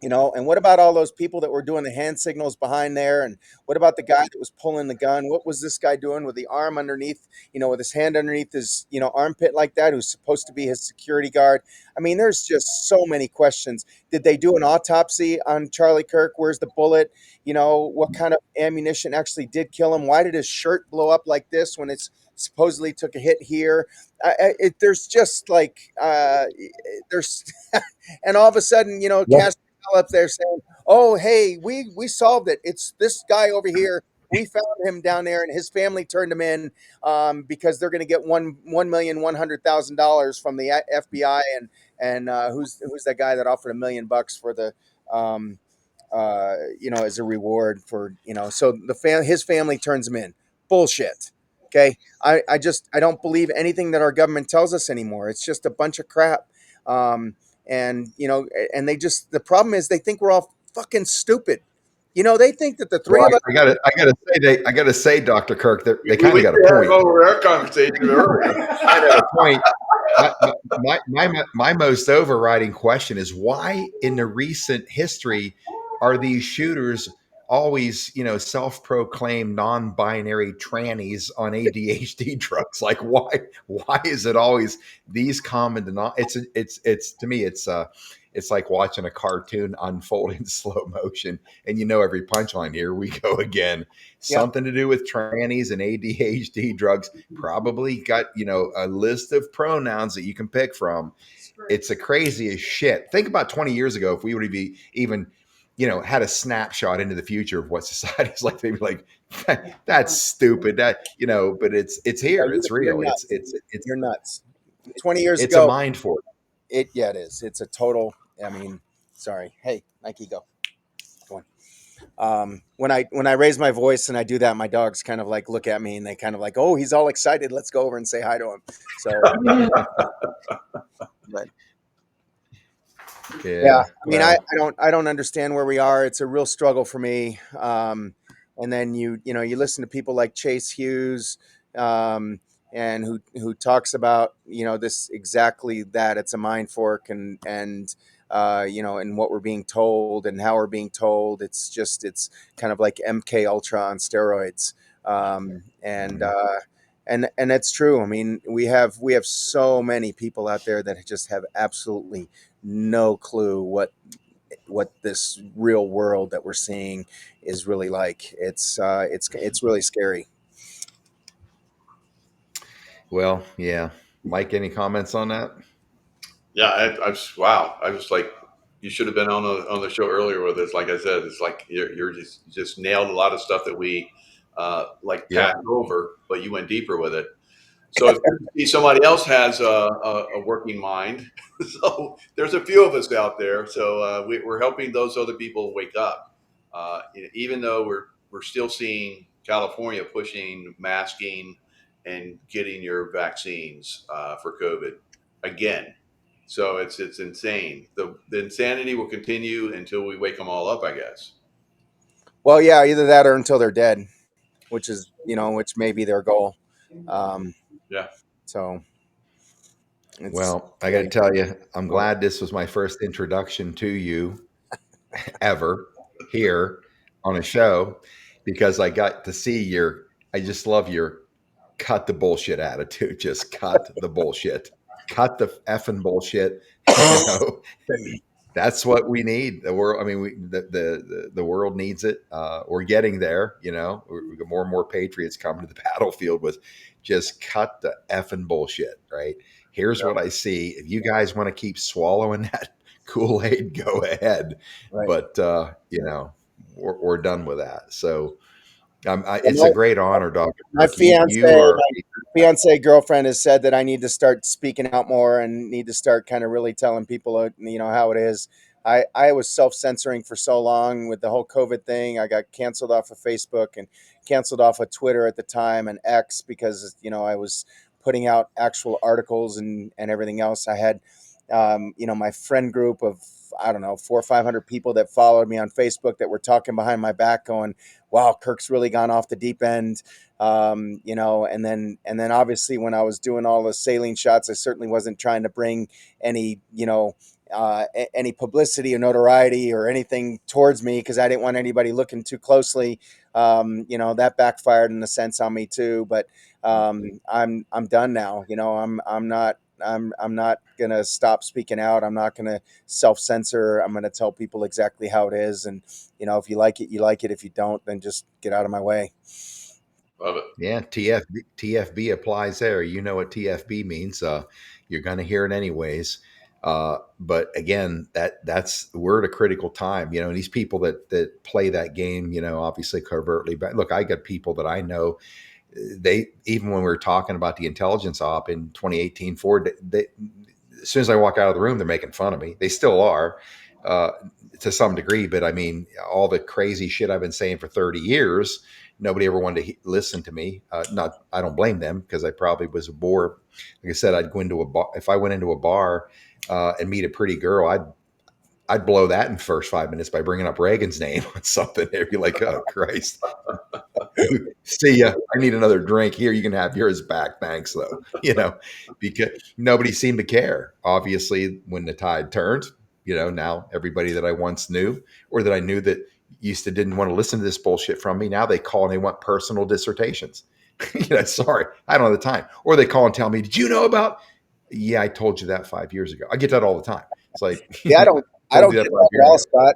And what about all those people that were doing the hand signals behind there? And what about the guy that was pulling the gun? What was this guy doing with the arm underneath, with his hand underneath his, armpit like that, who's supposed to be his security guard? I mean, there's just so many questions. Did they do an autopsy on Charlie Kirk? Where's the bullet? What kind of ammunition actually did kill him? Why did his shirt blow up like this when it's supposedly took a hit here? There's just like, there's, and all of a sudden, Well, up there saying, "Oh, hey, we solved it. It's this guy over here. We found him down there, and his family turned him in because they're going to get $1,100,000 from the FBI, and who's that guy that offered $1,000,000 for the as a reward for so his family turns him in. Bullshit. Okay, I don't believe anything that our government tells us anymore. It's just a bunch of crap. And and the problem is they think we're all fucking stupid. They think that the three well, of us. I gotta say, Dr. Kirk, they We kind of got a had point. over our conversation earlier. Kind of a point. My most overriding question is why in the recent history are these shooters always, self-proclaimed non-binary trannies on ADHD drugs? Like why is it always these common it's to me it's like watching a cartoon unfold in slow motion, and every punchline. Here we go again. Yeah, Something to do with trannies and ADHD drugs. Probably got a list of pronouns that you can pick from. It's the craziest shit. Think about 20 years ago, if we would be even had a snapshot into the future of what society's like, they'd be like, that's stupid. But it's yeah, here. It's you're real. It's nuts. it's it's You're nuts. 20 years it's a ago, mind force. it is. It's a total. I mean, sorry. Hey, Nike, go. Go on. When I raise my voice and I do that, my dogs kind of like look at me and they kind of like, oh, he's all excited. Let's go over and say hi to him. So, but yeah, Yeah. I mean, I, Well, I don't I don't understand where we are. It's a real struggle for me. And then you listen to people like Chase Hughes, um, and who talks about this exactly that it's a mind fork, and what we're being told and how we're being told. It's kind of like MK Ultra on steroids, and that's true. I mean, we have so many people out there that just have absolutely no clue what this real world that we're seeing is really like. It's really scary. well, yeah. Mike, any comments on that? Yeah, wow. I was like, you should have been on the show earlier with us. Like I said, it's like you're just nailed a lot of stuff that we like Yep. passed over, but you went deeper with it. So it's good to see somebody else has a working mind. So there's a few of us out there. So we're helping those other people wake up. Even though we're still seeing California pushing masking and getting your vaccines for COVID again. So it's insane. The insanity will continue until we wake them all up, I guess. Well, yeah, either that or until they're dead, which is, which may be their goal. Um, Yeah. so it's Well, I got to really, tell you, I'm glad this was my first introduction to you ever here on a show because I got to see I just love your cut the bullshit attitude. Just cut the bullshit. Cut the effing bullshit. You know, that's what we need. The world. I mean, the world needs it. We're getting there. You know, we got more and more patriots coming to the battlefield with just cut the effing bullshit. Right. Here's what I see. If you guys want to keep swallowing that Kool-Aid, go ahead. right. But we're done with that. So And it's a great honor, Doctor my Kirk. You are. fiance girlfriend has said that I need to start speaking out more and need to start kind of really telling people, how it is. I was self-censoring for so long with the whole COVID thing. I got canceled off of Facebook and canceled off of Twitter at the time and X because, I was putting out actual articles and everything else. I had, my friend group of, I don't know, 400 or 500 people that followed me on Facebook that were talking behind my back going, wow, Kirk's really gone off the deep end. And then obviously when I was doing all the saline shots, I certainly wasn't trying to bring any, any publicity or notoriety or anything towards me because I didn't want anybody looking too closely. That backfired in a sense on me too. But I'm done now. I'm not gonna stop speaking out. I'm not gonna self-censor. I'm gonna tell people exactly how it is, and if you like it, you like it. If you don't, then just get out of my way. Love it. Yeah, TFB applies there. You know what TFB means. You're going to hear it anyways. But again, we're at a critical time. And these people that play that game, obviously covertly. But look, I got people that I know. They even when we were talking about the intelligence op in 2018, Ford, as soon as I walk out of the room, they're making fun of me. They still are. To some degree, but I mean, all the crazy shit I've been saying for 30 years, nobody ever wanted to listen to me. I don't blame them because I probably was a bore. Like I said, I'd go into a bar. If I went into a bar and meet a pretty girl, I'd blow that in the first 5 minutes by bringing up Reagan's name on something. They'd be like, oh, Christ. See ya. I need another drink. Here, you can have yours back. Thanks, though. Because nobody seemed to care. Obviously, when the tide turned, now everybody that I once knew or that I knew that used to didn't want to listen to this bullshit from me, now they call and they want personal dissertations. Sorry, I don't have the time. Or they call and tell me, did you know about? Yeah, I told you that 5 years ago. I get that all the time. It's like, Yeah, I told don't you that get five that at years all, ago. Scott.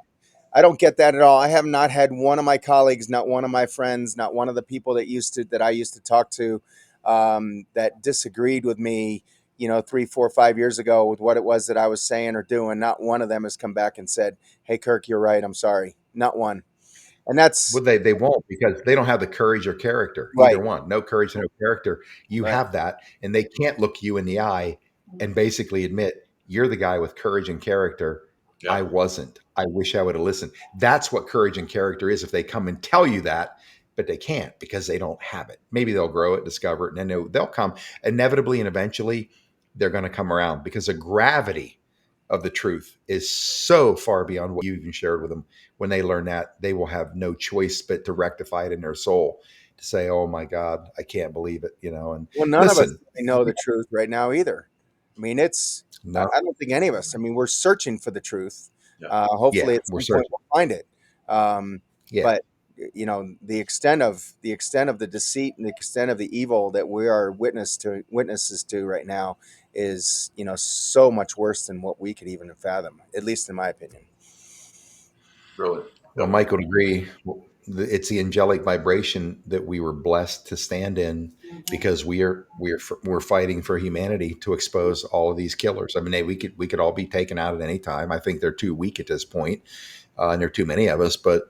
I don't get that at all. I have not had one of my colleagues, not one of my friends, not one of the people that I used to talk to, that disagreed with me, 3, 4, 5 years ago with what it was that I was saying or doing. Not one of them has come back and said, "Hey, Kirk, you're right. I'm sorry." Not one. And that's Well, they won't because they don't have the courage or character. Either right, one, no courage, no character. You right. have that, and they can't look you in the eye and basically admit you're the guy with courage and character. Yeah. I wasn't. I wish I would have listened. That's what courage and character is. If they come and tell you that, but they can't because they don't have it. Maybe they'll grow it, discover it, and then they'll come inevitably and eventually. They're going to come around because the gravity of the truth is so far beyond what you even shared with them. When they learn that, they will have no choice but to rectify it in their soul to say, oh my God, I can't believe it, and Well, none of us listen, really know the truth right now either. I mean, no, I don't think any of us. I mean, we're searching for the truth. Yeah. Hopefully, yeah, at we're some point, searching. we'll find it. Yeah. But the extent of the deceit and the extent of the evil that we are witnesses to right now is so much worse than what we could even fathom. At least in my opinion. Really. Well, Yep. Mike would agree. It's the angelic vibration that we were blessed to stand in because we're fighting for humanity to expose all of these killers. I mean, we could all be taken out at any time. I think they're too weak at this point, and there are too many of us. But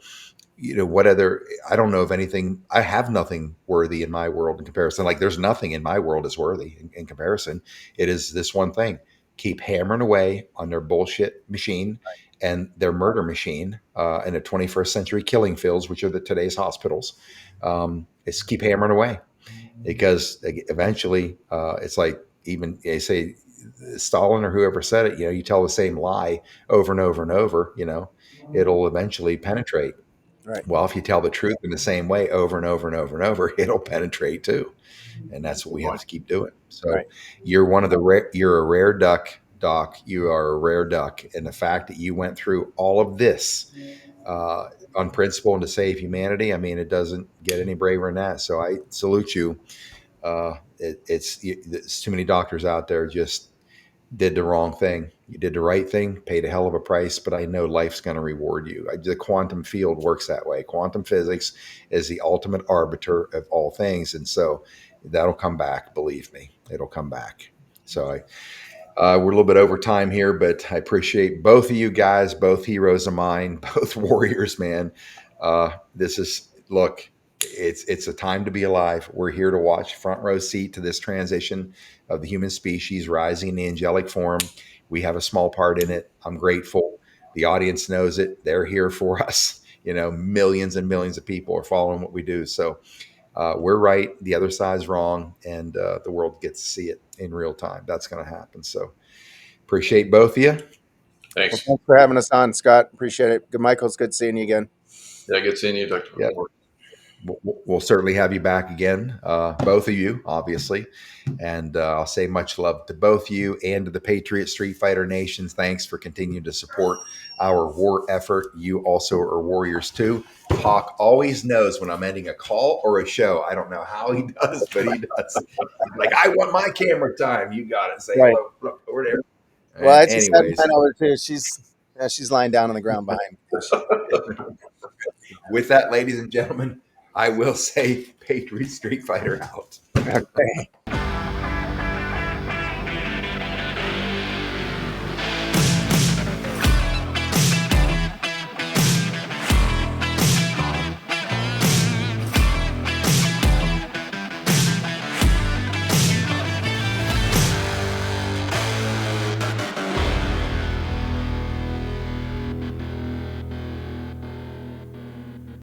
what other, I don't know of anything. I have nothing worthy in my world in comparison. Like there's nothing in my world is worthy in comparison. It is this one thing: keep hammering away on their bullshit machine and their murder machine in the 21st century killing fields, which are today's hospitals. It's keep hammering away, because eventually it's like, even they say Stalin or whoever said it, you tell the same lie over and over and over, it'll eventually penetrate. Right. Well, if you tell the truth in the same way over and over and over and over, it'll penetrate too. And that's what we have to keep doing. So Right. you're you're a rare duck, Doc. You are a rare duck. And the fact that you went through all of this on principle and to save humanity, I mean, it doesn't get any braver than that. So I salute you. It's too many doctors out there just did the wrong thing. You did the right thing, paid a hell of a price, but I know life's going to reward you. The quantum field works that way. Quantum physics is the ultimate arbiter of all things. And so that'll come back. Believe me, it'll come back. So we're a little bit over time here, but I appreciate both of you guys, both heroes of mine, both warriors, man. Look, it's a time to be alive. We're here to watch, front row seat to this transition of the human species rising in the angelic form. We have a small part in it. I'm grateful. The audience knows it. They're here for us. Millions and millions of people are following what we do. So we're right. The other side's wrong. And the world gets to see it in real time. That's going to happen. So appreciate both of you. Well, Thanks. thanks for having us on, Scott. Appreciate it. Good, Michael. It's good seeing you again. Yeah, good seeing you, Dr. Yeah. Moore. We'll certainly have you back again, both of you, obviously. And I'll say much love to both you and to the Patriot Street Fighter Nations. Thanks for continuing to support our war effort. You also are warriors too. Hawk always knows when I'm ending a call or a show. I don't know how he does, but he does. He's like, I want my camera time. You got it. Say Right. hello over there. Well, I just said Anyways, mine over too. She's lying down on the ground behind me. with that, ladies and gentlemen, I will say Patriot Street Fighter out. Okay.